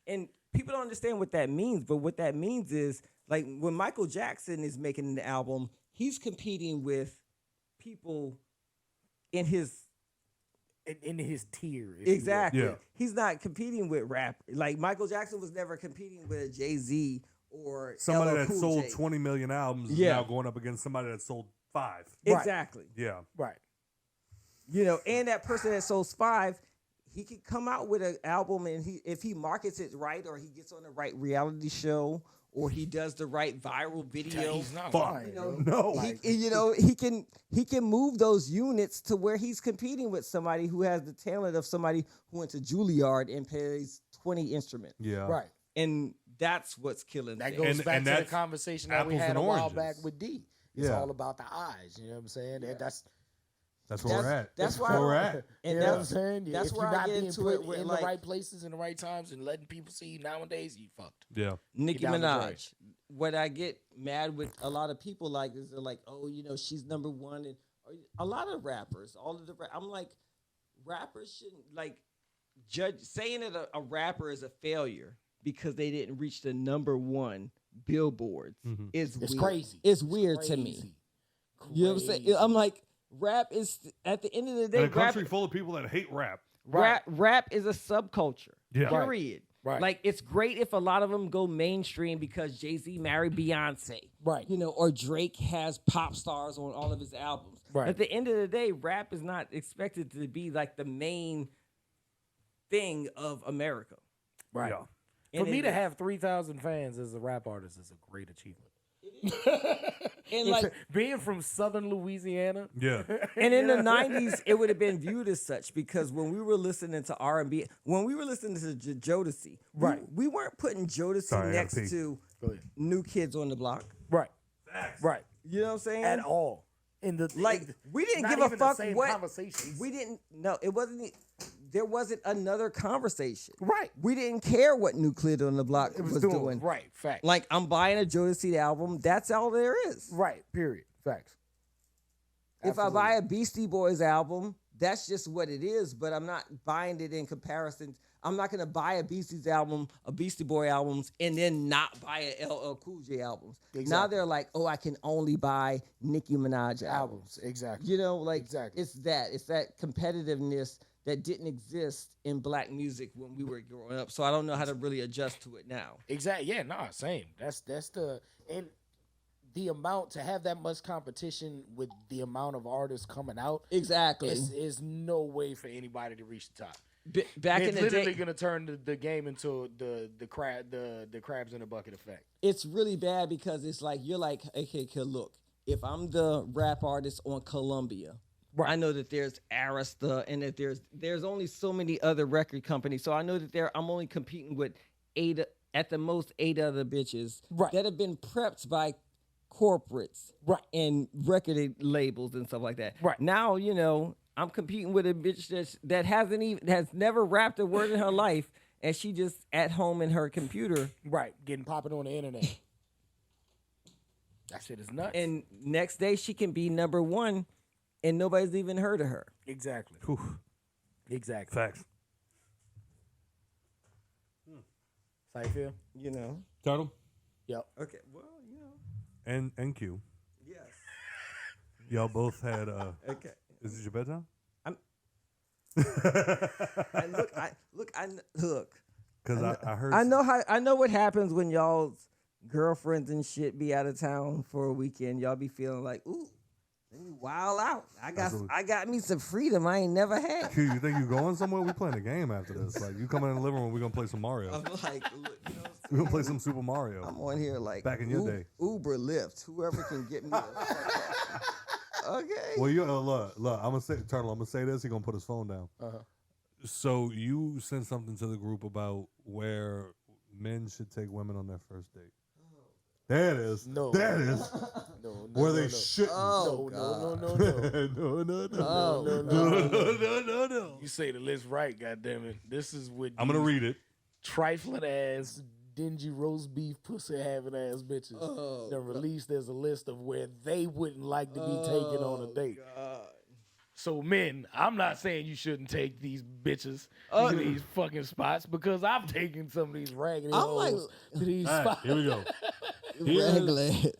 and people don't understand what that means, but what that means is like when Michael Jackson is making an album, he's competing with people in his in his tier. if you will. exactly. Yeah. He's not competing with rap. Like Michael Jackson was never competing with a Jay-Z or somebody LL that Cool sold J. 20 million albums is Yeah. now going up against somebody that sold 5. Right. Exactly. Yeah. Right. And that person that sells 5, he could come out with an album, and if he markets it right, or he gets on the right reality show, or he does the right viral video, He's not Fuck. lying. you know, bro. No. he can move those units to where he's competing with somebody who has the talent of somebody who went to Juilliard and plays 20 instruments, Yeah. Right. and that's what's killing That things. goes And back to the that's conversation that we apples had and a while oranges. back with D. It's Yeah. all about the eyes. You know what I'm saying? And That's where we're at. That's where why- we're at. And you know what I'm that's saying? that's if where you're I not get being into put it with, in like- the right places in the right times and letting people see you nowadays, you fucked. Yeah. Nicki down the drain. Minaj. what I get mad with a lot of people like is they're like, oh, you know, she's number one, and a lot of rappers, all of the I'm like, rappers shouldn't like judge saying that a rapper is a failure because they didn't reach the number one billboards is It's weird. crazy. It's weird to me. Crazy. You know what I'm saying? I'm like, rap is at the end of the day, In a country full of people that hate rap. rap is a subculture. Yeah. Right. Period. Right. Like it's great if a lot of them go mainstream because Jay-Z married Beyonce. Right. You know, or Drake has pop stars on all of his albums. Right. At the end of the day, rap is not expected to be like the main thing of America. Right. Yeah. For me to have 3,000 fans as a rap artist is a great achievement. And like being from Southern Louisiana. Yeah. and in the 90s, it would have been viewed as such because when we were listening to R&B, when we were listening to Jodeci, Right. we weren't putting Jodeci Sorry, I gotta next pee. to New Kids on the Block. Right. Right. You know what I'm saying? At all. Like we didn't not give a even the fuck same what conversations. we didn't. No, it wasn't. There wasn't another conversation. Right. We didn't care what New Kid on the Block was doing. Right. Fact. Like I'm buying a Jodeci album. That's all there is. Right. Period. Facts. If I buy a Beastie Boys album, that's just what it is. But I'm not buying it in comparison. I'm not gonna buy a Beastie Boy albums, and then not buy a LL Cool J albums. Exactly. Now they're like, oh, I can only buy Nicki Minaj albums. Exactly. You know, like Exactly. it's that competitiveness that didn't exist in black music when we were growing up. So I don't know how to really adjust to it now. Exactly. Yeah. Nah. Same. That's the and the amount to have that much competition with the amount of artists coming out. Exactly. Is no way for anybody to reach the top. Back It's in the literally day, gonna turn the game into the crabs in a bucket effect. it's really bad because it's like you're like, okay, look, if I'm the rap artist on Columbia, I know that there's Arista and that there's only so many other record companies. So I know that I'm only competing with at the most 8 other bitches that have been prepped by corporates and record labels and stuff like that. Right. Now, you know, I'm competing with a bitch that has never rapped a word in her life, and she just at home in her computer. Right. Getting popping on the internet. That shit is nuts. And next day she can be number one, and nobody's even heard of her. Exactly. Whew. Exactly. Facts. How you feel? You know. Turtle? Yep. Okay. Well, you know. And Q. Yes. Y'all both had Okay. Is it your bedtime? Look. Because I heard I know what happens when y'all's girlfriends and shit be out of town for a weekend. Y'all be feeling like, ooh, let me wild out. I got me some freedom I ain't never had. Q, you think you going somewhere? We playing a game after this. Like you come in the living room, we gonna play some Mario. I'm like, look, you know, We gonna play some Super Mario. I'm on here like back in your day. Uber, Lyft, whoever can get me. Okay. Well, you look. I'm gonna say, Turtle. I'm gonna say this. He gonna put his phone down. So you sent something to the group about where men should take women on their first date. There it is. No. There it is. No. Where they shouldn't. No. No. You say the list right, goddammit. This is what I'm gonna read it. Trifling ass, dingy roast beef, pussy having ass bitches. Then released there's a list of where they wouldn't like to be taken on a date. God. So men, I'm not saying you shouldn't take these bitches to these fucking spots because I've taken some of these raggedy hoes to these All right, spots. here we go.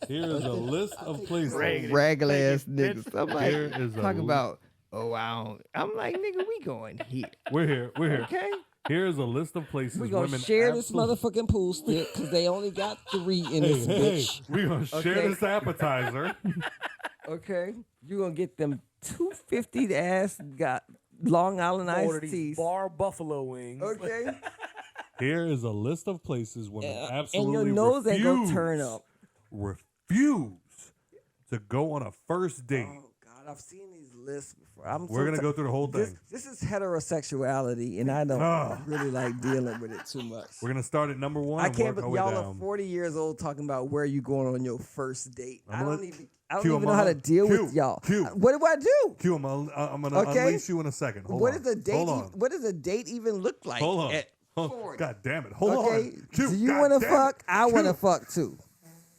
Here is a list of places. Regular ass niggas. I'm like, Here is a talk about, I'm like, nigga, we going here. We're here. Okay? Here's a list of places We gonna women share this motherfucking pool stick because they only got 3 in this bitch. We're gonna share Okay. this appetizer. Okay? You gonna get them 250 ass got Long Island Order iced these teas. bar buffalo wings. Okay? Here is a list of places women And absolutely your nose ain't gonna refuse- turn up. Refuse to go on a first date. Oh God, I've seen these lists before. We're gonna go through the whole thing. This is heterosexuality, and I don't really like dealing with it too much. We're gonna start at number 1. I and can't. work But our way y'all down. are 40 years old talking about where you going on your first date. I don't even Q, know how to deal with y'all. Q. What do I do? Q, I'm gonna Okay. unleash you in a second. Hold What on. does a date? Hold on. What does a date even look like? Hold on. At Oh, 40? God damn it. Hold Okay. on. Q, Do you God want to damn fuck? it. I want to Q. fuck too.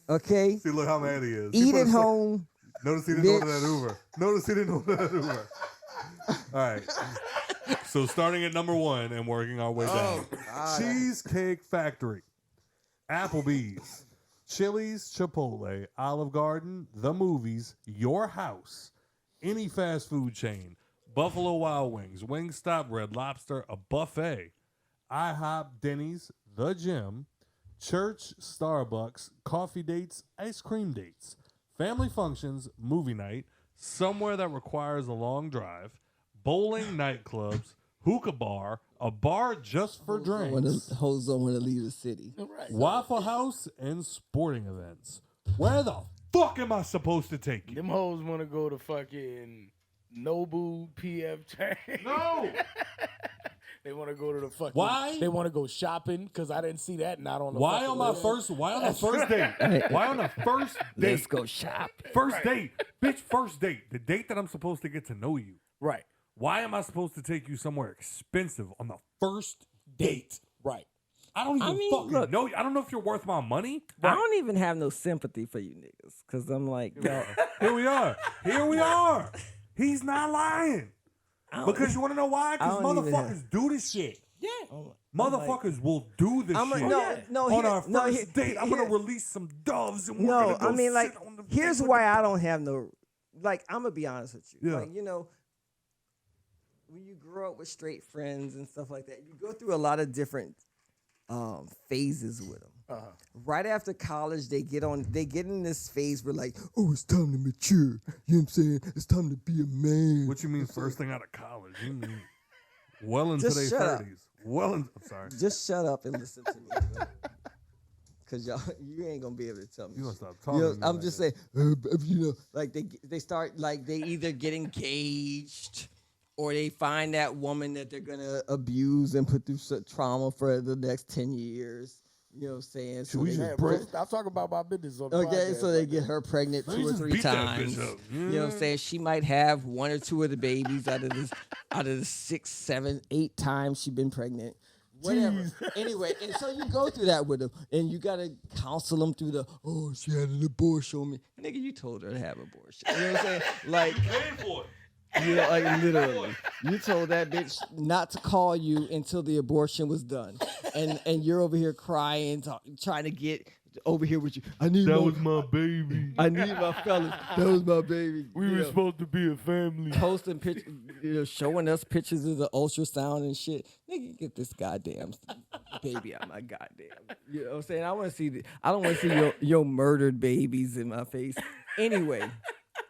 Okay, See, look how mad he is. He eat put at a- home. Notice he didn't order that Uber. Notice he didn't order that Uber. All right. So starting at number 1 and working our way down. Cheesecake Factory, Applebee's, Chili's, Chipotle, Olive Garden, The Movies, Your House, any fast food chain, Buffalo Wild Wings, Wingstop, Red Lobster, a buffet, IHOP, Denny's, The Gym, church, Starbucks, coffee dates, ice cream dates, family functions, movie night, somewhere that requires a long drive, bowling, nightclubs, hookah bar, a bar just for drinks, Hoes don't want to leave the city. Right. Waffle House, and sporting events. Where the fuck am I supposed to take you? Them hoes want to go to fucking Nobu PF Chang. No. They want to go to the fucking. Why? They want to go shopping because I didn't see that. Not on the. Why fucking on my list. first? Why on the first date? Why on the first date? Let's go shop. First date, bitch. First date. The date that I'm supposed to get to know you. Right. Why am I supposed to take you somewhere expensive on the first date? Right. I don't even fucking look, know you. I don't know if you're worth my money. I don't even have no sympathy for you niggas because I'm like, yo, Here we are. Here we are. He's not lying. Because you want to know why? Because I don't even motherfuckers do this shit. Yeah. Motherfuckers will do this shit. On our first date, I'm going to release some doves and we're going to go sit on the here's why I don't have no, like, I'm going to be honest with you. Yeah. Like, you know, when you grow up with straight friends and stuff like that, you go through a lot of different phases with them. Right after college, they get in this phase where like, oh, it's time to mature. You know what I'm saying? It's time to be a man. What you mean first thing out of college? You mean well into Just their shut up. 30s. I'm sorry. Just shut up and listen to me. Cause you ain't gonna be able to tell me. You gonna shit. stop talking You know, to me I'm like just that. saying, you know, like they start like they either get engaged or they find that woman that they're gonna abuse and put through trauma for the next 10 years. You know what I'm saying? So we they- just break? I'm talking about my business on the Okay, podcast. so they get her pregnant Man, 2 you or just 3 beat that times. bitch up. You know what I'm saying? She might have 1 or 2 of the babies out of the 6, 7, 8 times she been pregnant. Whatever. Anyway, and so you go through that with them, and you gotta counsel them through the, oh, she had an abortion on me. Nigga, you told her to have an abortion. You know what I'm saying? Like, yeah, like literally. You told that bitch not to call you until the abortion was done. And you're over here crying, trying to get over here with you. I need That was my baby. I need my fellas. That was my baby. We were supposed to be a family. Posting pictures, showing us pictures of the ultrasound and shit. Nigga, get this goddamn baby out my goddamn. You know what I'm saying? I want to see. I don't want to see your murdered babies in my face. Anyway,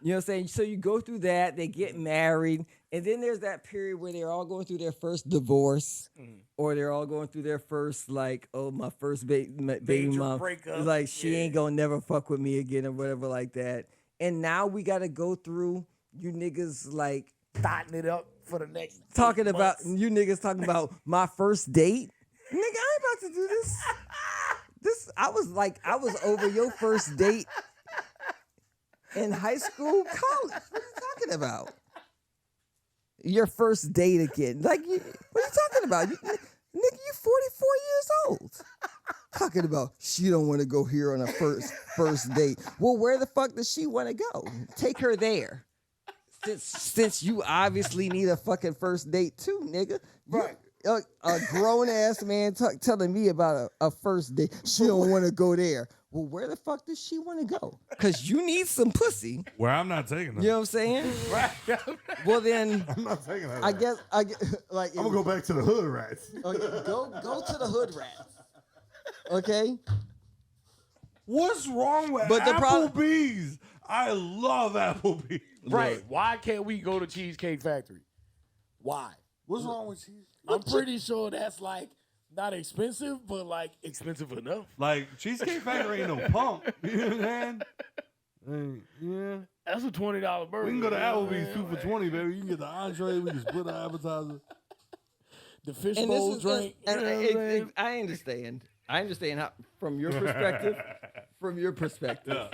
you know what I'm saying? So you go through that. They get married, and then there's that period where they're all going through their first divorce, or they're all going through their first like, oh, my first baby mom, breakup. like she ain't gonna never fuck with me again or whatever like that. And now we got to go through you niggas like Tighten it up for the next. talking 8 about months. you niggas talking about my first date. Nigga, I ain't about to do this. I was over your first date in high school, college. What are you talking about? Your first date again. Like, what are you talking about? Nigga, you 44 years old. Talking about she don't want to go here on a first date. Well, where the fuck does she want to go? Take her there. Since you obviously need a fucking first date too, nigga. Right. A grown ass man telling me about a first date. She don't want to go there. Well, where the fuck does she want to go? Because you need some pussy. Where I'm not taking them. You know what I'm saying? Well, then I'm not taking that. I guess like I'm gonna go back to the hood rats. okay, go to the hood rats. Okay. What's wrong with But the problem- Applebee's? I love Applebee's. Right. Why can't we go to Cheesecake Factory? Why? What's wrong with cheese? I'm pretty sure that's like not expensive, but like expensive enough. Like Cheesecake Factory ain't no punk. You know what I'm saying? Yeah. That's a $20 burger. We can go to you know what Applebee's I 2 mean? for $20, baby. You can get the entree. We can split the appetizer. The fish And bowl this is drink. and you know what I'm saying? I understand. I understand how from your perspective. From your perspective. Yeah.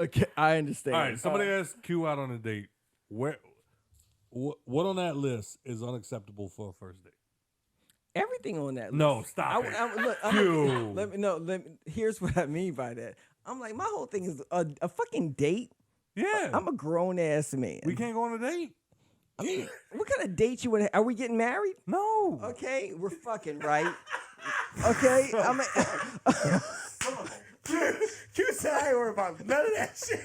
Okay, I understand. All right. Somebody asked Q out on a date. What on that list is unacceptable for a first date? Everything on that list. No, stop it. Look, Q. here's what I mean by that. I'm like, my whole thing is a fucking date. Yeah. I'm a grown ass man. We can't go on a date. I mean, what kind of date you want to? Are we getting married? No. Okay, we're fucking right. Okay, I mean, Q said I ain't worried about none of that shit.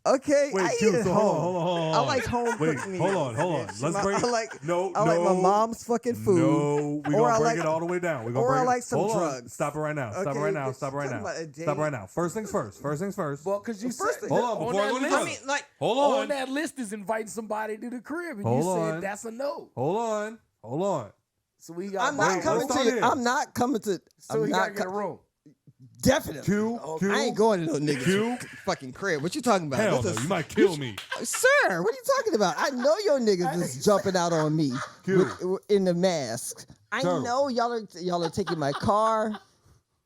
okay. Wait, I Q, eat at so home. hold on. I like home Wait, cooked meals. hold on. bitch. Let's break. I like I like my mom's fucking food. No, we're Or gonna I break like- it all the way down. We're gonna or break I it. like some Hold on. drugs. Stop it right now. Stop it Okay, right now. bitch, Stop it you right talking now. about a Stop date? right now. First things first. First things first. Well, because you First said thing- Hold on, before I go any list, I mean, like, Hold on on. that list is inviting somebody to the crib, and Hold you on. said that's a no. Hold on. So we got. I'm not Wait, coming let's to start you. here. I'm not coming to. So I'm we not gotta get a room. Definitely. Q. I ain't going to no niggas Q. fucking crib. What you talking about? Hell This no, is- you might kill me. Sir, what are you talking about? I know your niggas is jumping out on me Q. in the mask. I Turtle. know y'all are taking my car,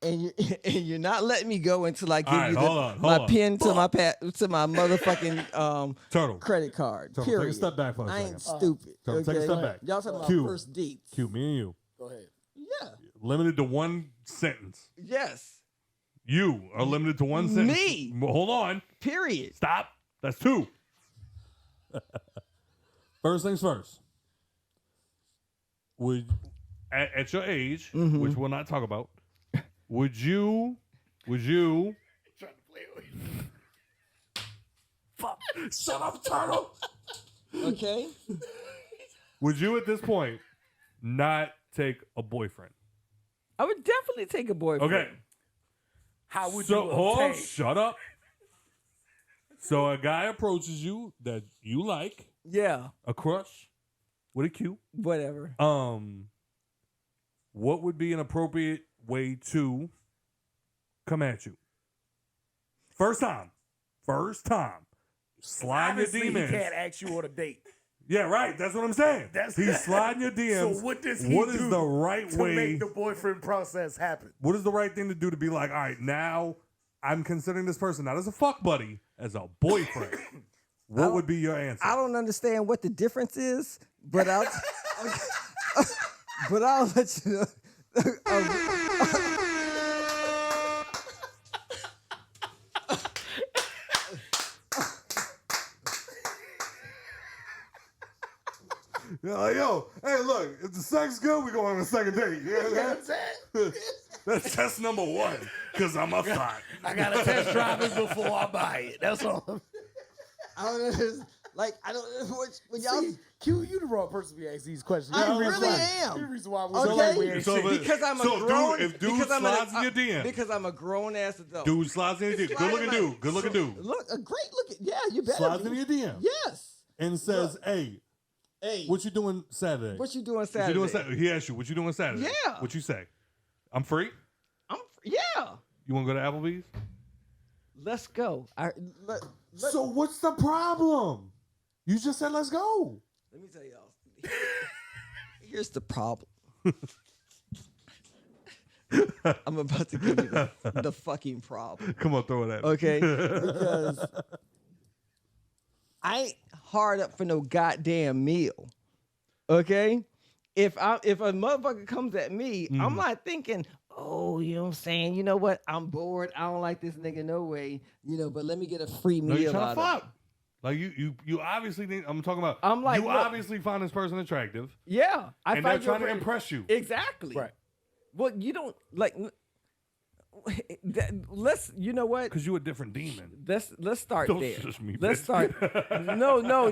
and you're not letting me go until I give All right, you hold my on. pin to my motherfucking Turtle. credit card. Turtle, Period. take a step back for a I second. ain't stupid. Turtle, take a okay? step back. Y'all talking about Q. first dates? Q, me and you. Go ahead. Yeah. Limited to one sentence. Yes. You are limited to one sentence. Me. Well, hold on. Period. Stop. That's two. First things first. Would at your age, which we'll not talk about, would you Trying to play with you. fuck shut up, Turtle? Okay. Would you at this point not take a boyfriend? I would definitely take a boyfriend. Okay. How would So you hold on, obtain? shut up. So a guy approaches you that you like, Yeah. a crush with a Q. Whatever. What would be an appropriate way to come at you? First time. Slide your Obviously, he demons. can't ask you on a date. Yeah, right. That's what I'm saying. He's sliding your DMs. So what does he What do is the right to way? make the boyfriend process happen? What is the right thing to do to be like, all right, now I'm considering this person not as a fuck buddy, as a boyfriend. What would be your answer? I don't understand what the difference is, but I'll but I'll let you know. You're like, yo, hey, look, if the sex good, we go on a second date. You know what I'm saying? That's test number one, because I'm a thought. I gotta test drive it before I buy it. That's all. I don't understand. Like I don't when y'all. See, Q, you the wrong person to be asking these questions. I You're the really reason am. You're the reason why we Okay. so like we ain't So shit. if- Because I'm a So, dude, grown. if dude because I'm slides in your DM. Because I'm a grown ass adult. Dude slides in your DM. Good looking dude. Good looking dude. Look, a great looking. Yeah, you better. Slides be. in your DM. Yes. And says, hey, Hey, what you doing Saturday? what you doing What Saturday? you doing Saturday? He asked you, what you doing Saturday? Yeah. What you say? I'm free? Yeah. You want to go to Applebee's? Let's go. So what's the problem? You just said let's go. Let me tell y'all. Here's the problem. I'm about to give you the fucking problem. Come on, throw it at me. Okay? Because I ain't hard up for no goddamn meal. Okay? If a motherfucker comes at me, I'm not thinking, oh, you know what I'm saying? You know what? I'm bored. I don't like this nigga no way. You know, but let me get a free No, you're meal trying out to of fuck. it. Like you obviously think I'm talking about. I'm like, you look. obviously find this person attractive, Yeah. I and they're find you trying to pretty- impress you. Exactly. Right. Well, you don't like. Let's. You know what? Because you a different demon. Let's start Don't there. shush me, Let's bitch. start.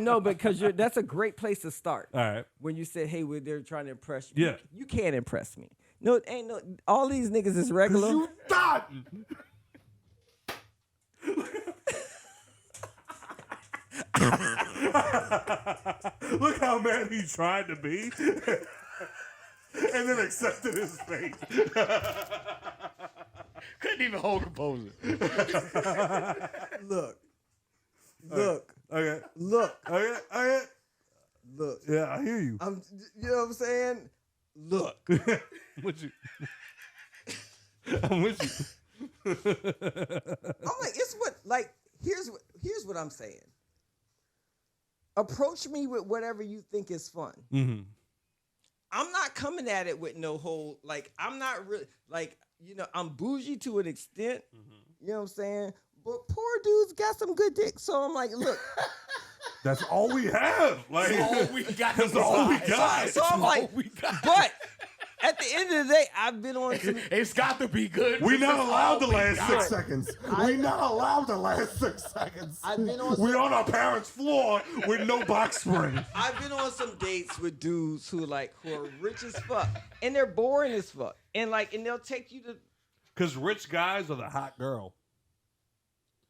No, because that's a great place to start. All right. When you say, "Hey, they're trying to impress you." Yeah. You can't impress me. No, it ain't no. All these niggas is regular. You thought. Look how mad he tried to be, and then accepted his fate. Couldn't even hold composure. Look. Okay. Look. Okay. Look. Yeah, I hear you. You know what I'm saying? Look. With you. I'm with you. I'm like, it's what, like, here's what I'm saying. Approach me with whatever you think is fun. Mm-hmm. I'm not coming at it with no whole, like, I'm not really, like, you know, I'm bougie to an extent, You know what I'm saying? But poor dudes got some good dick. So I'm like, look. That's all we have. Like, all we got. That's all we got. So I'm like, but at the end of the day, I've been on some. It's got to be good. We're not That's allowed all to we last got. 6 seconds. We're not allowed to last 6 seconds. I've been on. We're on our parents' floor with no box spring. I've been on some dates with dudes who are rich as fuck, and they're boring as fuck, and they'll take you to. Because rich guys are the hot girl.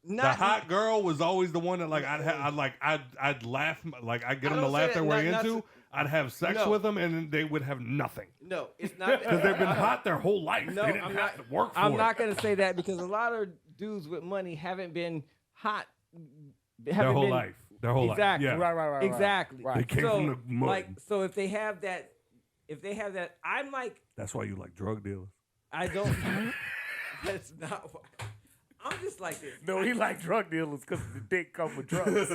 Not The hot girl was always the one that I'd laugh, like I'd get them to don't say laugh that, their way not into. I'd have sex No. with them and then they would have nothing. No, it's not Because they've been hot their whole life. No, they didn't I'm have not- to work for I'm it. not gonna say that because a lot of dudes with money haven't been hot Their whole life. Their whole Exactly. life. Yeah. Right. Exactly. Right. They came so, from the mud. so if they have that, I'm like, That's why you like drug dealers. I don't. That's not why. I'm just like this. No, he like drug dealers because the dick come with drugs.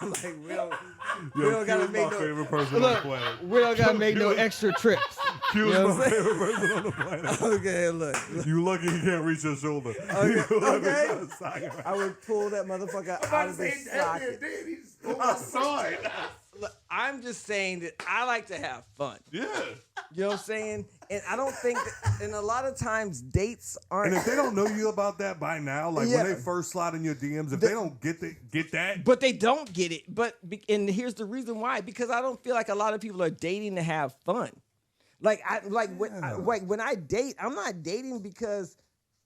I'm like, we don't Yo, gotta Q's make my no- favorite person on the Look, planet. we don't gotta make no Q- extra trips. Q's You know what my I'm saying? favorite person on the planet. Okay, look. You lucky he can't reach your shoulder. Okay. I would pull that motherfucker out of the socket. I saw it. Look, I'm just saying that I like to have fun. Yeah. You know what I'm saying? And I don't think that, and a lot of times dates aren't. And if they don't know you about that by now, like Yeah. when they first slide in your DMs, if they don't get that, But they don't get it. And here's the reason why. Because I don't feel like a lot of people are dating to have fun. When I date, I'm not dating because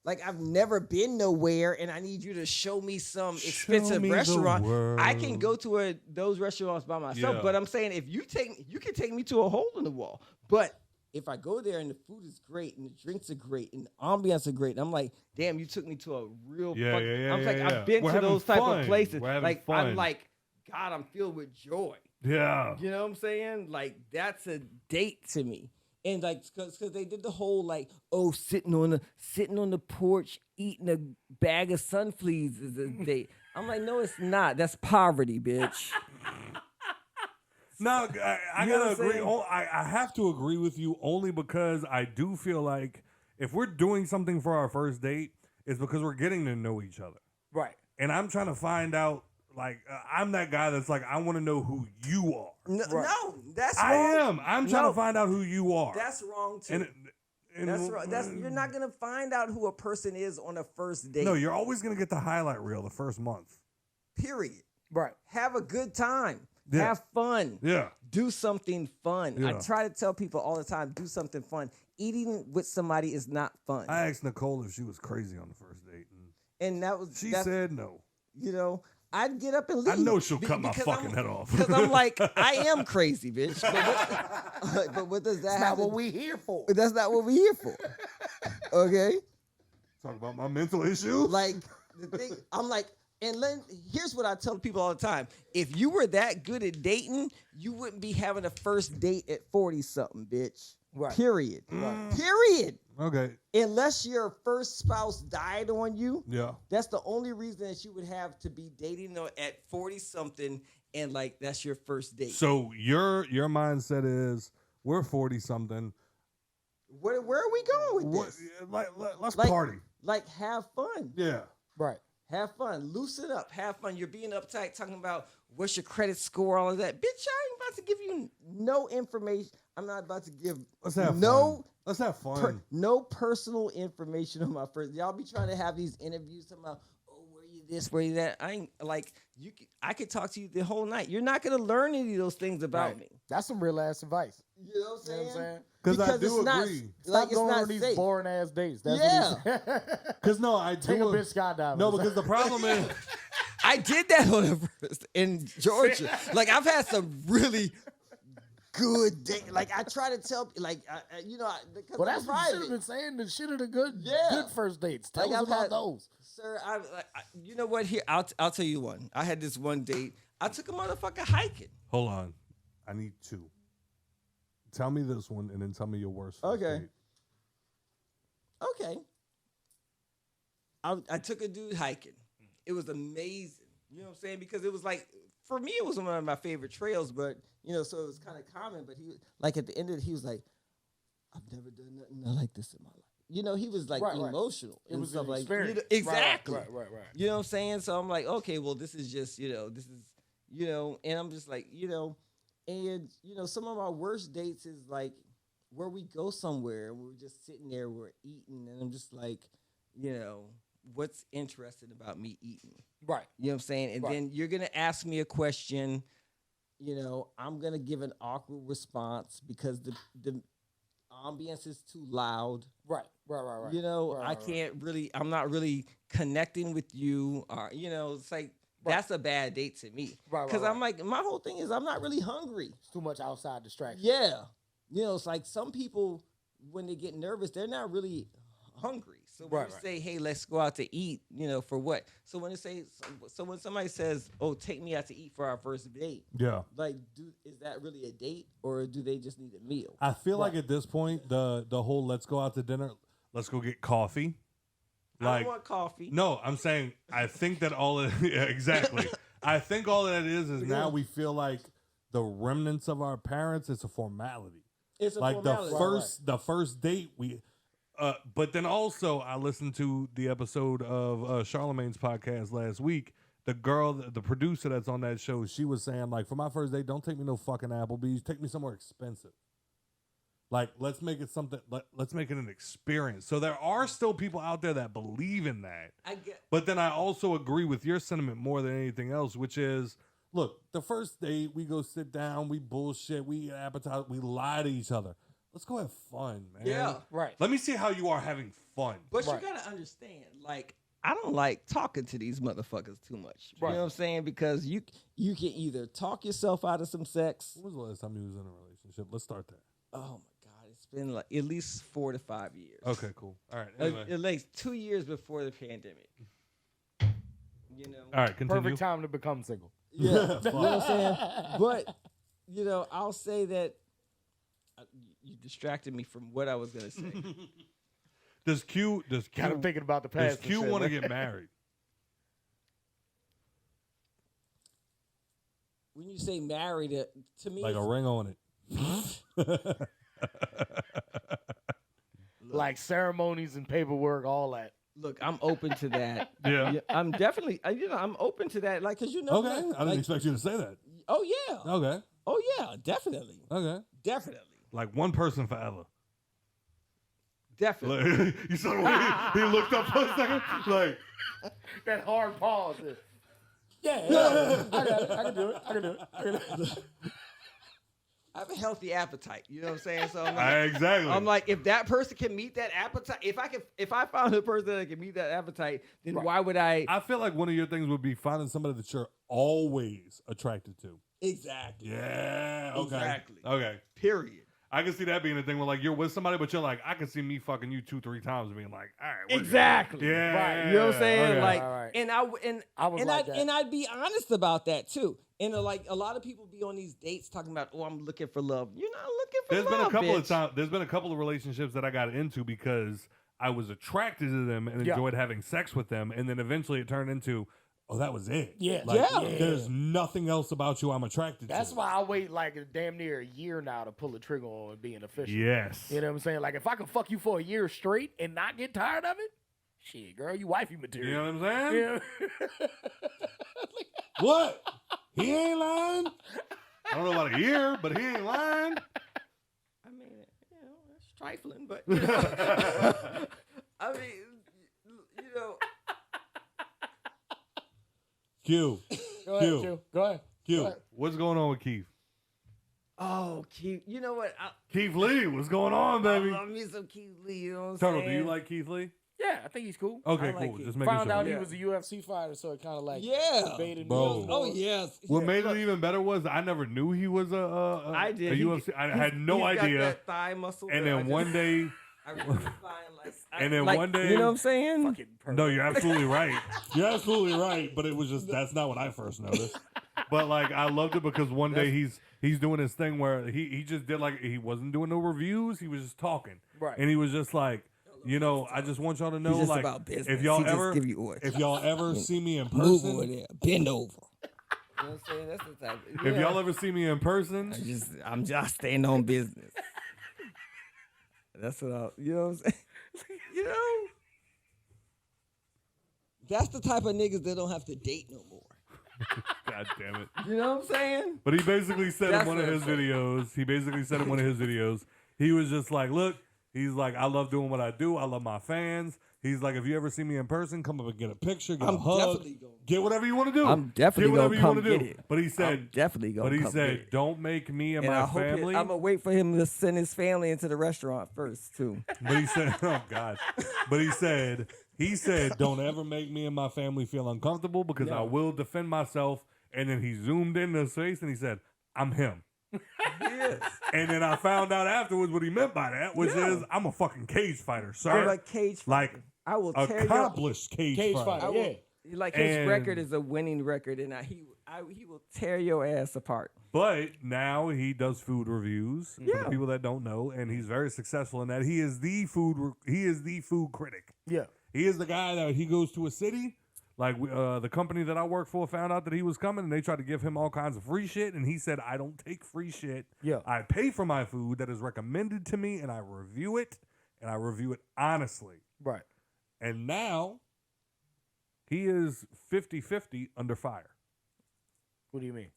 I've never been nowhere and I need you to show me some expensive me the restaurant. world. I can go to those restaurants by myself. Yeah. But I'm saying if you can take me to a hole in the wall. But if I go there and the food is great and the drinks are great and the ambiance are great, and I'm like, damn, you took me to a real Yeah, fucking. yeah, I'm like, yeah. I've been We're to having those type fun. of places. We're having I'm fun. like, God, I'm filled with joy. yeah. You know what I'm saying? Like that's a date to me. And because they did the whole sitting on the porch eating a bag of sunfleas is a date. I'm like, no, it's not. That's poverty, bitch. No, I You know gotta what I'm agree. saying? I have to agree with you only because I do feel like if we're doing something for our first date, it's because we're getting to know each other. Right. And I'm trying to find out. I'm that guy that's like, I want to know who you are. No, that's I wrong. am. I'm trying No, to find out who you are. That's wrong too. And That's wrong. You're not gonna find out who a person is on a first date. No, you're always gonna get the highlight reel the first month. Period. Right. Have a good time. Yeah. Have fun. Yeah. Do something fun. I Yeah. try to tell people all the time, do something fun. Eating with somebody is not fun. I asked Nicole if she was crazy on the first date, and And she that's, said no. you know, I'd get up and leave. I know she'll cut my because fucking head off. Because I'm like, I am crazy, bitch. But what does that That's have not to what we here for. That's not what we're here for. Okay? Talk about my mental issues. Like, the thing, I'm like, and here's what I tell people all the time. If you were that good at dating, you wouldn't be having a first date at 40-something, bitch. Right. Period. Right. Period. Okay. Unless your first spouse died on you, Yeah. that's the only reason that you would have to be dating at 40-something and that's your first date. So your mindset is we're 40-something. Where are we going with this? Let's Like- party. Have fun. Yeah. Right. Have fun. Loosen up. Have fun. You're being uptight talking about what's your credit score, all of that. Bitch, I ain't about to give you no information. I'm not about to give Let's have no fun. Let's have fun. no personal information on my first. Y'all be trying to have these interviews talking about, oh, where you this, where you that. I ain't I could talk to you the whole night. You're not gonna learn any of those things about Right. me. That's some real ass advice. You know what I'm You know saying? what I'm saying? Because I do it's not, agree. Stop it's going not on these safe. boring ass dates. That's Yeah. what he said. Because no, I Take a do. bitch skydiving. No, because the problem is. I did that on the first in Georgia. I've had some really good dates. I try to tell, because Well, I'm that's what you should have private. been saying. The shit of the good, Yeah. good first dates. Tell us I've about had- those. Sir, you know what? Here, I'll tell you one. I had this one date. I took a motherfucker hiking. Hold on. I need two. Tell me this one and then tell me your worst. First Okay. date. Okay. I took a dude hiking. It was amazing. You know what I'm saying? Because it was for me, it was one of my favorite trails, but, so it was kind of common. But he, at the end of it, he was like, I've never done nothing like this in my life. You know, he was like Right, right. emotional It and was stuff an like experience. exactly. Right. You know what I'm saying? So I'm like, okay, well, this is just, this is, and I'm just like, and some of our worst dates is like where we go somewhere and we're just sitting there, we're eating, and I'm just like, what's interesting about me eating? Right. You know what I'm saying? And Right. then you're gonna ask me a question, I'm gonna give an awkward response because the ambience is too loud. Right. I can't really, I'm not really connecting with you, or it's like that's a bad date to me. Right, Because right, I'm like, my whole thing is I'm not really hungry. It's too much outside distraction. Yeah. It's like some people when they get nervous, they're not really hungry. So when you say, hey, let's go out to eat, for what? So when when somebody says, oh, take me out to eat for our first date, Yeah. like, is that really a date or do they just need a meal? I feel like at this point, the whole let's go out to dinner, let's go get coffee. I don't want coffee. No, I'm saying I think that all of yeah, exactly. I think all that is now we feel like the remnants of our parents. It's a formality. It's a like formality. the first date we. But then also I listened to the episode of Charlemagne's podcast last week. The girl, the producer that's on that show, she was saying like, for my first date, don't take me no fucking Applebee's. Take me somewhere expensive. Like, let's make it something. Let's make it an experience. So there are still people out there that believe in that. But then I also agree with your sentiment more than anything else, which is, look, the first date, we go sit down, we bullshit, we eat appetizer, we lie to each other. Let's go have fun, man. Yeah, right. Let me see how you are having fun. But you gotta understand, like, I don't like talking to these motherfuckers too much. Right. You know what I'm saying? Because you can either talk yourself out of some sex. When was the last time you was in a relationship? Let's start there. Oh my God, it's been like at least 4 to 5 years. Okay, cool. All right. Anyway. At least 2 years before the pandemic. All right, continue. Perfect time to become single. Yeah, you know what I'm saying? But I'll say that you distracted me from what I was gonna say. Does Q Kind of thinking about the past. Does Q want to get married? When you say married, to me, Like a ring on it. Like ceremonies and paperwork, all that. look, I'm open to that. Yeah. I'm definitely, I'm open to that. Like, cause Okay, what? I didn't Like, expect you to say that. oh yeah, Okay, oh yeah, definitely, okay. definitely, Like one person forever. definitely. Like, you saw the way he looked up for a second? Like, That hard pause. Yeah, I got it. I can do it. I can do it. I have a healthy appetite. You know what I'm saying? So I'm like, exactly. I'm like, if that person can meet that appetite, if I found a person that can meet that appetite, then why would I? I feel like one of your things would be finding somebody that you're always attracted to. Exactly. Yeah. Okay. Exactly. Okay. Period. I can see that being a thing where like you're with somebody, but you're like, I can see me fucking you 2-3 times and being like, all right. we're good. Exactly. Yeah. Right. You know what I'm saying? Okay. Like, Right. and I was like that. and I'd be honest about that too. And like a lot of people be on these dates talking about, oh, I'm looking for love. You're not looking for There's love. been a couple bitch. of times. There's been a couple of relationships that I got into because I was attracted to them and Yeah. enjoyed having sex with them, and then eventually it turned into, oh, that was it. Yeah. Like, Yeah. There's nothing else about you I'm attracted That's to. why I wait like damn near a year now to pull the trigger on being official. Yes. You know what I'm saying? Like if I can fuck you for a year straight and not get tired of it, shit, girl, you wifey You material. know what I'm saying? Yeah. What? He ain't lying. I don't know about a year, but he ain't lying. I mean, it's trifling, but you know, I mean, you know, Q. Go ahead, Q. Q. Go ahead. Q. Go ahead. What's going on with Keith? oh, Keith, you know what? Keith Lee, what's going on, I baby? love me some Keith Lee. You know what I'm Turtle, saying? do you like Keith Lee? Yeah, I think he's cool. Okay, I like cool. it. Just making Found sure. out Yeah. he was a UFC fighter, so it kind of like Yeah. debated Bro. me. Oh yes. What Yeah, made look, it even better was I never knew he was I did. a He- UFC. I he's- had no he's got idea. that thigh muscle. And that I then just- one day, I really find like, And then like, one day- you know what I'm saying? Fucking perfect. no, you're absolutely right. You're absolutely right. But it was just that's not what I first noticed. But like I loved it because one day he's doing this thing where he just did like he wasn't doing no reviews. He was just talking, Right. and he was just like, you know, I just want y'all to know, He's just like, about business. if y'all He just ever give you orders. if y'all ever see me in Move over person, there, bend over. You know what I'm saying? That's the type. if y'all ever see me in person, I'm just staying on business. That's what I, you know what I'm saying? You know? That's the type of niggas that don't have to date no more. God damn it. You know what I'm saying? But he basically said in That's one of what his I'm saying. videos, he was just like, look, he's like, I love doing what I do. I love my fans. He's like, if you ever see me in person, come up and get a picture, get I'm a hug, definitely gonna- get whatever you want to do. I'm definitely get whatever gonna you want come to do. get it. But he said, I'm definitely gonna but he come said, get it. don't make me and And I my hope family. I'm gonna wait for him to send his family into the restaurant first too. But he said, oh God. But he said, don't ever make me and my family feel uncomfortable because I will defend myself. And then he zoomed into his face and he said, I'm him. Yes. And then I found out afterwards what he meant by that, which is I'm a fucking cage fighter, sir. I'm a cage fighter. Like I will tear accomplished cage fighter. I will, like his record is a winning record, and he will tear your ass apart. But now he does food reviews for the people that don't know, and he's very successful in that. He is the food critic. Yeah. He is the guy that he goes to a city. Like the company that I work for found out that he was coming, and they tried to give him all kinds of free shit, and he said, I don't take free shit. Yeah. I pay for my food that is recommended to me, and I review it honestly. Right. And now he is 50-50 under fire. What do you mean?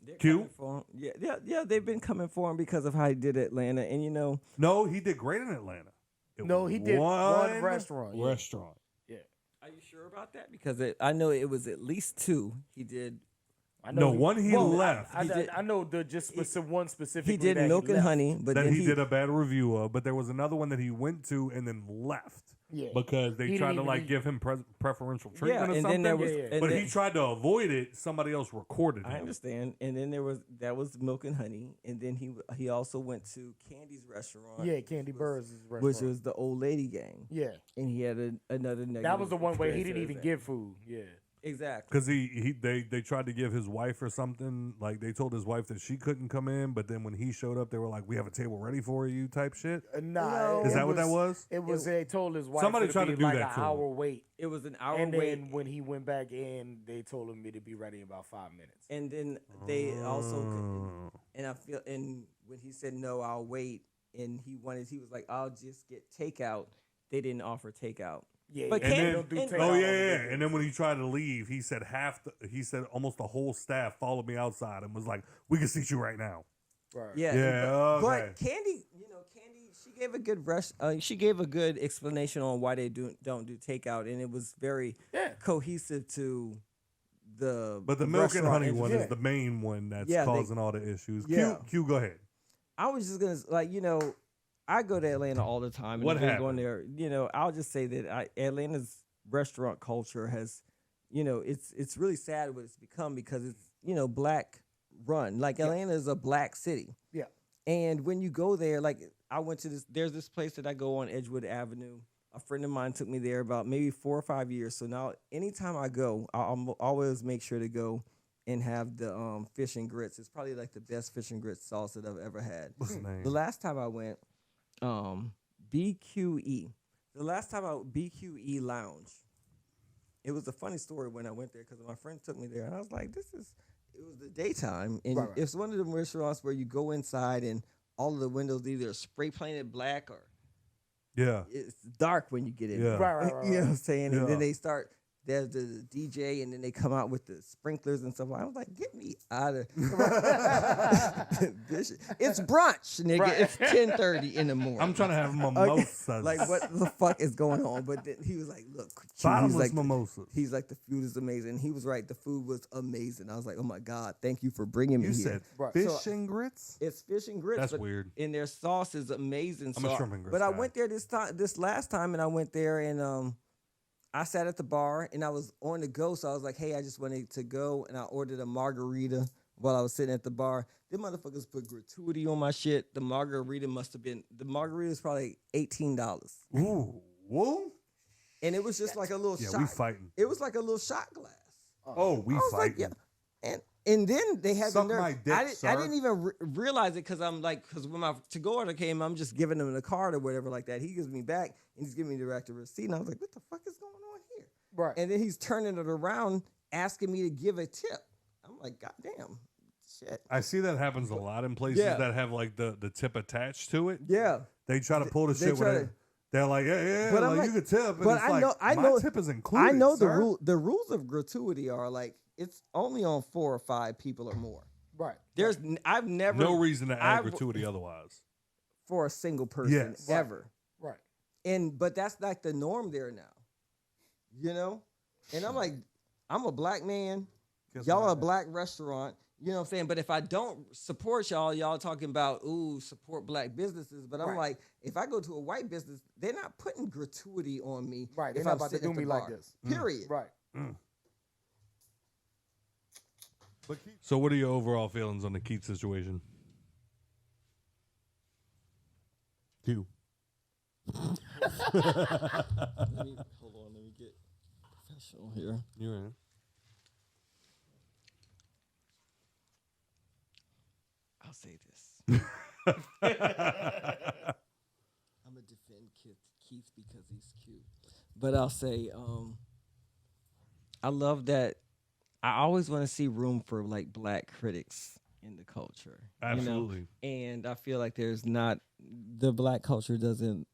They're Q? coming for him. Yeah. They've been coming for him because of how he did Atlanta, and you know. No, he did great in Atlanta. No, he did one restaurant. Yeah. Restaurant. Are you sure about that? Because I know it was at least two he did. One he left. I know one specific. He did Milk and Honey, but that then he did a bad review of, but there was another one that he went to and then left. Yeah. Because they tried to give him preferential treatment or and something. then there was, but he tried to avoid it. Somebody else recorded him. I understand. And then that was Milk and Honey, and then he also went to Candy's restaurant. Yeah, Candy Burrs' restaurant, which was the old lady gang. Yeah, and he had another negative. That was the one where he didn't even experience give food. Yeah. Exactly. Because they tried to give his wife or something. Like they told his wife that she couldn't come in, but then when he showed up, they were like, "We have a table ready for you," type shit. Nah, is that what that was? It was. They told his wife somebody tried to do like that an hour wait. It was an hour and wait. And then when he went back in, they told him to be ready in about 5 minutes. And then they also and I feel and when he said no, I'll wait, and he was like, I'll just get takeout. They didn't offer takeout. Yeah, but and then when he tried to leave, he said almost the whole staff followed me outside and was like, "We can seat you right now." Right. Yeah. Okay. But Candy, she gave a good she gave a good explanation on why they don't do takeout, and it was very cohesive to the. But the Milk and Honey one is the main one that's causing all the issues. Q, go ahead. I was just gonna I go to Atlanta all the time. And what happened? Going there, I'll just say that Atlanta's restaurant culture has, it's really sad what it's become because it's, black run. Like Atlanta is a black city. Yeah. And when you go there, like I went to there's this place that I go on Edgewood Avenue. A friend of mine took me there about maybe 4 or 5 years. So now anytime I go, I'll always make sure to go and have the fish and grits. It's probably like the best fish and grits sauce that I've ever had. What's the name? The last time I went, BQE. The last time BQE Lounge. It was a funny story when I went there because my friend took me there and I was like, it was the daytime. And it's one of the restaurants where you go inside and all of the windows either spray painted black or it's dark when you get in. Yeah. Right. You know what I'm saying? Yeah. And then they start, there's the DJ, and then they come out with the sprinklers and stuff. I was like, get me out of this. It's brunch, nigga. Right. It's 10:30 in the morning. I'm trying to have mimosas. Like, what the fuck is going on? But then he was like, look, bottomless mimosas. He's like, the food is amazing. He was right. The food was amazing. I was like, oh my God, thank you for bringing me You here. said fish and grits? It's fish and grits. That's weird. And their sauce is amazing. I'm a shrimp and grits But I guy. went there this last time, and I went there, and I sat at the bar, and I was on the go, so I was like, hey, I just wanted to go, and I ordered a margarita while I was sitting at the bar. Them motherfuckers put gratuity on my shit. The margarita is probably $18. Ooh, whoa. And it was just like a little shot. Yeah, we fighting. It was like a little shot glass. Oh, we I was fighting. like, yeah. And then they had Suck the nerve. my dick, I didn't even realize it because when my to-go order came, I'm just giving him the card or whatever like that. He gives me back and he's giving me the receipt. And I was like, what the fuck is going on here? Right. And then he's turning it around, asking me to give a tip. I'm like, God damn, shit. I see that happens a lot in places that have like the tip attached to it. Yeah. They try to pull the They shit try with it. to- They're like, yeah, But I'm like, like- you could tip. And but it's I like, know- I my know- tip is included. I know sir. the rules of gratuity are like it's only on 4 or 5 people or more. Right. I've never No reason to add I've- gratuity otherwise. for a single person Yes. ever. Right. But that's like the norm there now. You know? And I'm like, I'm a black man. Y'all are a black restaurant. You know what I'm saying? But if I don't support y'all talking about, ooh, support black businesses. But I'm Right. like, if I go to a white business, they're not putting gratuity on me. Right. They're if not I'm about to sitting do at the me like bar. this. Period. Right. So what are your overall feelings on the Keith situation? Q. Hold on, let me get professional here. You're in. I'll say this. I'm gonna defend Keith because he's cute. But I'll say, I love that. I always want to see room for like black critics in the culture. Absolutely. You know? And I feel like there's not the black culture doesn't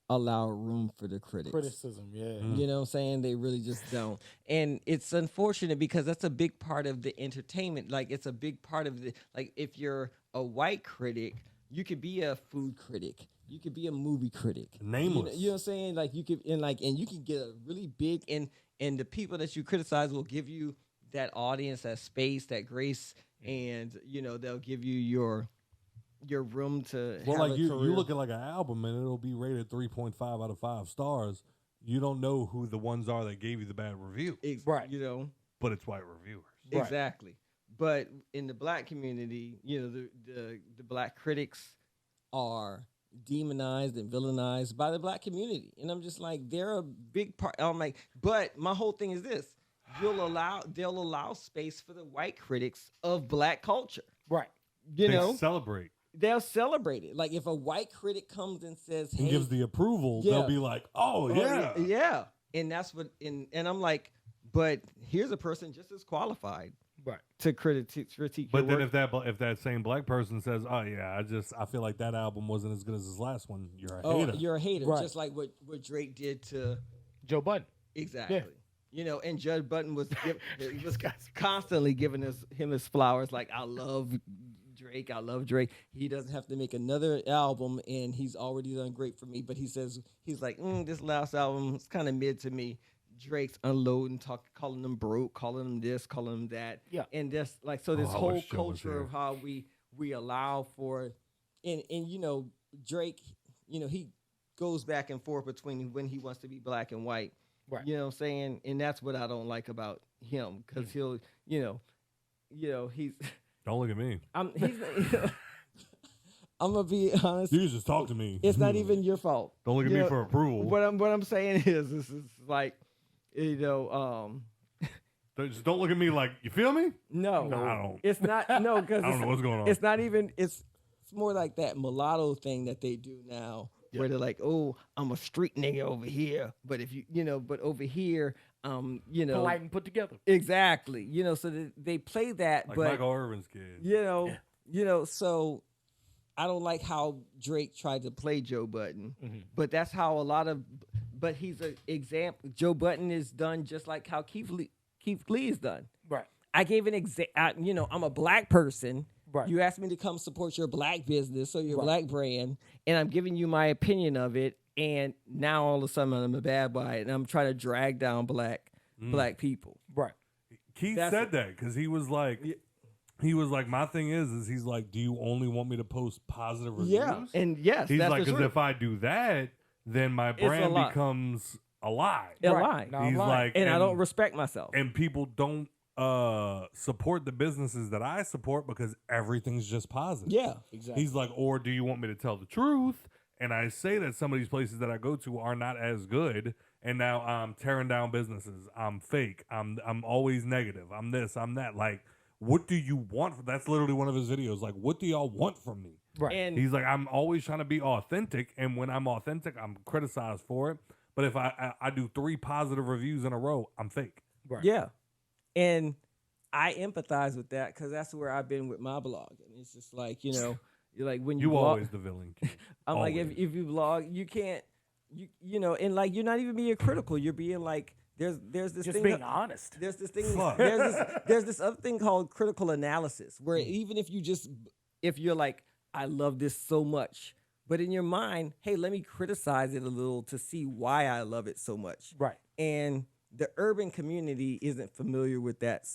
allow room for the critics. Criticism, yeah. You know what I'm saying? They really just don't. And it's unfortunate because that's a big part of the entertainment. Like, it's a big part of the, like, if you're a white critic, you could be a food critic. You could be a movie critic. Nameless. You know what I'm saying? Like, you could, and you can get a really big, and the people that you criticize will give you that audience, that space, that grace, and, you know, they'll give you your room to Well, have like a you career. look at like an album and it'll be rated 3.5 out of 5 stars. You don't know who the ones are that gave you the bad review, Right. You know? but it's white reviewers. Right. Exactly. But in the black community, you know, the black critics are demonized and villainized by the black community. And I'm just like, they're a big part. I'm like, but my whole thing is this. They'll allow space for the white critics of black culture. Right. You They know, celebrate they'll celebrate it. Like if a white critic comes and says, and hey, gives the approval, Yeah. they'll be like, "Oh yeah, yeah. And that's what, and I'm like, but here's a person just as qualified Right. to critique But your then work. if that same black person says, "Oh yeah, I feel like that album wasn't as good as his last one," you're a hater. You're a hater, Right. just like what Drake did to Joe Budden. exactly. You know, and Judge Button was he was constantly giving him his flowers. Like, I love Drake. I love Drake. He doesn't have to make another album, and he's already done great for me. But he says he's like, this last album is kind of mid to me. Drake's unloading, calling them broke, calling them this, calling them that. Yeah. And this this I whole wish Joe was culture here. of how we allow for, and you know, Drake, you know, he goes back and forth between when he wants to be black and white. Right. You know what I'm saying? And that's what I don't like about him, because he'll, you know, he's Don't look at me. I'm gonna be honest. You can just talk to me. It's not even your fault. Don't look at You me know, for approval. What I'm saying is, this is like, you know, Just don't look at me like, you feel me? no, I don't. it's not because I don't know what's going on. It's not even. It's more like that mulatto thing that they do now, where they're like, oh, I'm a street nigga over here, but if you know, but over here, you know, Polite and put together. exactly, you know, so they play that, Like but Michael Irvin's kid. you know, so I don't like how Drake tried to play Joe Budden, but that's how a lot of, but he's an example. Joe Budden is done just like how Keith Lee is done. Right. I gave an you know, I'm a black person. Right. You asked me to come support your black business or your black brand, and I'm giving you my opinion of it. And now all of a sudden I'm a bad guy, and I'm trying to drag down black people. Right. Keith That's said that because he was like, my thing is he's like, do you only want me to post positive reviews? Yeah, and yes, He's that's like, the because truth. if I do that, then my brand lie. becomes a lie. A Right. lie. No, I'm He's lying. like, and I don't respect myself. and people don't support the businesses that I support because everything's just positive. Yeah, Exactly. He's like, or do you want me to tell the truth? And I say that some of these places that I go to are not as good, and now I'm tearing down businesses. I'm fake. I'm always negative. I'm this. I'm that. Like, what do you want? That's literally one of his videos. Like, what do y'all want from me? Right. And He's like, I'm always trying to be authentic, and when I'm authentic, I'm criticized for it. But if I do 3 positive reviews in a row, I'm fake. Right. yeah, and I empathize with that because that's where I've been with my blog, and it's just like, you know, you're like when you You blog, always the villain. Kid. I'm like, Always. if you blog, you can't, you know, and like you're not even being critical. You're being like, there's this Just thing. being honest. There's this thing. Fuck. There's this other thing called critical analysis, where even if you're like, I love this so much, but in your mind, hey, let me criticize it a little to see why I love it so much. Right. And the urban community isn't familiar with that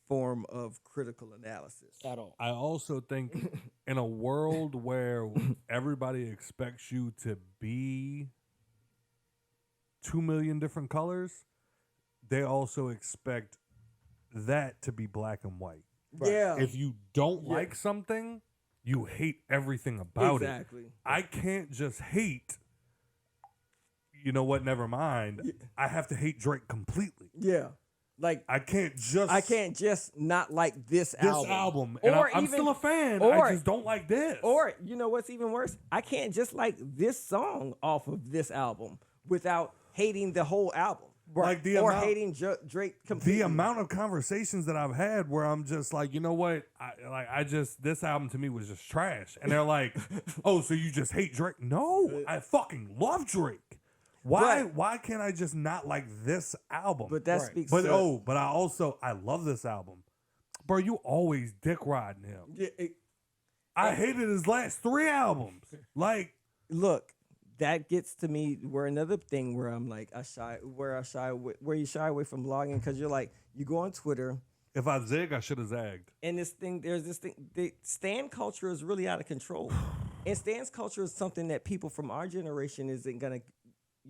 form of critical analysis At all. I also think in a world where everybody expects you to be 2 million different colors, they also expect that to be black and white. Yeah. If you don't Yeah. like something, you hate everything about Exactly. it. I can't just hate. You know what? Never mind. I have to hate Drake completely. Yeah. Like I can't just not like this album. And Or I'm even- still a fan. or- I just don't like this. Or you know what's even worse? I can't just like this song off of this album without hating the whole album. Like the or amount- hating Drake completely. the amount of conversations that I've had where I'm just like, you know what? This album to me was just trash. And they're like, oh, so you just hate Drake? No, I fucking love Drake. Why can't I just not like this album? But that speaks. But to, but I love this album. Bro, you always dick riding him. yeah, I hated his last 3 albums. Like, look, that gets to me where another thing where I'm like, where you shy away from blogging because you're like, you go on Twitter. if I zig, I should have zagged. And there's this thing, the stan culture is really out of control. And stan's culture is something that people from our generation isn't gonna,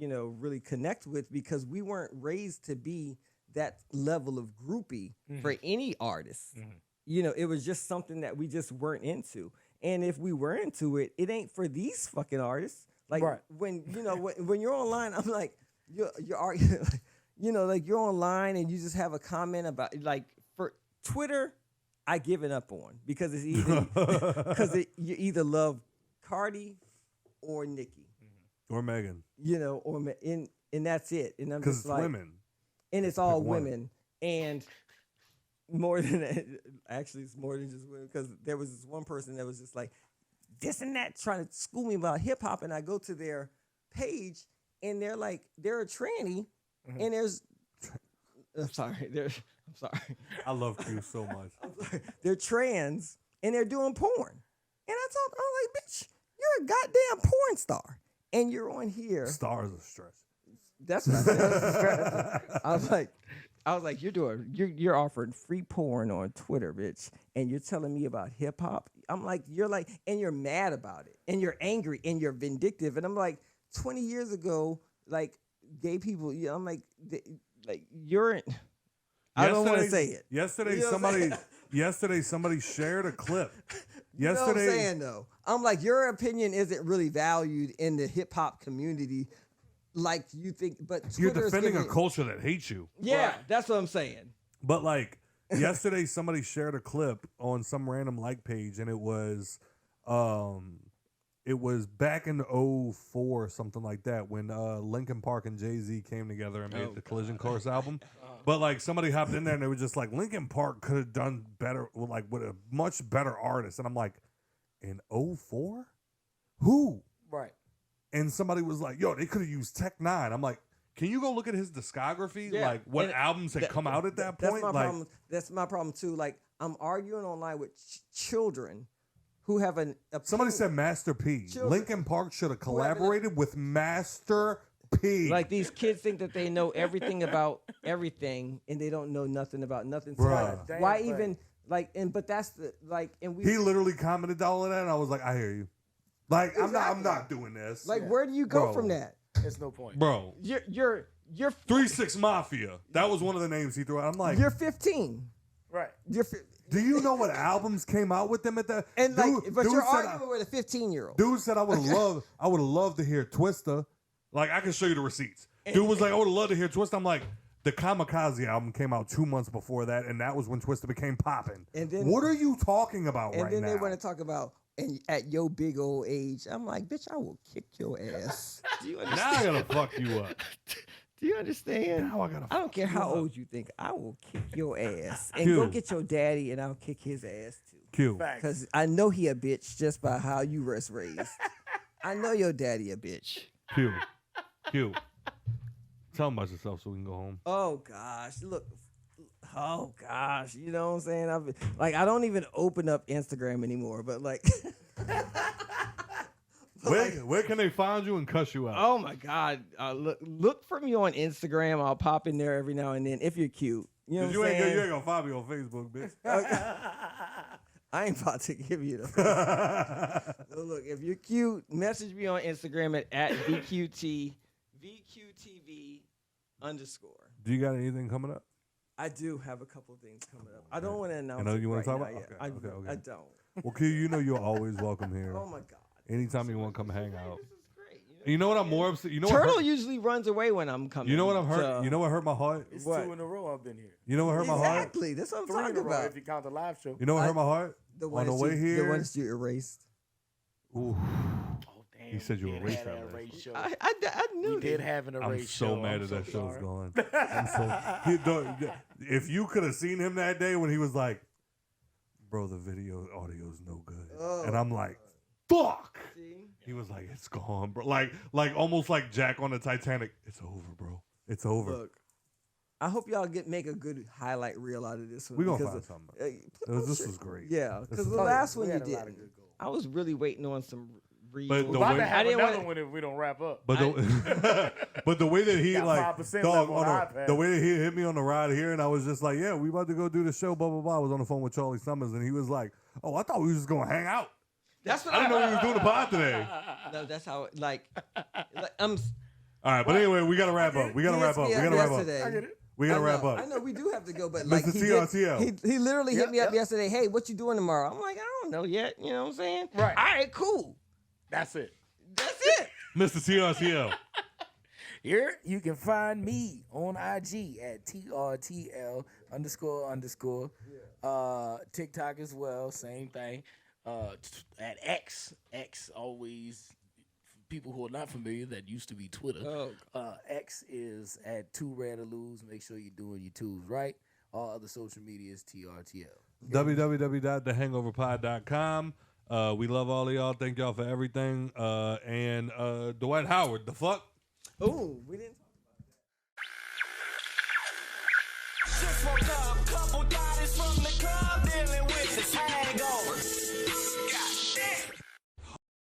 really connect with because we weren't raised to be that level of groupie for any artist. It was just something that we just weren't into. And if we were into it, it ain't for these fucking artists. Like Right. when when you're online, I'm like you're like you're online and you just have a comment about like for Twitter, I give it up on because it's either you either love Cardi or Nicki, Or Megan. and that's it. And I'm Because just it's like, women. and it's all one. women and. More than that, actually, it's more than just women because there was this one person that was just like this and that trying to school me about hip hop, and I go to their page and they're like they're a tranny, and I'm sorry, I love Q so much. they're trans and they're doing porn, and I'm like, bitch, you're a goddamn porn star, and you're on here. Stars are stretch. That's what I said. I was like, you're offering free porn on Twitter, bitch, and you're telling me about hip hop. I'm like, and you're mad about it, and you're angry, and you're vindictive, and I'm like, 20 years ago, like gay people, I'm like, you're. I don't want to say it. Yesterday, You know what I'm saying? somebody shared a clip. You know what I'm saying though? I'm like, your opinion isn't really valued in the hip hop community. Like you think, but You're Twitter's defending a giving- culture that hates you. Yeah, that's what I'm saying. But like yesterday, somebody shared a clip on some random like page, and it was back in 04 or something like that when Linkin Park and Jay-Z came together and made the Collision Course album. But like somebody hopped in there and they were just like, Linkin Park could have done better, like with a much better artist. And I'm like, in 04? Who? Right. And somebody was like, yo, they could have used Tech 9. I'm like, can you go look at his discography? Yeah. Like what And albums had come out at that point? That's my Like, problem. That's my problem too. Like I'm arguing online with children who have an somebody said Master P. Children- Linkin Park should have collaborated with Master P. like these kids think that they know everything about everything and they don't know nothing about nothing. So Bruh. Damn why right. even like but that's the like and we He literally commented all of that, and I was like, I hear you. Like I'm not doing this. like where do you go Bro. from that? There's no point. Bro, You're 3-6 Mafia. That was one of the names he threw out. I'm like, you're 15. Right. You're do you know what albums came out with them at that? and like but you're said arguing with a 15-year-old. Dude said I would have loved to hear Twista. Like I can show you the receipts. Dude was like, I would have loved to hear Twista. I'm like, the Kamikaze album came out 2 months before that, and that was when Twista became popping. And then- what are you talking about And right then now? they want to talk about and at your big old age. I'm like, bitch, I will kick your ass. Do you Now understand? I gotta fuck you up. Do you understand? Now I gotta. I don't care how you up. old you think. I will kick your ass. And Q. go get your daddy and I'll kick his ass too. Q. Facts. Because I know he a bitch just by how you was raised. I know your daddy a bitch. Q. Tell him about yourself so we can go home. Oh gosh, look. Oh gosh, you know what I'm saying? I don't even open up Instagram anymore, but like. Where can they find you and cuss you out? Oh my God! Look for me on Instagram. I'll pop in there every now and then if you're cute. You know what I'm saying? You ain't gonna find me on Facebook, bitch. I ain't about to give you the. So look, if you're cute, message me on Instagram at VQTV_. Do you got anything coming up? I do have a couple of things coming up. I don't want to announce. I know you want to talk about. yet. Okay. I don't. Well, Q, you know you're always welcome here. Oh my God! Anytime you want to come hang out. This is great. You know what I'm more upset? You know Turtle what usually runs away when I'm coming. You know what I'm hurt? You know what hurt my heart? It's What? 2 in a row I've been here. You know what hurt my heart? Exactly. That's what I'm 3 in talking a row about. if you count the live show. You know what hurt my heart? The On ones the way here. the ones you erased. Ooh. Oh, damn. He said you we did erased have that erase last show. I knew We did that. have an I'm erase so show. mad I'm that so that show's sorry. gone. If you could have seen him that day when he was like, bro, the audio is no good. Oh. And I'm like, fuck. See? He was like, it's gone, bro. Like almost like Jack on the Titanic. It's over, bro. It's over. Look, I hope y'all make a good highlight reel out of this one. We're going to because find of- something. This was great. Yeah, This because is- the Oh, yeah, last we one you had a did, lot of good goals. I was really waiting on some reads. But We're the about way- to have I didn't another wanna- one if we don't wrap up. But but the way that he Got like 5% dog left on on the iPad. the way that he hit me on the ride here, and I was just like, yeah, we about to go do the show, blah blah blah. I was on the phone with Charlie Summers, and he was like, oh, I thought we was just gonna hang out. That's what I didn't know we was doing the pod today. No, that's how it, like I'm. All right, but anyway, we gotta wrap up. We gotta wrap up. We gotta wrap up. Yesterday. We gotta wrap I up. know we do have to go, but Mr. like TRTL. he literally hit me up Yep. yesterday. Hey, what you doing tomorrow? I'm like, I don't know yet. You know what I'm saying? Right. All right, cool. That's it. That's it. Mr. TRTL. Here you can find me on IG at TRTL__. TikTok as well, same thing. At X always. People who are not familiar, that used to be Twitter. Oh. X is at 2 Rare to Lose. Make sure you're doing your twos right. All other social media is TRTL. www.thehangoverpod.com. We love all of y'all. Thank y'all for everything. And Dwight Howard, the fuck? Oh, we didn't. Just woke up.